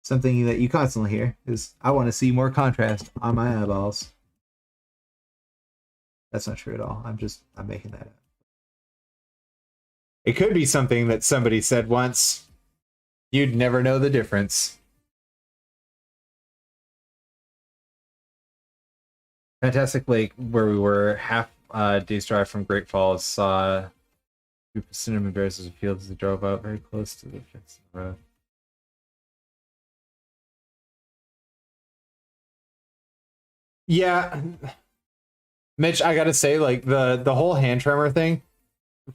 Something that you constantly hear is, I want to see more contrast on my eyeballs. That's not true at all. I'm making that up. It could be something that somebody said once. You'd never know the difference. Fantastic Lake, where we were, half day's drive from Great Falls, saw a group of cinnamon bears as a field as they drove out very close to the fence in the road. Yeah, Mitch, I gotta say, like the whole hand tremor thing,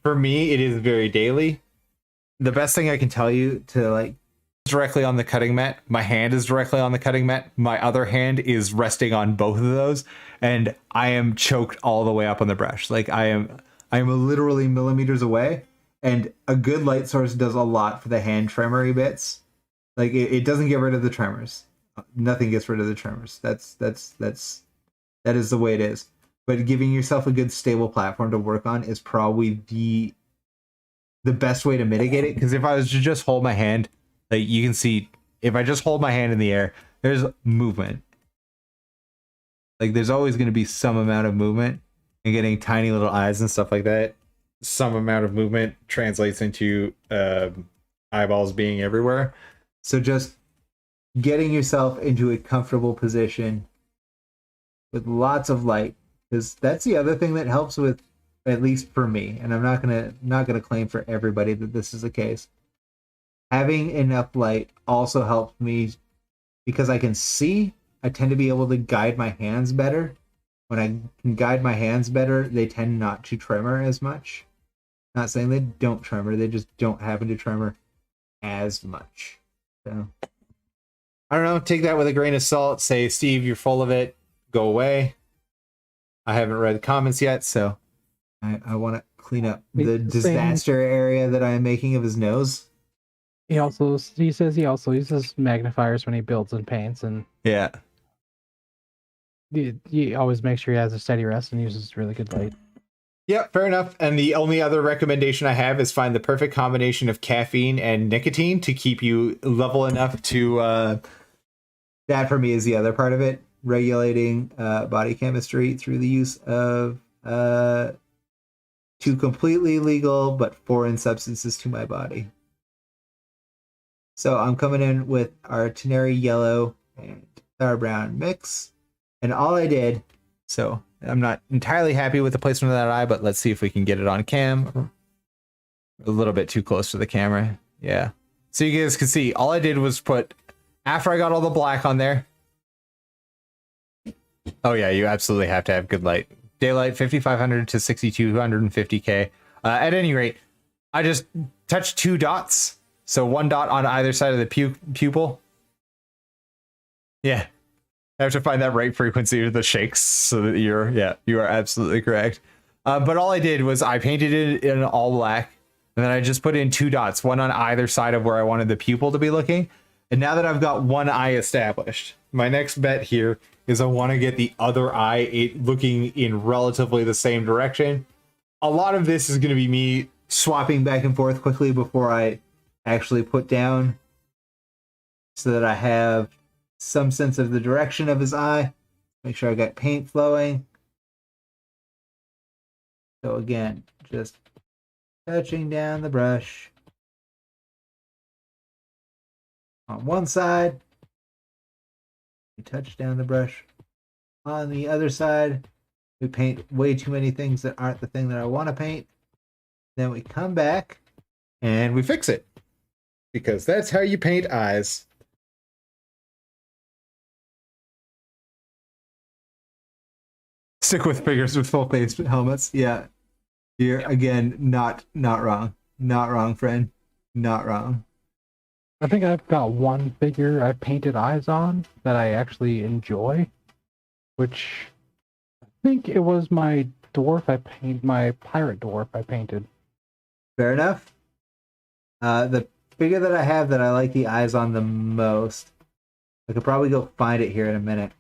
for me, it is very daily. The best thing I can tell you to like directly on the cutting mat. My hand is directly on the cutting mat. My other hand is resting on both of those, and I am choked all the way up on the brush. Like I am literally millimeters away, and a good light source does a lot for the hand tremory bits. Like it doesn't get rid of the tremors. Nothing gets rid of the tremors. That is the way it is. But giving yourself a good stable platform to work on is probably the best way to mitigate it. Because if I was to just hold my hand, like you can see, if I just hold my hand in the air, there's movement. Like there's always going to be some amount of movement, and getting tiny little eyes and stuff like that. Some amount of movement translates into eyeballs being everywhere. So just getting yourself into a comfortable position with lots of light, because that's the other thing that helps with, at least for me, and I'm not gonna claim for everybody that this is the case. Having enough light also helps me, because I can see. I tend to be able to guide my hands better. When I can guide my hands better, they tend not to tremor as much. Not saying they don't tremor, they just don't happen to tremor as much. So I don't know, take that with a grain of salt. Say, Steve, you're full of it. Go away. I haven't read the comments yet, so I want to clean up the disaster area that I am making of his nose. He says he also uses magnifiers when he builds and paints, and yeah, he always makes sure he has a steady rest and uses really good light. Yeah, fair enough. And the only other recommendation I have is find the perfect combination of caffeine and nicotine to keep you level enough to. That for me is the other part of it. Regulating body chemistry through the use of Two completely legal but foreign substances to my body. So I'm coming in with our Teneri yellow and sour brown mix. And all I did, so I'm not entirely happy with the placement of that eye, but let's see if we can get it on cam. A little bit too close to the camera. Yeah. So you guys can see, all I did was put, after I got all the black on there. Oh yeah, you absolutely have to have good light. Daylight 5500 to 6250K. At any rate, I just touched 2 dots. So 1 dot on either side of the pupil. Yeah. I have to find that right frequency of the shakes so that you are absolutely correct. But all I did was I painted it in all black, and then I just put in 2 dots, 1 on either side of where I wanted the pupil to be looking. And now that I've got 1 eye established, my next bet here is I want to get the other eye looking in relatively the same direction. A lot of this is going to be me swapping back and forth quickly before I actually put down, so that I have some sense of the direction of his eye. Make sure I got paint flowing. So again, just touching down the brush on one side. We touch down the brush on the other side. We paint way too many things that aren't the thing that I want to paint. Then we come back and we fix it, because that's how you paint eyes. Stick with figures with full face helmets. Yeah. You're again not wrong. Not wrong, friend. Not wrong. I think I've got one figure I've painted eyes on that I actually enjoy, which I think it was my pirate dwarf I painted. Fair enough. The figure that I have that I like the eyes on the most, I could probably go find it here in a minute.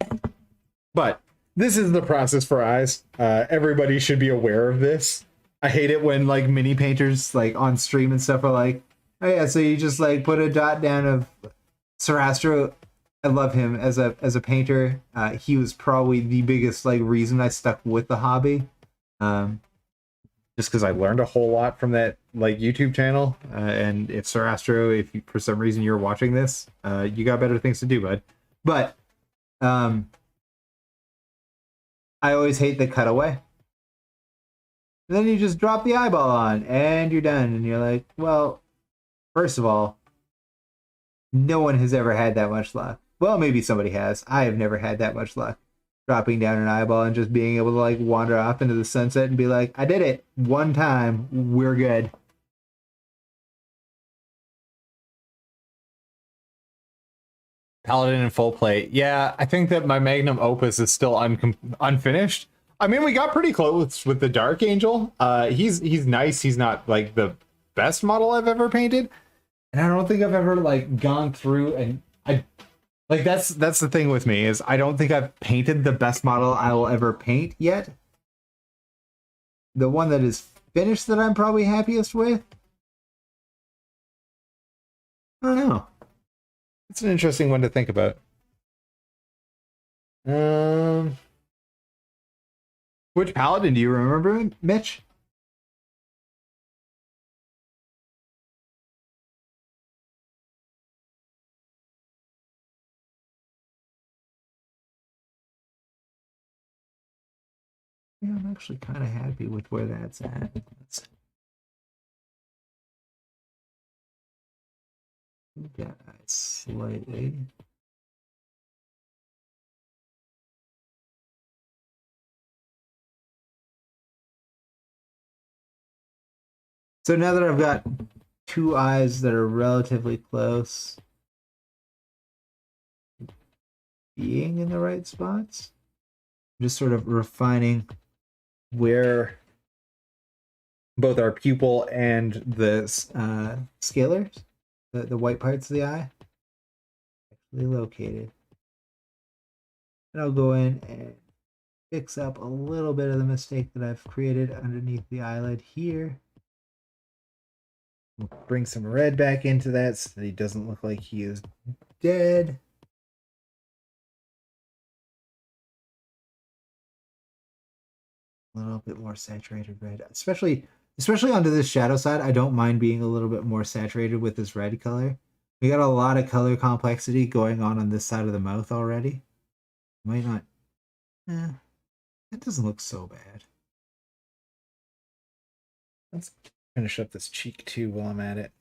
But this is the process for eyes. Everybody should be aware of this. I hate it when like mini painters like on stream and stuff are like, oh yeah, so you just like put a dot down of Sarastro. I love him as a painter. He was probably the biggest like reason I stuck with the hobby. Just because I learned a whole lot from that like YouTube channel. And if Sarastro, if you, for some reason you're watching this, you got better things to do, bud. But I always hate the cutaway. And then you just drop the eyeball on and you're done. And you're like, well, first of all, no one has ever had that much luck. Well, maybe somebody has. I have never had that much luck. Dropping down an eyeball and just being able to like wander off into the sunset and be like, I did it one time. We're good. Paladin in full plate. Yeah, I think that my magnum opus is still unfinished. I mean, we got pretty close with the Dark Angel. He's nice. He's not like the best model I've ever painted, and I don't think I've ever like gone through and that's the thing with me is I don't think I've painted the best model I will ever paint yet. The one that is finished that I'm probably happiest with, I don't know. It's an interesting one to think about. Which paladin do you remember, Mitch? Yeah, I'm actually kind of happy with where that's at. Let's get that slightly. So now that I've got 2 eyes that are relatively close, being in the right spots, I'm just sort of refining where both our pupil and the scalars, the white parts of the eye, actually located. And I'll go in and fix up a little bit of the mistake that I've created underneath the eyelid here. We'll bring some red back into that so that he doesn't look like he is dead. A little bit more saturated red, especially onto this shadow side. I don't mind being a little bit more saturated with this red color. We got a lot of color complexity going on this side of the mouth already. Might not. It doesn't look so bad. Let's finish up this cheek too while I'm at it.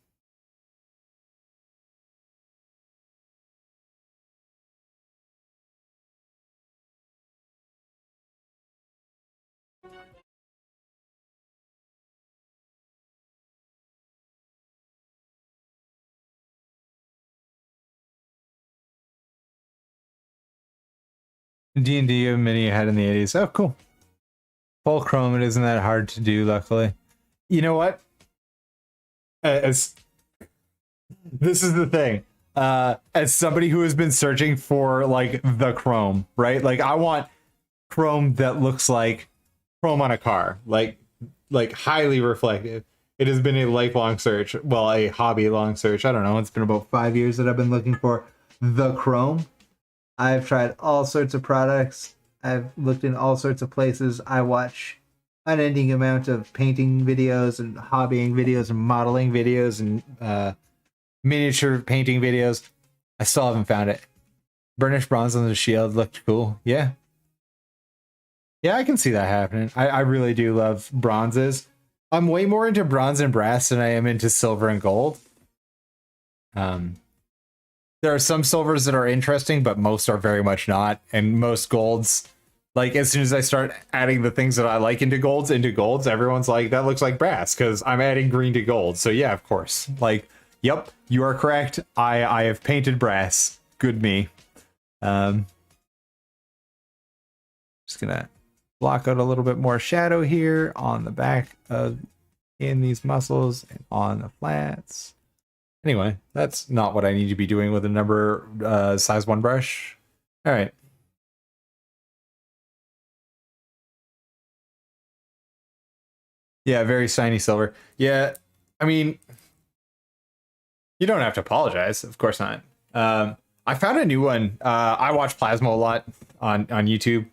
D&D mini I had in the 80s. Oh, cool. Full chrome, it isn't that hard to do, luckily. You know what? This is the thing. As somebody who has been searching for like the chrome, right? Like I want chrome that looks like chrome on a car, like highly reflective. It has been a lifelong search, well, a hobby long search. I don't know. It's been about 5 years that I've been looking for the chrome. I've tried all sorts of products. I've looked in all sorts of places. I watch unending amount of painting videos and hobbying videos and modeling videos and miniature painting videos. I still haven't found it. Burnished bronze on the shield looked cool. Yeah, I can see that happening. I really do love bronzes. I'm way more into bronze and brass than I am into silver and gold. There are some silvers that are interesting, but most are very much not. And most golds, like as soon as I start adding the things that I like into golds, everyone's like, that looks like brass because I'm adding green to gold. So yeah, of course. Like, yep, you are correct. I have painted brass. Good me. Just gonna block out a little bit more shadow here on the back of in these muscles and on the flats. Anyway, that's not what I need to be doing with a number size 1 brush. All right. Yeah, very shiny silver. Yeah, I mean, you don't have to apologize. Of course not. I found a new one. I watch Plasmo a lot on YouTube.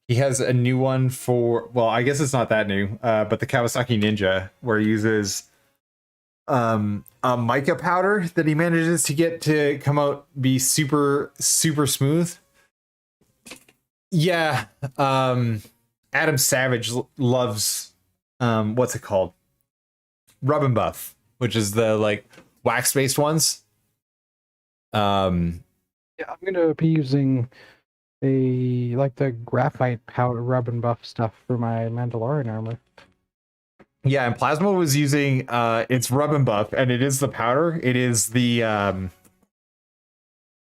He has a new one for, well, I guess it's not that new, but the Kawasaki Ninja, where he uses a mica powder that he manages to get to come out be super smooth. Yeah, Adam Savage loves what's it called, Rub and Buff, which is the like wax based ones. Yeah, I'm gonna be using the graphite powder rub and buff stuff for my Mandalorian armor. Yeah, and Plasma was using its Rub and Buff, and it is the powder. It is the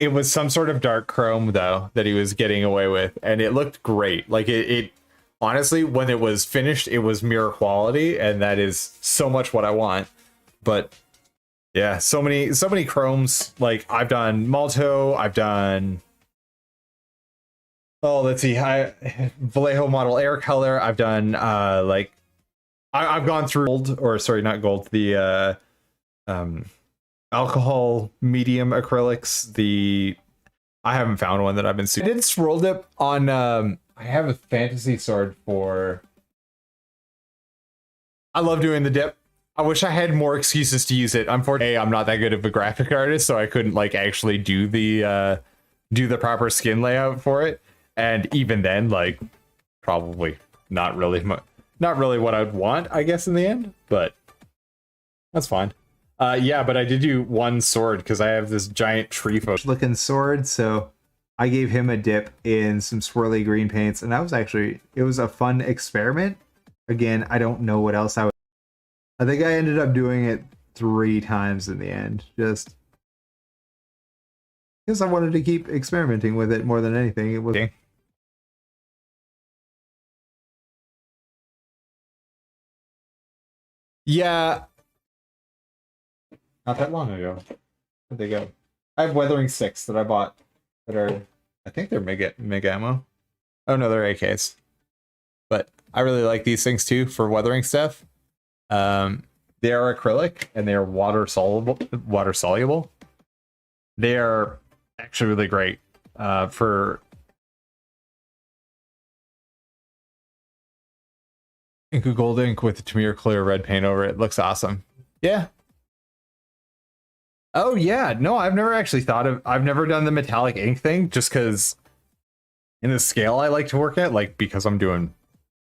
it was some sort of dark chrome though that he was getting away with, and it looked great. Like it honestly, when it was finished, it was mirror quality, and that is so much what I want. But yeah, so many chromes. Like I've done Malto, I've done, oh, let's see, Vallejo model air color. I've done like I've gone through gold, or sorry, not gold, the alcohol medium acrylics. I haven't found one that I've been I did swirl dip on I have a fantasy sword for, I love doing the dip. I wish I had more excuses to use it. Unfortunately, I'm not that good of a graphic artist, so I couldn't like actually do the proper skin layout for it. And even then, like, probably not really what I'd want, I guess, in the end. But that's fine. Yeah, but I did do one sword because I have this giant tree looking sword, so I gave him a dip in some swirly green paints, and that was actually, it was a fun experiment. Again, I don't know what else I think I ended up doing it 3 times in the end, just because I wanted to keep experimenting with it more than anything. It was yeah, not that long ago. Where'd they go? I have Weathering 6 that I bought that are, I think they're mega ammo. Oh no, they're AKs. But I really like these things too for weathering stuff. They are acrylic and they are water soluble. They are actually really great for Inca gold ink with the Tamir clear red paint over it. Looks awesome. Yeah. Oh yeah, no, I've never done the metallic ink thing, just because in the scale I like to work at, like because I'm doing,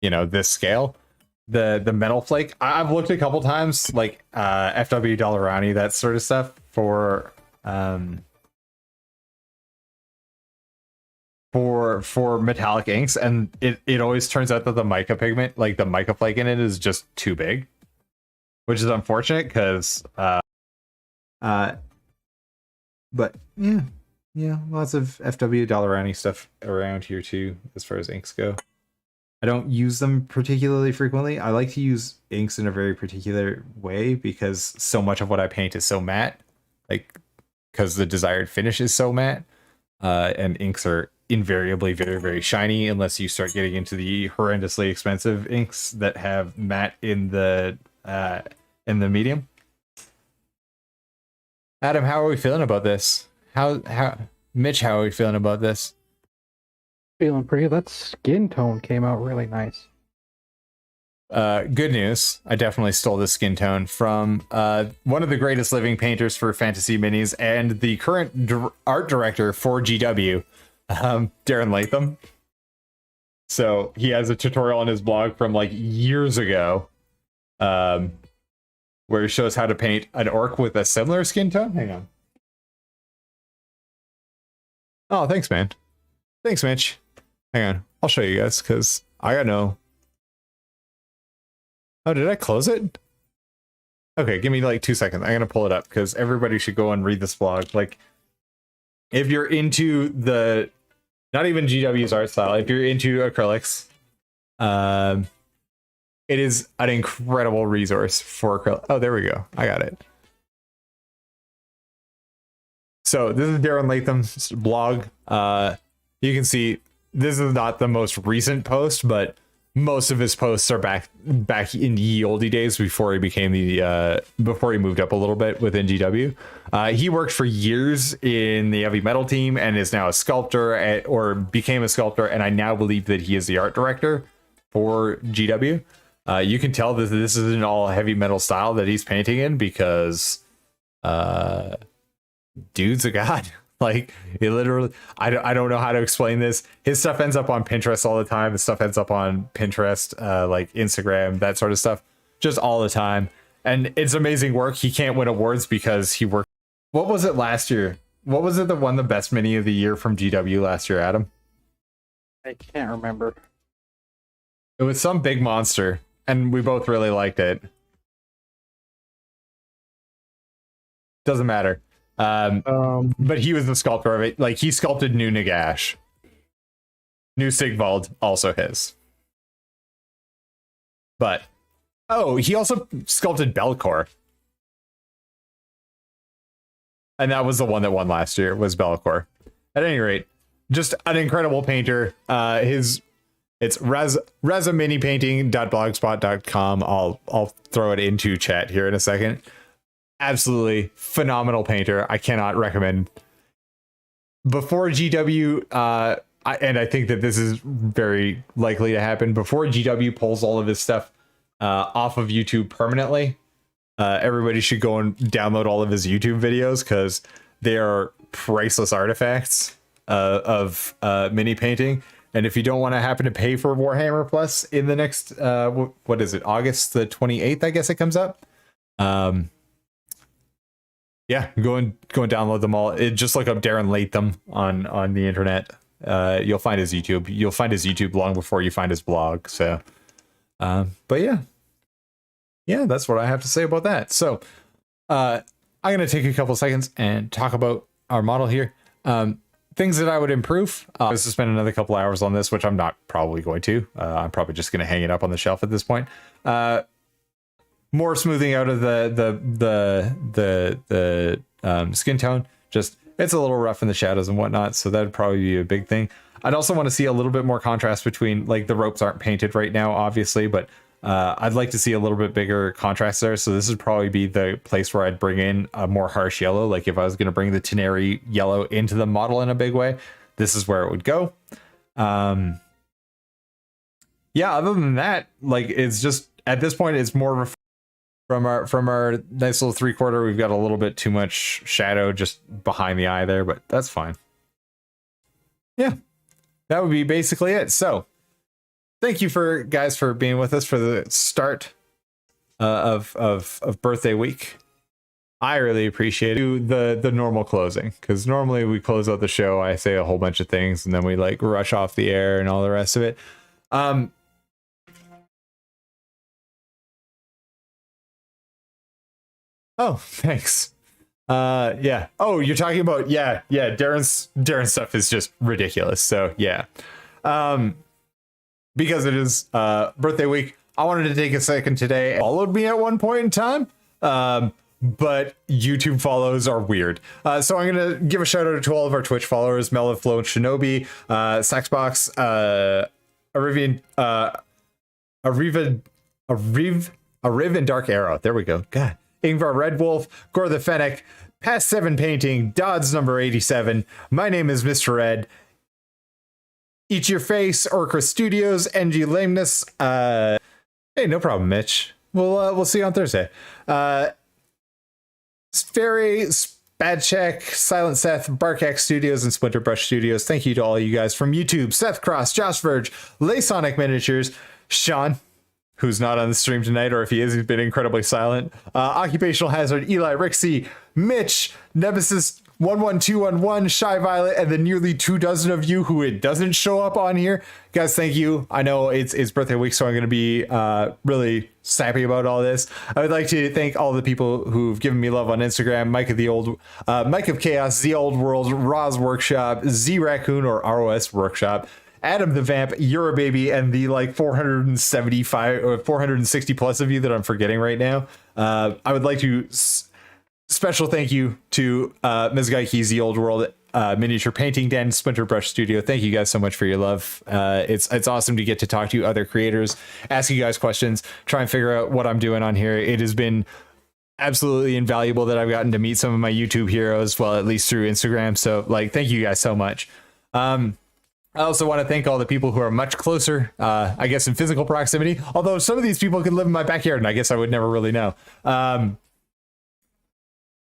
this scale, the metal flake. I've looked a couple times, like FW Dollarani, that sort of stuff for metallic inks, and it always turns out that the mica pigment, like the mica flake in it, is just too big, which is unfortunate because but yeah, lots of FW Dollarani stuff around here too, as far as inks go. I don't use them particularly frequently. I like to use inks in a very particular way because so much of what I paint is so matte, like because the desired finish is so matte, and inks are invariably very, very shiny unless you start getting into the horrendously expensive inks that have matte in the medium. Adam, how are we feeling about this? Mitch, how are we feeling about this? Feeling pretty. That skin tone came out really nice. Good news. I definitely stole this skin tone from one of the greatest living painters for fantasy minis and the current art director for GW, Darren Latham. So he has a tutorial on his blog from like years ago, where he shows how to paint an orc with a similar skin tone. Hang on. Oh, thanks, man. Thanks, Mitch. Hang on. I'll show you guys, because I got no... Oh, did I close it? Okay, give me like 2 seconds. I'm going to pull it up, because everybody should go and read this blog. Like, if you're into the... Not even GW's art style. If you're into acrylics, it is an incredible resource for acrylic. Oh, there we go. I got it. So this is Darren Latham's blog. You can see this is not the most recent post, but most of his posts are back in ye oldie days before he became before he moved up a little bit within GW. He worked for years in the heavy metal team and is now a sculptor or became a sculptor. And I now believe that he is the art director for GW. You can tell that this isn't all heavy metal style that he's painting in because dude's a god. Like, it literally, I don't know how to explain this. His stuff ends up on Pinterest all the time. His stuff ends up on Pinterest, like Instagram, that sort of stuff, just all the time. And it's amazing work. He can't win awards because he worked. What was it last year? What was it that won the best mini of the year from GW last year, Adam? I can't remember. It was some big monster, and we both really liked it. Doesn't matter. But he was the sculptor of it. Like, he sculpted New Nagash. New Sigvald, also his. But he also sculpted Belcor. And that was the one that won last year, was Belcor. At any rate, just an incredible painter. It's resaminipainting.blogspot.com. I'll throw it into chat here in a second. Absolutely phenomenal painter. I cannot recommend. Before GW, and I think that this is very likely to happen, before GW pulls all of his stuff off of YouTube permanently, everybody should go and download all of his YouTube videos, because they are priceless artifacts of mini painting. And if you don't want to happen to pay for Warhammer Plus in the next, what is it, August the 28th, I guess it comes up. Yeah, go and download them all. Just look up Darren Latham on the internet. You'll find his YouTube. You'll find his YouTube long before you find his blog. So, but yeah, that's what I have to say about that. So, I'm gonna take a couple seconds and talk about our model here. Things that I would improve. I was to spend another couple hours on this, which I'm not probably going to. I'm probably just gonna hang it up on the shelf at this point. More smoothing out of the skin tone. Just, it's a little rough in the shadows and whatnot, so that'd probably be a big thing. I'd also want to see a little bit more contrast between, like, the ropes aren't painted right now, obviously, but I'd like to see a little bit bigger contrast there. So this would probably be the place where I'd bring in a more harsh yellow. Like, if I was going to bring the Teneri yellow into the model in a big way, this is where it would go. yeah, other than that, like, it's just at this point it's more of a from our nice little 3/4. We've got a little bit too much shadow just behind the eye there, but that's fine. Yeah, that would be basically it. So thank you for guys for being with us for the start of birthday week. I really appreciate it. The normal closing, because normally we close out the show, I say a whole bunch of things and then we like rush off the air and all the rest of it. Oh, thanks. Yeah. Oh, you're talking about, yeah. Darren's stuff is just ridiculous. So yeah. Because it is birthday week, I wanted to take a second today. Followed me at one point in time. But YouTube follows are weird. So I'm going to give a shout out to all of our Twitch followers: Meliflow and Shinobi, Saxbox, Arivian, Ariv and Dark Arrow. There we go. God. Ingvar Red Wolf, Gore the Fennec, Past 7 Painting, Dodds number 87. My name is Mr. Red. Eat Your Face, Orca Studios, NG Lameness. Hey, no problem, Mitch. We'll see you on Thursday. Fairy, Spadcheck, Silent Seth, Barkack Studios, and Splinterbrush Studios. Thank you to all you guys from YouTube: Seth Cross, Josh Verge, Laysonic Miniatures, Sean, who's not on the stream tonight, or if he is, he's been incredibly silent. Occupational Hazard, Eli Rixey, Mitch, Nemesis 11211, Shy Violet, and the nearly 24 of you who it doesn't show up on here. Guys, thank you. I know it's birthday week, so I'm going to be really sappy about all this. I would like to thank all the people who've given me love on Instagram: Mike of Chaos, The Old World, Roz Workshop, Z Raccoon or ROS Workshop, Adam the Vamp, You're a Baby, and the like 475 or 460 plus of you that I'm forgetting right now. I would like to special thank you to Ms. Geiki's The Old World Miniature Painting Den, Splinterbrush Studio. Thank you guys so much for your love. It's awesome to get to talk to other creators, ask you guys questions, try and figure out what I'm doing on here. It has been absolutely invaluable that I've gotten to meet some of my YouTube heroes, well, at least through Instagram. So like, thank you guys so much. I also want to thank all the people who are much closer, I guess, in physical proximity, although some of these people could live in my backyard and I guess I would never really know.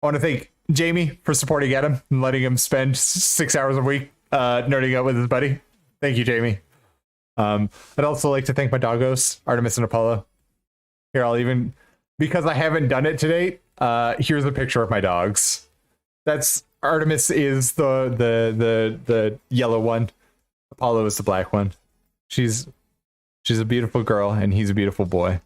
I want to thank Jamie for supporting Adam and letting him spend 6 hours a week nerding out with his buddy. Thank you, Jamie. I'd also like to thank my doggos, Artemis and Apollo. Here, I'll even, because I haven't done it to date, here's a picture of my dogs. That's Artemis is the yellow one. Apollo is the black one. She's a beautiful girl and he's a beautiful boy.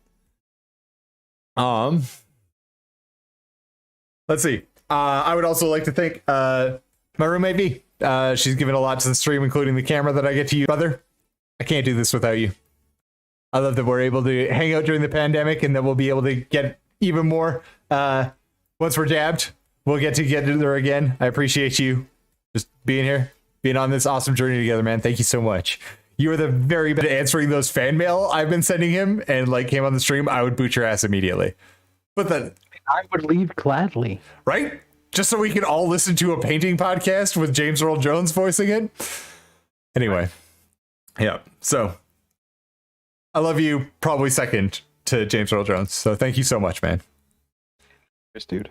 Let's see. I would also like to thank my roommate V. She's given a lot to the stream, including the camera that I get to use. Brother, I can't do this without you. I love that we're able to hang out during the pandemic and that we'll be able to get even more once we're jabbed. We'll get there again. I appreciate you just being here, being on this awesome journey together, man. Thank you so much. You are the very best at answering those fan mail I've been sending him, and like came on the stream, I would boot your ass immediately. But then I would leave gladly. Right? Just so we can all listen to a painting podcast with James Earl Jones voicing it. Anyway. Yeah. So I love you probably second to James Earl Jones. So thank you so much, man. Yes, dude.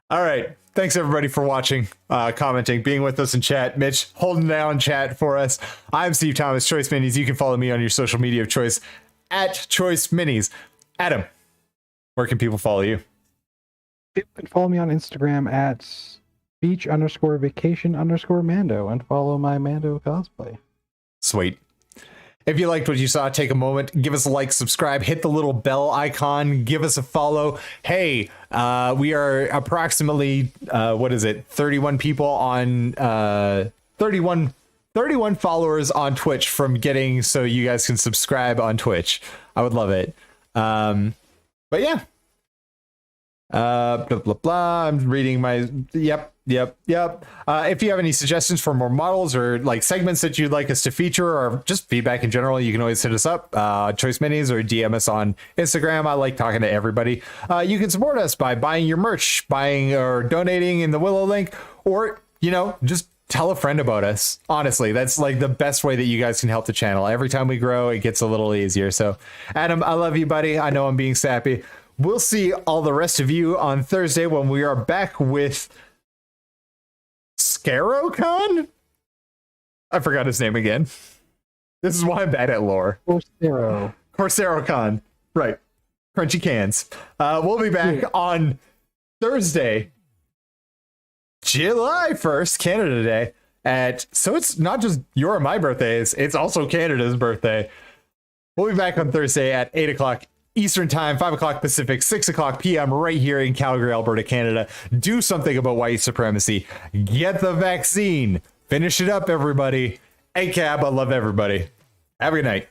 All right. Thanks everybody for watching, commenting, being with us in chat. Mitch holding down chat for us. I'm Steve Thomas, Choice Minis. You can follow me on your social media of choice at Choice Minis. Adam, where can people follow you? You can follow me on Instagram at beach_vacation_Mando and follow my Mando cosplay. Sweet. If you liked what you saw, take a moment, give us a like, subscribe, hit the little bell icon, give us a follow. Hey, we are approximately, 31 people on, 31 followers on Twitch from getting so you guys can subscribe on Twitch. I would love it. But yeah. Blah, blah, blah. I'm reading my, yep. If you have any suggestions for more models or like segments that you'd like us to feature or just feedback in general, you can always hit us up, Choice Minis, or DM us on Instagram. I like talking to everybody. You can support us by buying your merch, buying or donating in the Willow link, or, just tell a friend about us. Honestly, that's like the best way that you guys can help the channel. Every time we grow, it gets a little easier. So, Adam, I love you, buddy. I know I'm being sappy. We'll see all the rest of you on Thursday when we are back with ScarrowCon? I forgot his name again. This is why I'm bad at lore. CorseroCon. Right. Crunchy cans. We'll be back on Thursday, July 1st, Canada Day. So it's not just your and my birthdays, it's also Canada's birthday. We'll be back on Thursday at 8 o'clock Eastern Time, 5 o'clock Pacific, 6 o'clock PM right here in Calgary, Alberta, Canada. Do something about white supremacy. Get the vaccine. Finish it up, everybody. Hey, Cab, I love everybody. Have a good night.